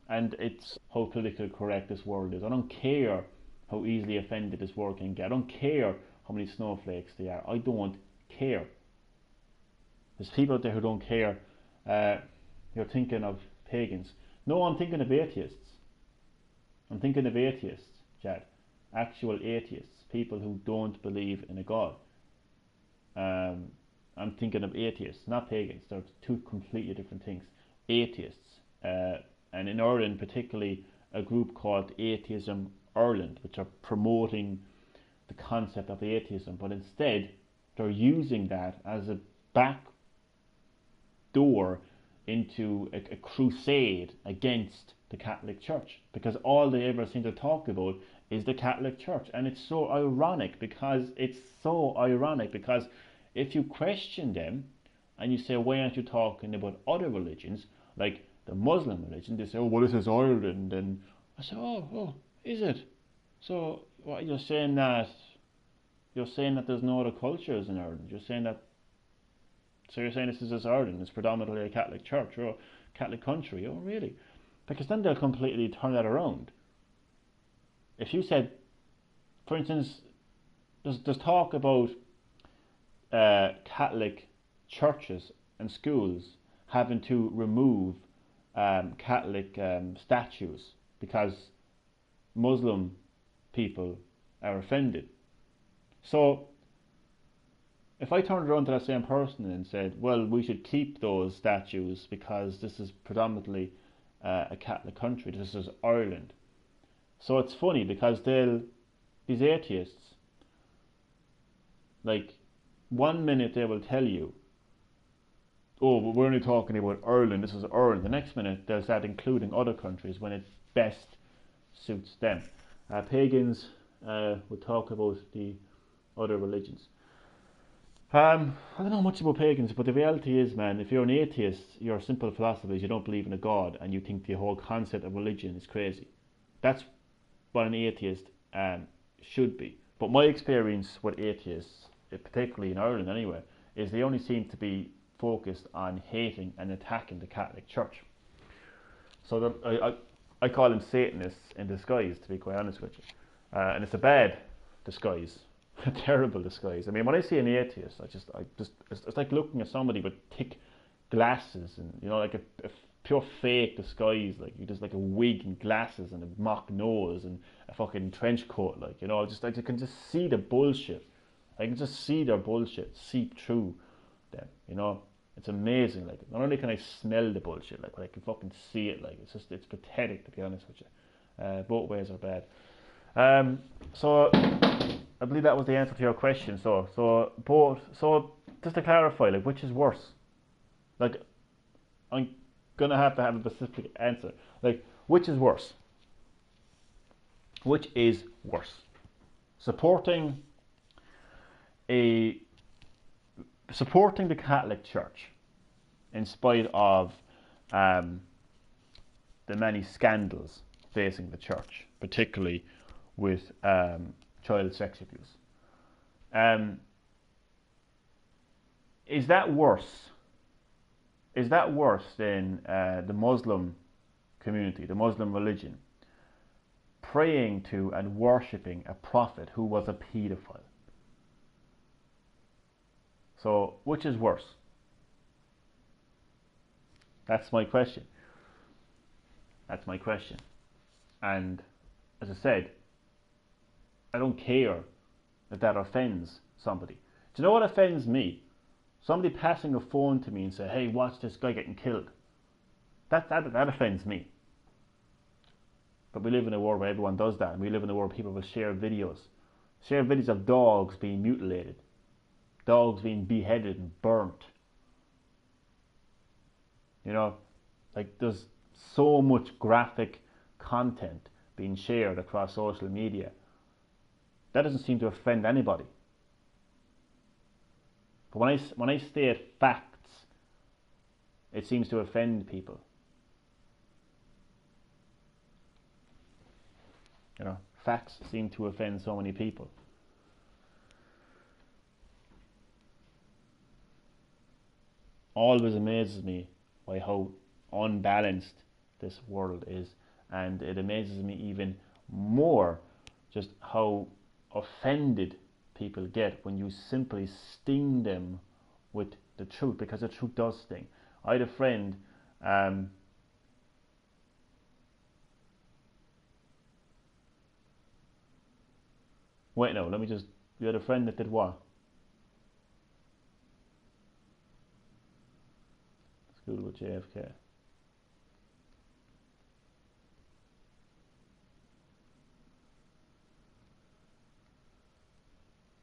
And it's how politically correct this world is. I don't care how easily offended this world can get. I don't care how many snowflakes they are. I don't care. There's people out there who don't care. You're thinking of pagans. No, I'm thinking of atheists. I'm thinking of atheists, Chad. Actual atheists. People who don't believe in a God. I'm thinking of atheists, not pagans. They're 2 completely different things. Atheists. And in Ireland, particularly a group called Atheism Ireland, which are promoting the concept of atheism, but instead they're using that as a back door into a crusade against the Catholic Church, because all they ever seem to talk about is the Catholic Church. And it's so ironic because if you question them and you say, why aren't you talking about other religions like the Muslim religion, they say, oh well, this is Ireland. And I say, oh is it? So what, you're saying that there's no other cultures in Ireland? You're saying this is just Ireland, it's predominantly a Catholic church or a Catholic country? Oh really? Because then they'll completely turn that around. If you said, for instance, there's talk about Catholic churches and schools having to remove Catholic statues because Muslim people are offended. So if I turned around to that same person and said, well, we should keep those statues because this is predominantly a Catholic country, this is Ireland. So it's funny because these atheists, like, 1 minute they will tell you, oh, but we're only talking about Ireland, this is Ireland. The next minute they'll start including other countries when it best suits them. Pagans, we'll talk about the other religions. I don't know much about pagans, but the reality is, man, if you're an atheist, your simple philosophy is you don't believe in a god and you think the whole concept of religion is crazy. That's what an atheist should be. But my experience with atheists, particularly in Ireland anyway, is they only seem to be focused on hating and attacking the Catholic Church. So I call them Satanists in disguise, to be quite honest with you. And it's a bad disguise. A terrible disguise. I mean, when I see an atheist, it's like looking at somebody with thick glasses and, you know, like a pure fake disguise, like you just like a wig and glasses and a mock nose and a fucking trench coat, like, you know, I can just see the bullshit. I can just see their bullshit seep through them, you know. It's amazing. Like, not only can I smell the bullshit, like, but I can fucking see it. Like, it's pathetic, to be honest with you. Both ways are bad. So I believe that was the answer to your question. So just to clarify, like, which is worse? Like, I'm gonna have to have a specific answer. Like, which is worse? Which is worse? Supporting the Catholic Church, in spite of the many scandals facing the church, particularly with child sex abuse. Is that worse? Is that worse than the Muslim community, the Muslim religion, praying to and worshipping a prophet who was a paedophile? So, which is worse? That's my question. That's my question. And as I said, I don't care if that offends somebody. Do you know what offends me? Somebody passing a phone to me and say, "Hey, watch this guy getting killed." That offends me. But we live in a world where everyone does that, and we live in a world where people will share videos of dogs being mutilated, dogs being beheaded and burnt. You know, like, there's so much graphic content being shared across social media. That doesn't seem to offend anybody. But when I state facts, it seems to offend people. You know, facts seem to offend so many people. Always amazes me by how unbalanced this world is, and it amazes me even more just how offended people get when you simply sting them with the truth, because the truth does sting. I had a friend, wait, no, let me just, you had a friend that did what? School with JFK.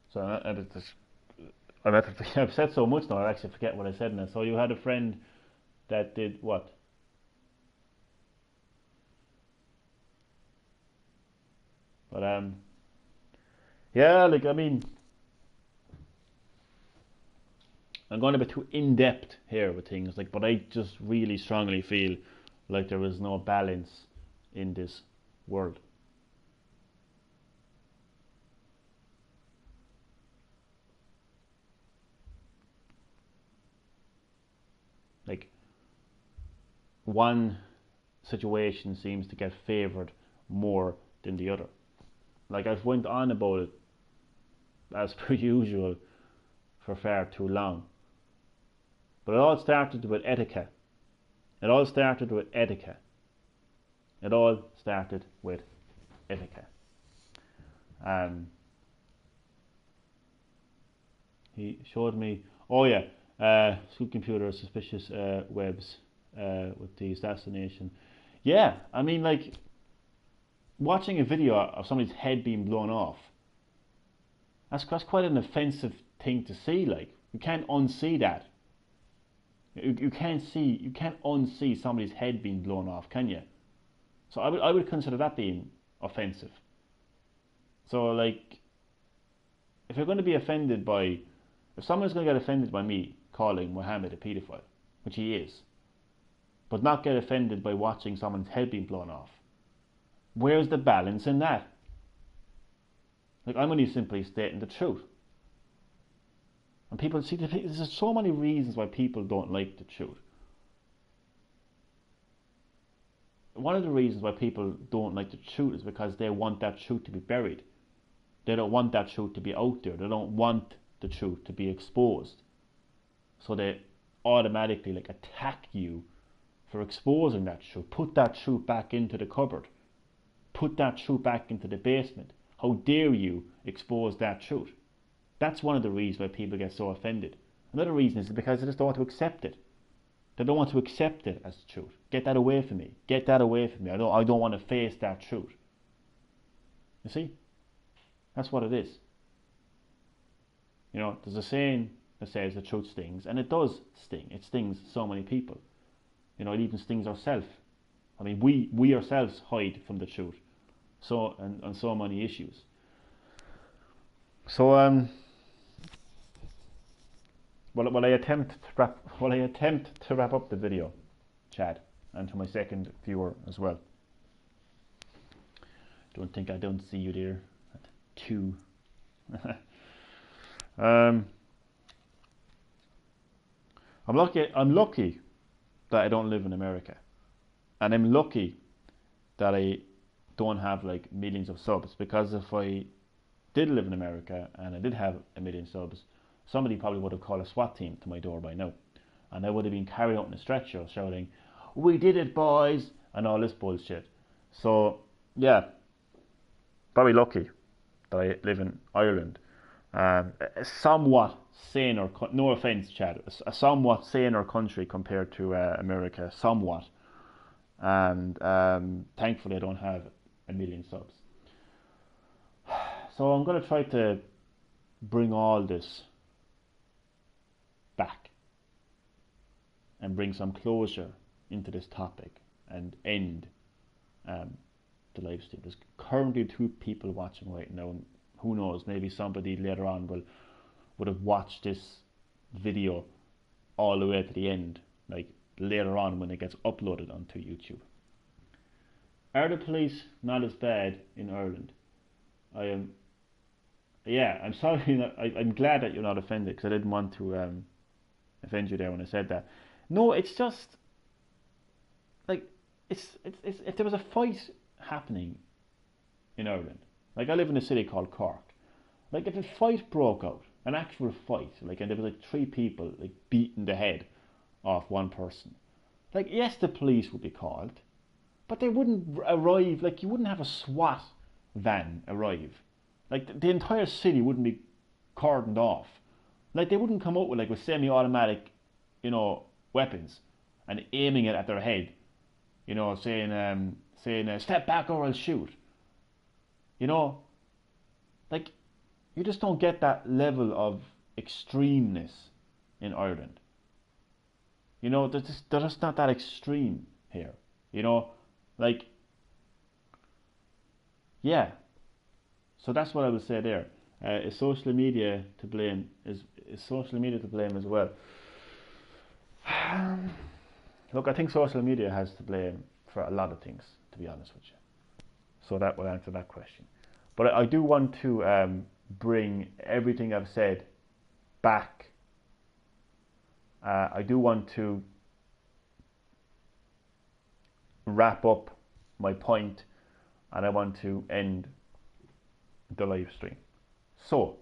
So I've said so much now I actually forget what I said now. So you had a friend that did what? But yeah, like, I mean, I'm going a bit too in depth here with things, like, but I just really strongly feel like there is no balance in this world. Like, one situation seems to get favoured more than the other. Like, I've went on about it as per usual for far too long. But it all started with etiquette. It all started with etiquette. It all started with etiquette. He showed me, oh yeah, school computer suspicious webs with the assassination. Yeah, I mean, like, watching a video of somebody's head being blown off, that's quite an offensive thing to see. Like, you can't unsee that. You can't unsee somebody's head being blown off, can you? So I would consider that being offensive. So like, if you're going to be offended by, if someone's going to get offended by me calling Mohammed a paedophile, which he is, but not get offended by watching someone's head being blown off, where's the balance in that? Like, I'm only simply stating the truth. And people see, there's so many reasons why people don't like the truth. One of the reasons why people don't like the truth is because they want that truth to be buried. They don't want that truth to be out there. They don't want the truth to be exposed. So they automatically like attack you for exposing that truth. Put that truth back into the cupboard. Put that truth back into the basement. How dare you expose that truth? That's one of the reasons why people get so offended. Another reason is because they just don't want to accept it. They don't want to accept it as the truth. Get that away from me. Get that away from me. I don't want to face that truth. You see? That's what it is. You know, there's a saying that says the truth stings, and it does sting. It stings so many people. You know, it even stings ourselves. I mean, we ourselves hide from the truth. So on so many issues. So while I attempt to wrap up the video, Chad, and to my second viewer as well. Don't think I don't see you there at 2. I'm lucky that I don't live in America, and I'm lucky that I don't have like millions of subs, because if I did live in America and I did have a million subs, somebody probably would have called a SWAT team to my door by now, and I would have been carried out in a stretcher shouting, "We did it, boys," and all this bullshit. So yeah, very lucky that I live in Ireland, a somewhat saner, no offence, Chad, a somewhat saner country compared to America, somewhat, and thankfully I don't have a million subs. So I'm going to try to bring all this back and bring some closure into this topic and end the live stream. There's currently 2 people watching right now, and who knows, maybe somebody later on would have watched this video all the way to the end, like later on when it gets uploaded onto YouTube. Are the police not as bad in Ireland? I'm sorry. I'm glad that you're not offended, because I didn't want to offend you there when I said that. No, it's just like it's if there was a fight happening in Ireland, like I live in a city called Cork, like if a fight broke out, an actual fight, like, and there was like 3 people like beating the head off one person, like, yes, the police would be called, but they wouldn't arrive. Like, you wouldn't have a SWAT van arrive. Like, the entire city wouldn't be cordoned off. Like, they wouldn't come out with semi-automatic, you know, weapons and aiming it at their head, you know, saying step back or I'll shoot. You know, like, you just don't get that level of extremeness in Ireland. You know, they're just not that extreme here. You know, like, yeah. So that's what I would say there. Is social media to blame? Is social media to blame as well? Look, I think social media has to blame for a lot of things, to be honest with you. So that will answer that question. But I do want to bring everything I've said back. I do want to wrap up my point, and I want to end the live stream. So,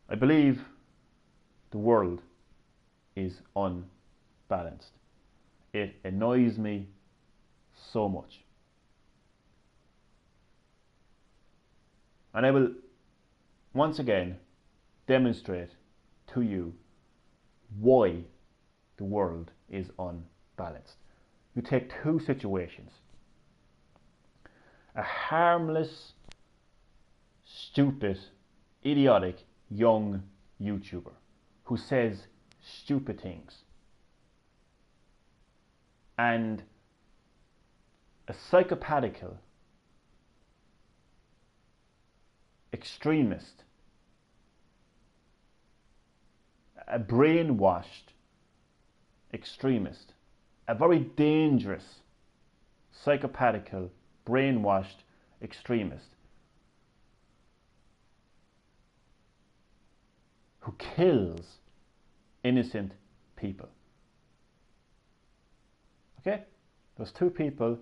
I believe the world is unbalanced. It annoys me so much. And I will once again demonstrate to you why the world is unbalanced. You take 2 situations. A harmless, stupid, idiotic young YouTuber who says stupid things, and a psychopathical, extremist, a brainwashed extremist, a very dangerous, psychopathical, brainwashed extremist who kills innocent people. Okay? Those two people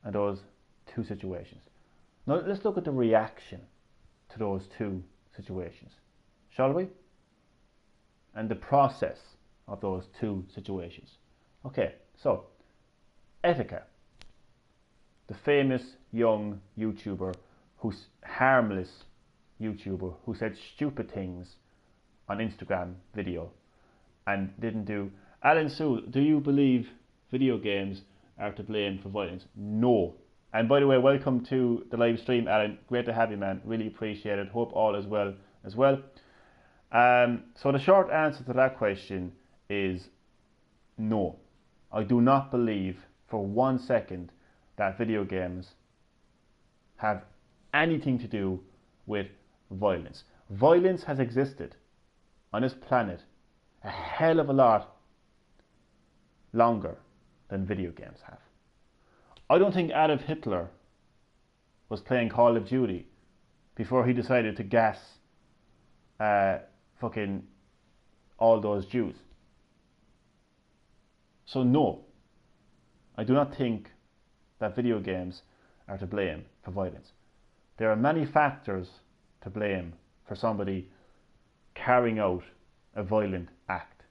and those two situations. Now let's look at the reaction to those two situations, shall we? And the process of those two situations. Okay, so Etika, the famous young YouTuber, who's harmless YouTuber, who said stupid things on Instagram video and didn't do. Alan Sewell, do you believe video games are to blame for violence? No. And by the way, welcome to the live stream, Alan. Great to have you, man. Really appreciate it. Hope all is well as well. So the short answer to that question is no. I do not believe for 1 second that video games have anything to do with violence. Violence has existed on this planet a hell of a lot longer than video games have. I don't think Adolf Hitler was playing Call of Duty before he decided to gas fucking all those Jews. So no, I do not think that video games are to blame for violence. There are many factors to blame for somebody carrying out a violent act.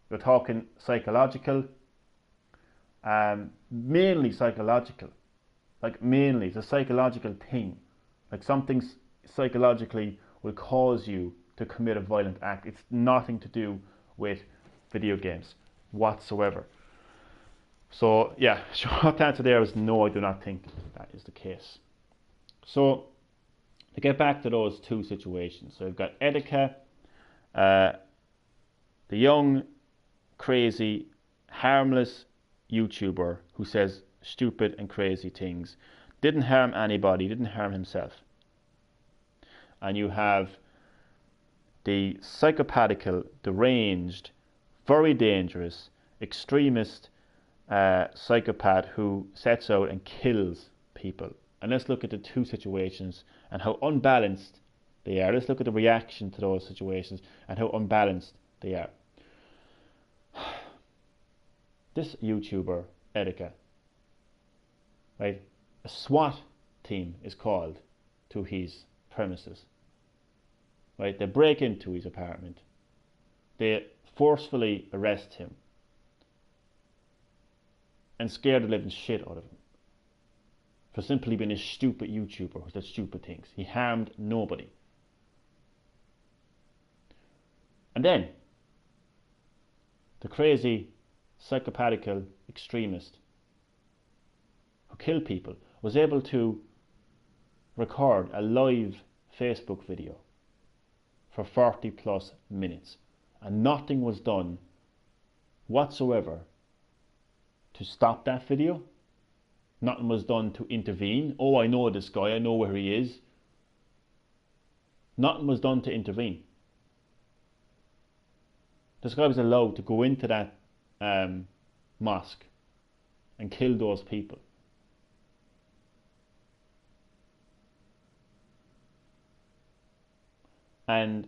We're talking psychological, mainly psychological. Like mainly, it's a psychological thing. Like something psychologically will cause you to commit a violent act. It's nothing to do with video games whatsoever. So yeah, short answer there is no, I do not think that is the case. So to get back to those two situations, so we've got Etika, the young, crazy, harmless YouTuber who says stupid and crazy things, didn't harm anybody, didn't harm himself. And you have the psychopathical, deranged, very dangerous, extremist psychopath who sets out and kills people. And let's look at the two situations and how unbalanced they are. Let's look at the reaction to those situations and how unbalanced they are. This YouTuber, Etika, right? A SWAT team is called to his premises. Right? They break into his apartment. They forcefully arrest him and scare the living shit out of him for simply being a stupid YouTuber who said stupid things. He harmed nobody. And then the crazy, psychopathical extremist who killed people was able to record a live Facebook video for 40 plus minutes, and nothing was done whatsoever to stop that video. Nothing was done to intervene. Oh, I know this guy, I know where he is. Nothing was done to intervene. This guy was allowed to go into that mosque and kill those people. And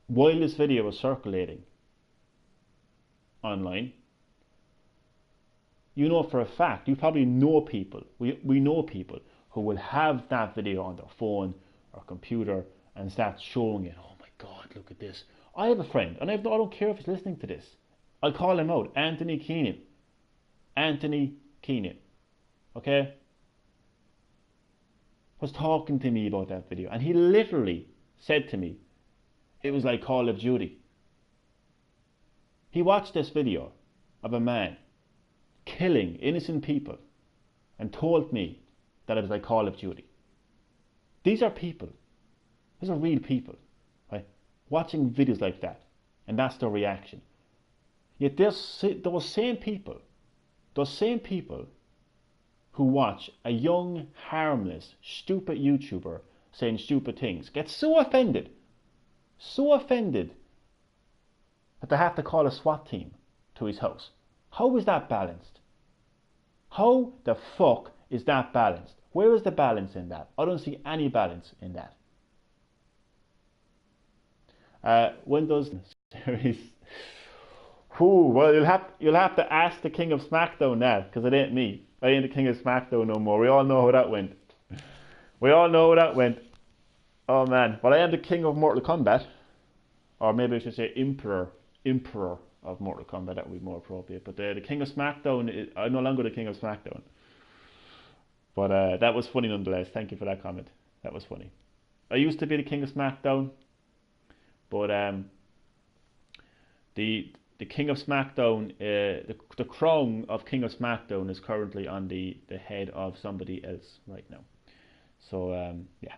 while this video was circulating online, you know for a fact, you probably know people, we know people who will have that video on their phone or computer and start showing it. Oh my God, look at this. I have a friend, and I don't care if he's listening to this. I'll call him out, Anthony Keenan. Anthony Keenan, okay? Was talking to me about that video, and he literally said to me, it was like Call of Duty. He watched this video of a man killing innocent people and told me that it was like Call of Duty. These are people. These are real people, right? Watching videos like that, and that's their reaction. Yet those same people who watch a young, harmless, stupid YouTuber saying stupid things get so offended that they have to call a SWAT team to his house. How is that balanced? How the fuck is that balanced? Where is the balance in that? I don't see any balance in that. When does the series? Well, you'll have to ask the King of SmackDown now, because it ain't me. I ain't the King of SmackDown no more. We all know how that went. Oh man, but I am the King of Mortal Kombat, or maybe I should say Emperor of Mortal Kombat. That would be more appropriate. But the King of SmackDown, I'm no longer the King of SmackDown. But that was funny nonetheless. Thank you for that comment. That was funny. I used to be the King of SmackDown, but the King of SmackDown, the crown of King of SmackDown is currently on the head of somebody else right now. So yeah,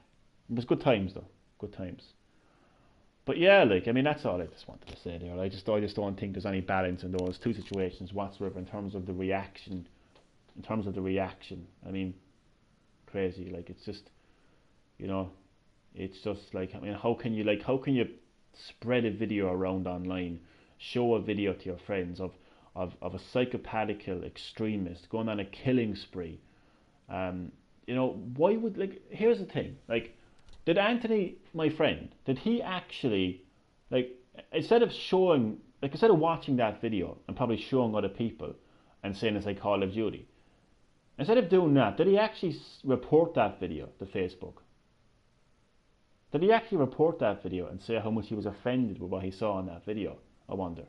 it was good times though. Good times. But yeah, like, I mean, that's all I just wanted to say there. I just don't think there's any balance in those two situations whatsoever in terms of the reaction. I mean, crazy. Like, it's just, you know, it's just like, I mean, how can you spread a video around online, show a video to your friends of a psychopathical extremist going on a killing spree? You know, why would, like, here's the thing, like, did Anthony, my friend, did he actually, like, instead of watching that video and probably showing other people and saying it's like Call of Duty, instead of doing that, did he actually report that video to Facebook? Did he actually report that video and say how much he was offended with what he saw in that video? I wonder.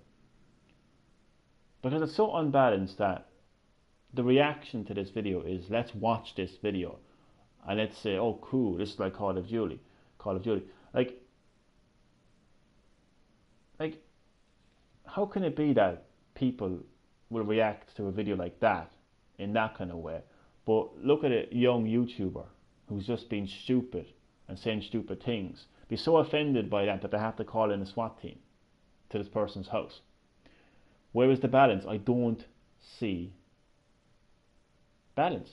Because it's so unbalanced that the reaction to this video is, let's watch this video and let's say, oh cool, this is like Call of Duty. Like, how can it be that people will react to a video like that in that kind of way, but look at a young YouTuber who's just being stupid and saying stupid things, be so offended by that they have to call in a SWAT team to this person's house? Where is the balance? I don't see balance.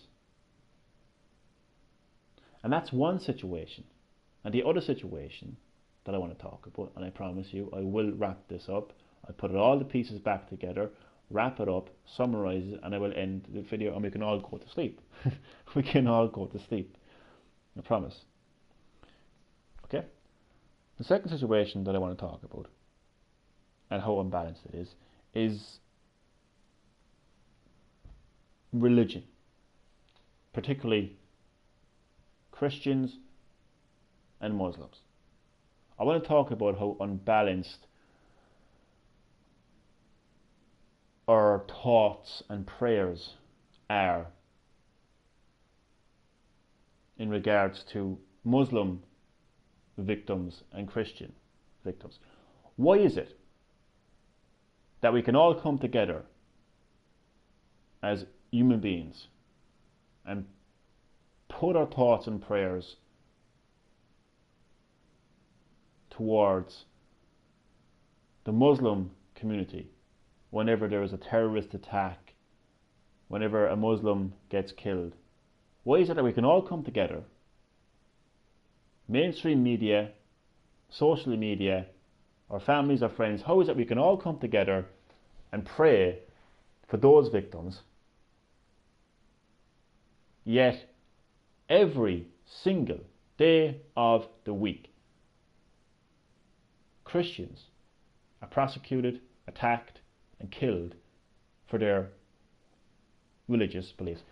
And that's one situation. And the other situation that I want to talk about, and I promise you I will wrap this up, I put all the pieces back together, wrap it up, summarize it, and I will end the video and we can all go to sleep. We can all go to sleep. I promise. Okay? The second situation that I want to talk about, and how unbalanced it is religion. Particularly Christians and Muslims. I want to talk about how unbalanced our thoughts and prayers are in regards to Muslim victims and Christian victims. Why is it that we can all come together as human beings and put our thoughts and prayers towards the Muslim community whenever there is a terrorist attack, whenever a Muslim gets killed? Why is it that we can all come together, mainstream media, social media, our families, our friends, how is it we can all come together and pray for those victims, yet every single day of the week Christians are prosecuted, attacked and killed for their religious beliefs?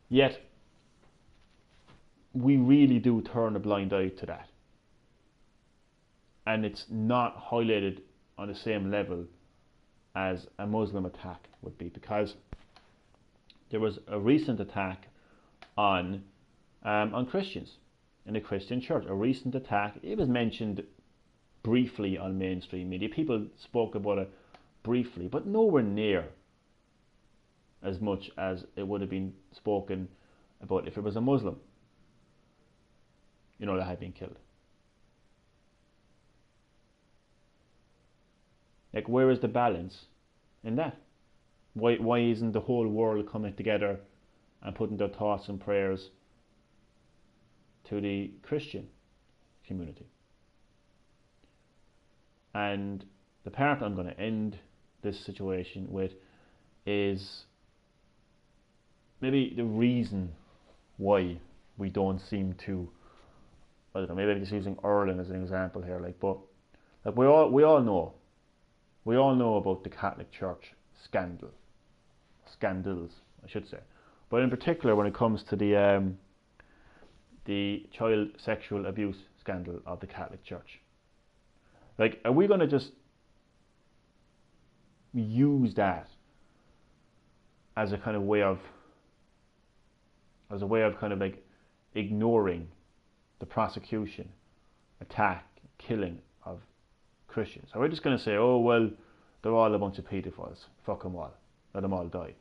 Yet we really do turn a blind eye to that, and it's not highlighted on the same level as a Muslim attack would be, because there was a recent attack on Christians in a Christian church. A recent attack. It was mentioned briefly on mainstream media. People spoke about it briefly, but nowhere near as much as it would have been spoken about if it was a Muslim, you know, that had been killed. Like, where is the balance in that? Why isn't the whole world coming together and putting their thoughts and prayers to the Christian community. And the part I'm going to end this situation with is maybe the reason why we don't seem to, I don't know, maybe I'm just using Ireland as an example here, but we all know about the Catholic Church scandals, I should say. But in particular, when it comes to the child sexual abuse scandal of the Catholic Church, are we going to just use that as a kind of way of kind of ignoring the prosecution, attack, killing of Christians? Are we just going to say, oh well, they're all a bunch of paedophiles, fuck them all, let them all die?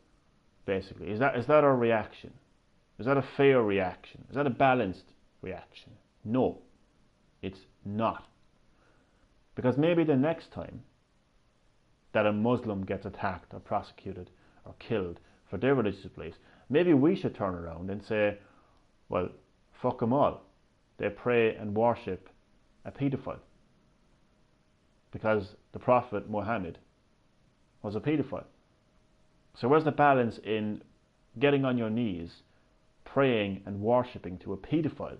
Basically, is that our reaction? Is that a fair reaction? Is that a balanced reaction? No, it's not. Because maybe the next time that a Muslim gets attacked or prosecuted or killed for their religious beliefs, maybe we should turn around and say, well, fuck them all. They pray and worship a paedophile. Because the Prophet Muhammad was a paedophile. So where's the balance in getting on your knees, praying and worshipping to a paedophile,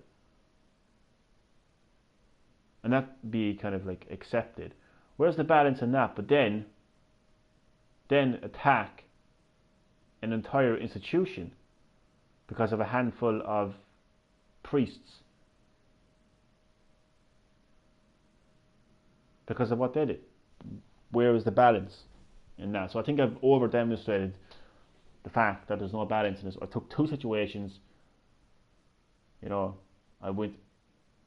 and that be kind of accepted? Where's the balance in that? But then attack an entire institution because of a handful of priests, because of what they did. Where is the balance in that? So I think I've over demonstrated the fact that there's no balance in this. I took two situations, I went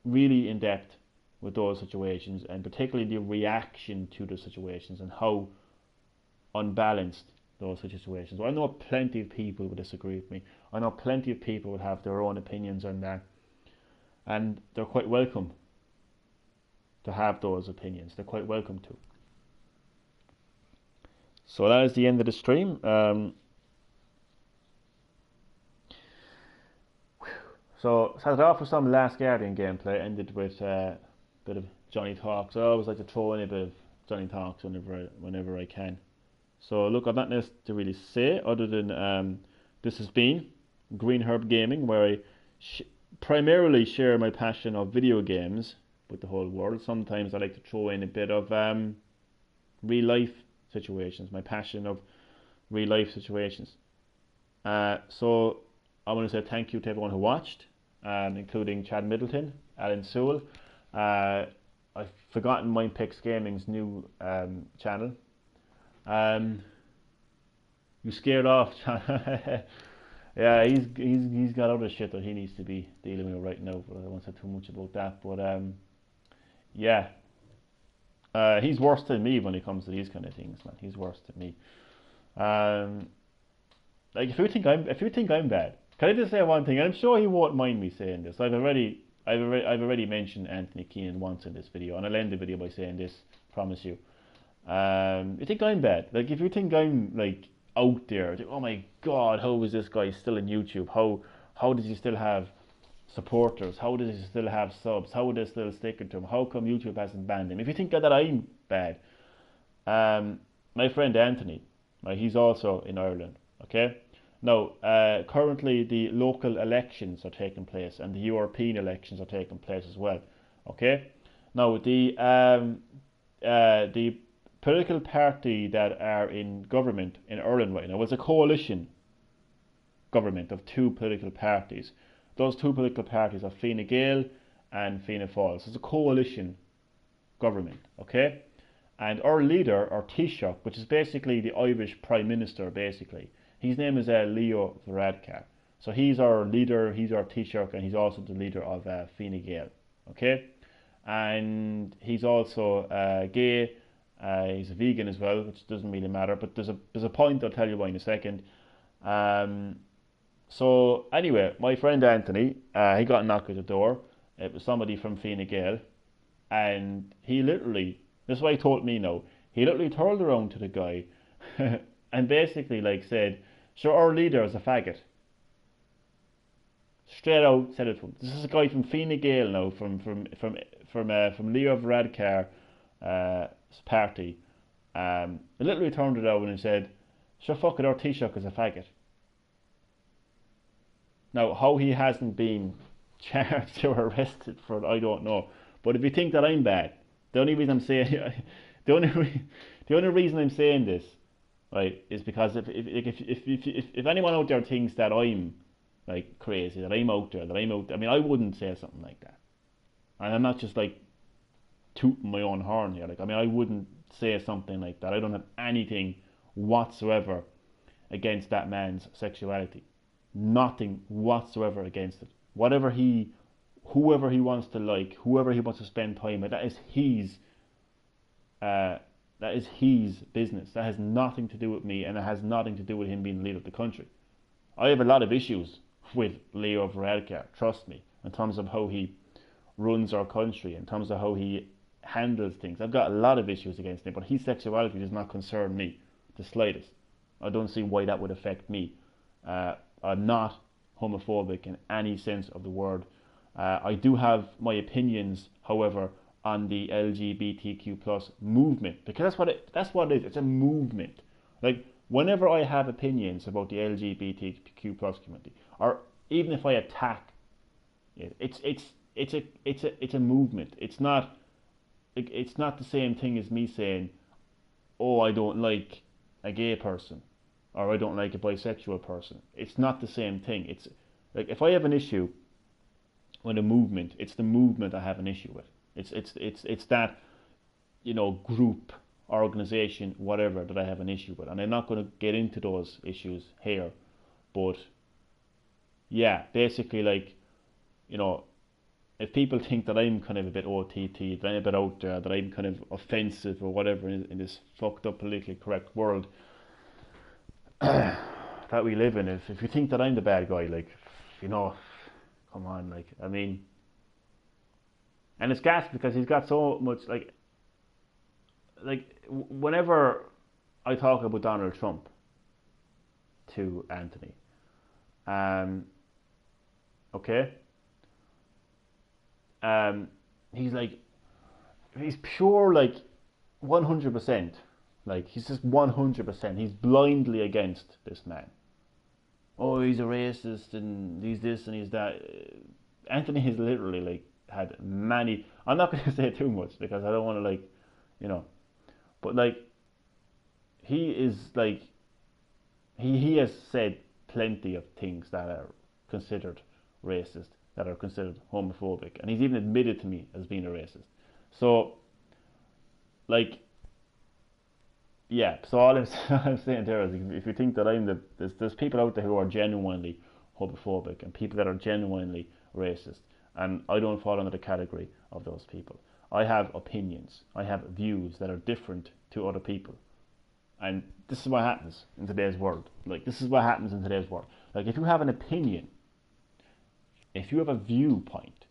really in depth with those situations, and particularly the reaction to the situations and how unbalanced those situations. I know plenty of people would disagree with me. I know plenty of people would have their own opinions on that, and they're quite welcome to have those opinions. They're quite welcome to. So that is the end of the stream. So started off with some Last Guardian gameplay, ended with a bit of Johnny Talks. I always like to throw in a bit of Johnny Talks whenever I can. So look, I've not enough to really say other than this has been Green Herb Gaming, where I primarily share my passion of video games with the whole world. Sometimes I like to throw in a bit of real life situations, my passion of real life situations. So I want to say thank you to everyone who watched, including Chad Middleton, Alan Sewell. I've forgotten Mindpix Gaming's new channel. You scared off, Chad. Yeah, he's got other shit that he needs to be dealing with right now, but I won't say too much about that. But yeah, he's worse than me when it comes to these kind of things, man. He's worse than me. If you think I'm bad, can I just say one thing? I'm sure he won't mind me saying this. I've already mentioned Anthony Keenan once in this video, and I'll end the video by saying this. Promise you. You think I'm bad? If you think I'm out there, oh my God, how is this guy still on YouTube? How does he still have supporters? How does he still have subs? How are they still sticking to him? How come YouTube hasn't banned him? If you think that I'm bad, my friend Anthony, he's also in Ireland. Okay. Now, currently the local elections are taking place, and the European elections are taking place as well. Okay. Now the political party that are in government in Ireland right now was a coalition government of two political parties. Those two political parties are Fine Gael and Fianna Fáil. So it's a coalition government, okay? And our leader, our Taoiseach, which is basically the Irish Prime Minister, basically, his name is Leo Varadkar. So he's our leader, he's our Taoiseach, and he's also the leader of Fine Gael, okay? And he's also gay. He's a vegan as well, which doesn't really matter, but there's a point I'll tell you why in a second. So anyway, my friend Anthony, he got a knock at the door. It was somebody from Fine Gael, and he literally, this is what he told me now, he literally turned around to the guy and basically said, sure, our leader is a faggot. straight out said it to him. This is a guy from Fine Gael now, from Leo Varadkar party. Literally turned it out and said, "Sure, fuck it, our Taoiseach is a faggot." Now, how he hasn't been charged or arrested for it, I don't know. But if you think that I'm bad, the only reason I'm saying the only reason I'm saying this, right, is because if anyone out there thinks that I'm like crazy, that I'm out there, I mean, I wouldn't say something like that, and I'm not just like tooting my own horn here. Like, I mean, I wouldn't say something like that. I don't have anything whatsoever against that man's sexuality. Nothing whatsoever against it. Whoever he wants to like, whoever he wants to spend time with, that is his business. That has nothing to do with me, and it has nothing to do with him being the leader of the country. I have a lot of issues with Leo Varadkar, trust me, in terms of how he runs our country, in terms of how he handles things. I've got a lot of issues against him, but his sexuality does not concern me the slightest. I don't see why that would affect me. I'm not homophobic in any sense of the word. I do have my opinions, however, on the LGBTQ plus movement, because that's what it is. It's a movement. Like, whenever I have opinions about the LGBTQ plus community, or even if I attack it, it's a movement. It's not the same thing as me saying, "Oh, I don't like a gay person," or "I don't like a bisexual person." It's not the same thing. It's like, if I have an issue with a movement, it's the movement I have an issue with. It's that, you know, group, organization, whatever, that I have an issue with, and I'm not going to get into those issues here, but yeah, basically, like, you know, if people think that I'm kind of a bit OTT, that I'm a bit out there, that I'm kind of offensive or whatever in this fucked up politically correct world that we live in, if you think that I'm the bad guy, like, you know, come on, like, I mean, and it's gas because he's got so much, like whenever I talk about Donald Trump to Anthony, okay, he's like, he's pure, like, 100%, like, he's just 100%, he's blindly against this man. Oh, he's a racist and he's this and he's that. Anthony has literally, like, had many, I'm not going to say too much because I don't want to, like, you know, but, like, he is, like, he has said plenty of things that are considered racist, that are considered homophobic, and he's even admitted to me as being a racist. So, like, yeah, so all I'm saying there is, if you think that there's people out there who are genuinely homophobic and people that are genuinely racist, and I don't fall under the category of those people. I have opinions, I have views that are different to other people, and this is what happens in today's world. Like, this is what happens in today's world. Like, if you have an opinion, if you have a viewpoint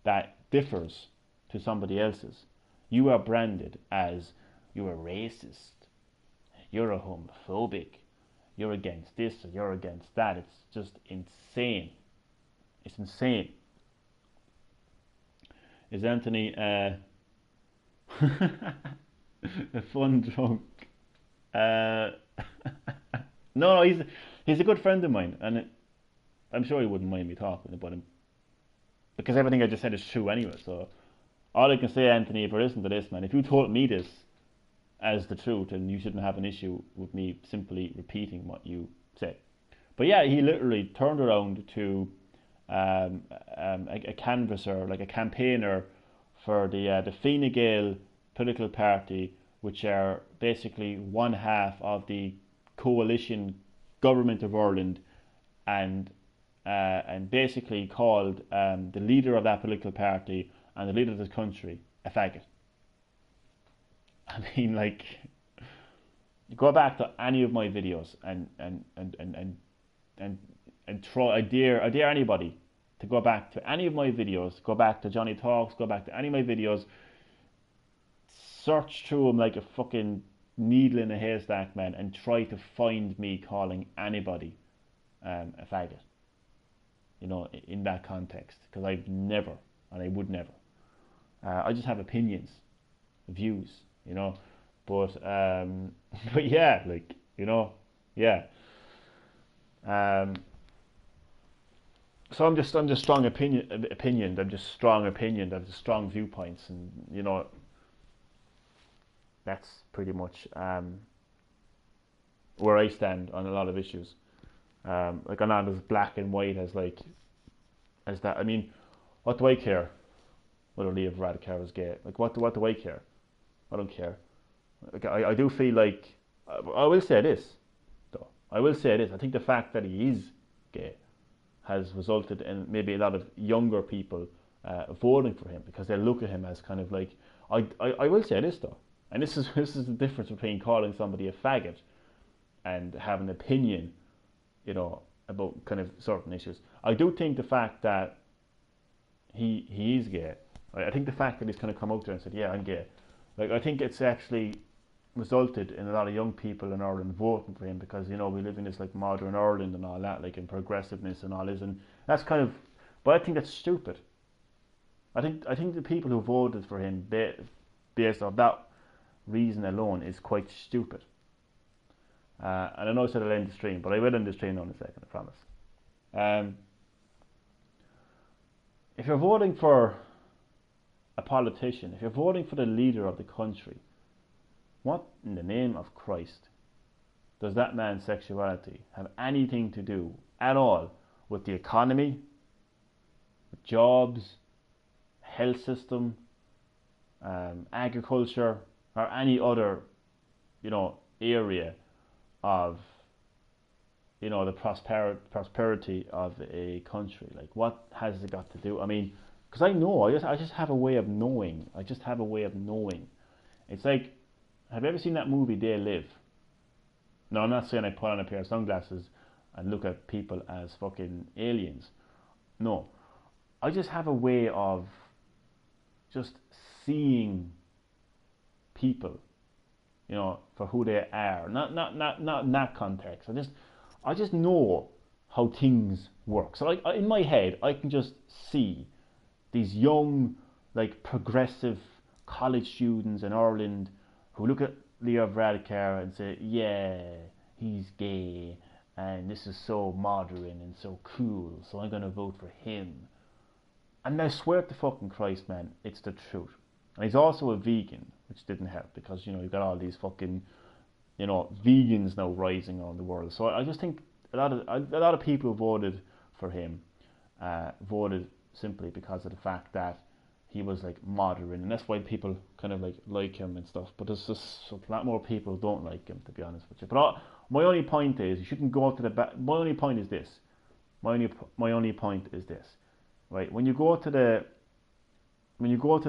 that differs to somebody else's, you are branded as, you're a racist, you're a homophobic, you're against this or you're against that. It's just insane. It's insane. Is Anthony a fun drunk? No, he's a good friend of mine, and I'm sure he wouldn't mind me talking about him, because everything I just said is true anyway. So all I can say, Anthony, if you're listening to this, man, if you told me this as the truth, and you shouldn't have an issue with me simply repeating what you said. But yeah, he literally turned around to a canvasser, like a campaigner for the Fine Gael political party, which are basically one half of the coalition government of Ireland, and basically called the leader of that political party and the leader of the country a faggot. I mean, like, go back to any of my videos and try. I dare anybody to go back to any of my videos. Go back to Johnny Talks. Go back to any of my videos. Search through them like a fucking needle in a haystack, man, and try to find me calling anybody a faggot. in that context, because I've never, and I would never. I just have opinions, views, but but yeah, yeah. So I'm just strong opinioned. I'm just strong opinioned. I've just strong viewpoints, and that's pretty much where I stand on a lot of issues. Like I'm not as black and white as that. I mean, what do I care whether Leo Varadkar is gay? Like what do I care? I don't care. Like I do feel like I will say this though. I will say this. I think the fact that he is gay has resulted in maybe a lot of younger people voting for him, because they look at him as kind of like I will say this though, and this is the difference between calling somebody a faggot and having an opinion, about kind of certain issues. I do think the fact that he is gay, right? I think the fact that he's kind of come out there and said, yeah, I'm gay, like I think it's actually resulted in a lot of young people in Ireland voting for him, because we live in this like modern Ireland and all that, like in progressiveness and all this, and that's kind of, but I think that's stupid. I think the people who voted for him based on that reason alone is quite stupid. And I know I said I'll end the stream, but I will end the stream in a second, I promise. If you're voting for a politician, if you're voting for the leader of the country, what in the name of Christ does that man's sexuality have anything to do at all with the economy, with jobs, health system, agriculture, or any other, area of, the prosperity of a country? Like, what has it got to do? I mean, because I just have a way of knowing. It's like, have you ever seen that movie They Live? No, I'm not saying I put on a pair of sunglasses and look at people as fucking aliens. No, I just have a way of just seeing people, for who they are. Not in that context. I just know how things work. So like in my head, I can just see these young, like progressive college students in Ireland who look at Leo Varadkar and say, yeah, he's gay, and this is so modern and so cool, so I'm going to vote for him. And I swear to fucking Christ, man, it's the truth. And he's also a vegan, which didn't help, because, you've got all these fucking, vegans now rising around the world. So I just think a lot of people who voted for him voted simply because of the fact that he was like modern, and that's why people kind of like him and stuff. But there's just a lot more people who don't like him, to be honest with you. But my only point is, you shouldn't go to the my only point is this. My only point is this, right? When you go to the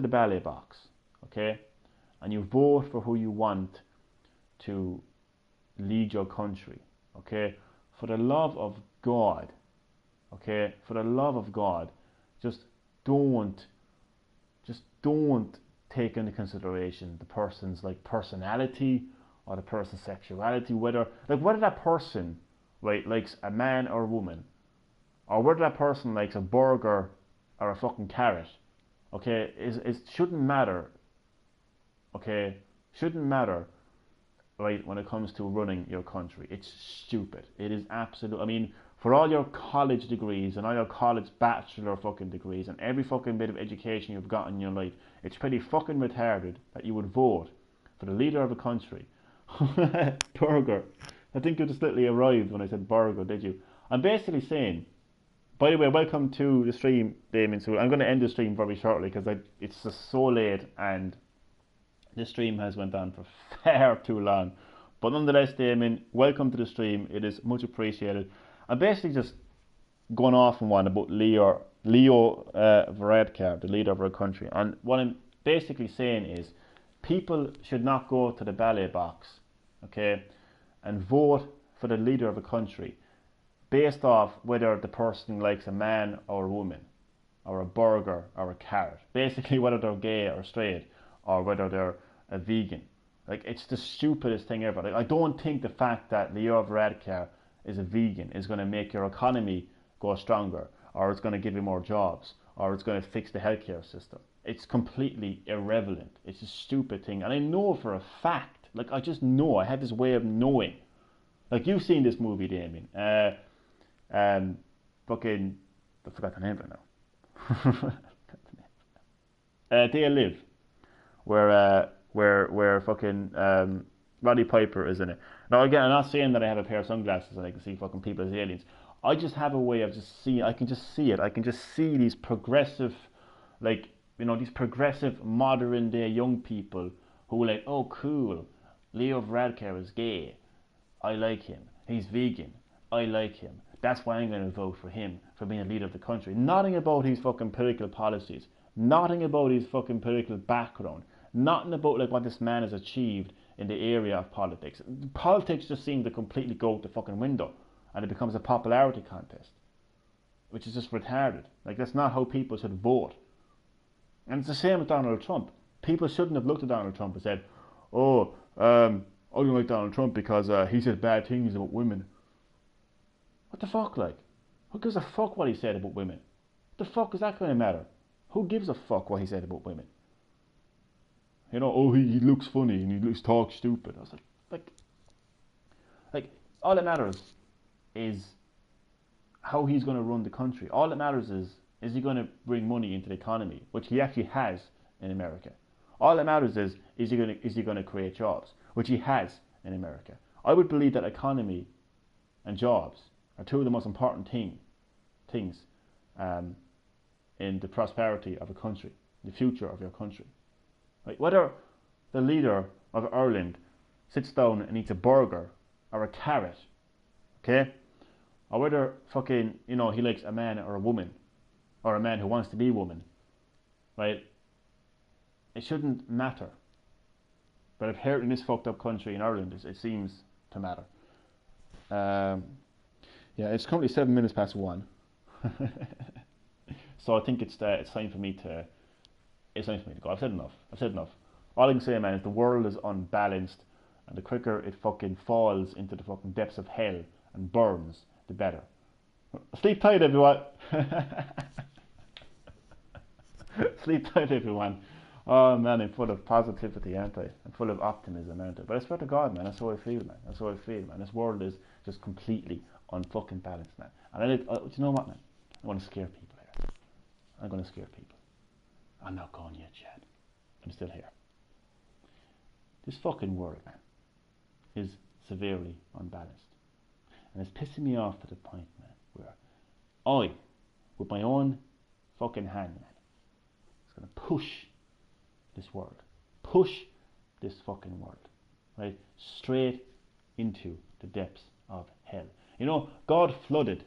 ballot box, okay, and you vote for who you want to lead your country, okay, for the love of God, just don't take into consideration the person's personality or the person's sexuality, whether that person, right, likes a man or a woman, or whether that person likes a burger or a fucking carrot. Okay, it shouldn't matter. Okay, shouldn't matter, right, when it comes to running your country. It's stupid. It is absolute. I mean, for all your college degrees and all your college bachelor fucking degrees and every fucking bit of education you've got in your life, it's pretty fucking retarded that you would vote for the leader of a country. Burger. I think you just literally arrived when I said burger, did you? I'm basically saying, by the way, welcome to the stream, Damien. So I'm going to end the stream very shortly because it's just so late and this stream has went on for far too long. But nonetheless, Damien, welcome to the stream. It is much appreciated. I'm basically just going off on one about Leo Varadkar, the leader of our country. And what I'm basically saying is, people should not go to the ballot box, okay, and vote for the leader of a country based off whether the person likes a man or a woman, or a burger or a carrot. Basically, whether they're gay or straight, or whether they're a vegan. It's the stupidest thing ever. I don't think the fact that Leo Varadkar is a vegan is going to make your economy go stronger, or it's going to give you more jobs, or it's going to fix the healthcare system. It's completely irrelevant. It's a stupid thing. And I know for a fact, like I just know, I have this way of knowing. Like you've seen this movie, Damien. Fucking, I forgot the name of it now. They Live, where fucking Roddy Piper is in it. Now again, I'm not saying that I have a pair of sunglasses and I can see fucking people as aliens. I just have a way of just seeing. I can just see it. I can just see these progressive, like, you know, these progressive modern day young people who are like, oh cool, Leo Varadkar is gay. I like him. He's vegan. I like him. That's why I'm going to vote for him for being a leader of the country. Nothing about his fucking political policies. Nothing about his fucking political background. Nothing about like what this man has achieved in the area of politics. Politics just seems to completely go out the fucking window, and it becomes a popularity contest, which is just retarded. Like that's not how people should vote. And it's the same with Donald Trump. People shouldn't have looked at Donald Trump and said, "Oh, I don't like Donald Trump because he said bad things about women." What the fuck, like? Who gives a fuck what he said about women? What the fuck is that going to matter? Who gives a fuck what he said about women? You know, oh, he looks funny and he talks stupid. I was like, all that matters is how he's going to run the country. All that matters is he going to bring money into the economy, which he actually has in America. All that matters is he going to create jobs, which he has in America. I would believe that economy and jobs are two of the most important things in the prosperity of a country, the future of your country. Like whether the leader of Ireland sits down and eats a burger or a carrot, okay, or whether fucking, you know, he likes a man or a woman, or a man who wants to be a woman, right? It shouldn't matter. But apparently in this fucked up country in Ireland, it seems to matter. Yeah, it's currently 7 minutes past 1. So I think it's time for me to go. I've said enough. All I can say, man, is the world is unbalanced, and the quicker it fucking falls into the fucking depths of hell and burns, the better. Sleep tight, everyone. Sleep tight, everyone. Oh man, I'm full of positivity, aren't I? I'm full of optimism, aren't I? But I swear to God, man, that's how I feel, man. This world is just completely unfucking balanced, man. And you know what, man? I'm going to scare people here. I'm not gone yet, Chad. I'm still here. This fucking world, man, is severely unbalanced. And it's pissing me off to the point, man, where I, with my own fucking hand, man, is going to push this fucking world, right, straight into the depths of hell. You know, God flooded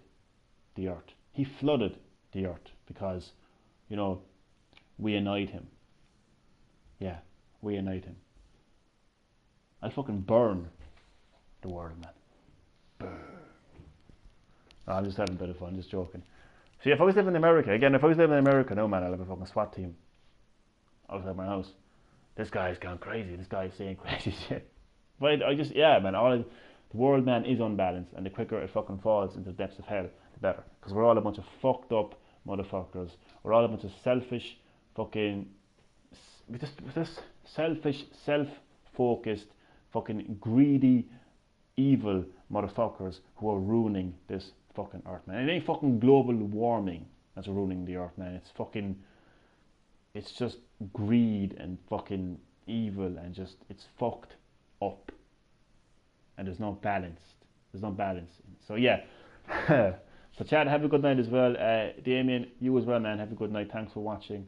the earth. He flooded the earth because, you know, we annoyed him. Yeah, we annoyed him. I'll fucking burn the world, man. Burn. No, I'm just having a bit of fun, just joking. See, if I was living in America, no, man, I'll have a fucking SWAT team outside my house. This guy's gone crazy. This guy's saying crazy shit. But the world, man, is unbalanced, and the quicker it fucking falls into the depths of hell, the better. Because we're all a bunch of fucked up motherfuckers. We're all a bunch of selfish, fucking, just selfish, self-focused, fucking greedy, evil motherfuckers who are ruining this fucking earth, man. It ain't fucking global warming that's ruining the earth, man. It's just greed and fucking evil, and just, it's fucked up. And there's no balance. So yeah. So Chad, have a good night as well. Damien, you as well, man. Have a good night. Thanks for watching.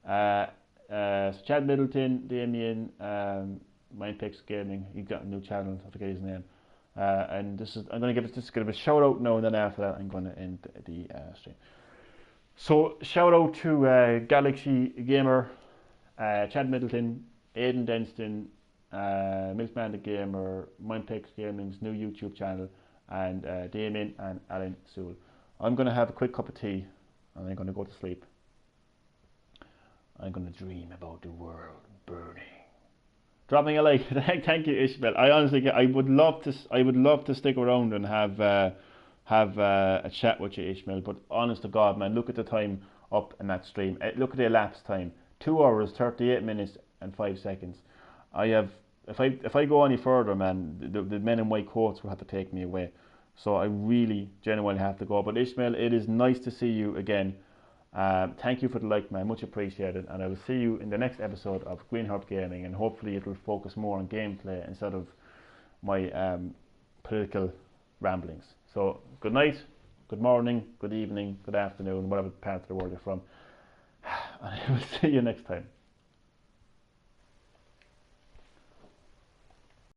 So Chad Middleton, Damien, Mindpix Gaming. He got a new channel. I forget his name. And I'm going to give this a shout out now, and then after that I'm going to end the stream. So shout out to Galaxy Gamer, Chad Middleton, Aidan Denston, Milkman the Gamer, Mindpix Gaming's new YouTube channel, and Damien and Alan Sewell. I'm going to have a quick cup of tea, and I'm going to go to sleep. I'm going to dream about the world burning. Drop me a like. Thank you, Ishmael. I honestly, I would love to stick around and have have a chat with you, Ishmael. But honest to God, man, look at the time up in that stream. Look at the elapsed time: 2 hours, 38 minutes, and 5 seconds. I have, if I go any further, man, the men in white coats will have to take me away. So I really genuinely have to go. But Ishmael, it is nice to see you again. Thank you for the like, man, much appreciated, and I will see you in the next episode of Green Herb Gaming, and hopefully it will focus more on gameplay instead of my political ramblings. So good night, good morning, good evening, good afternoon, whatever part of the world you're from, and I will see you next time.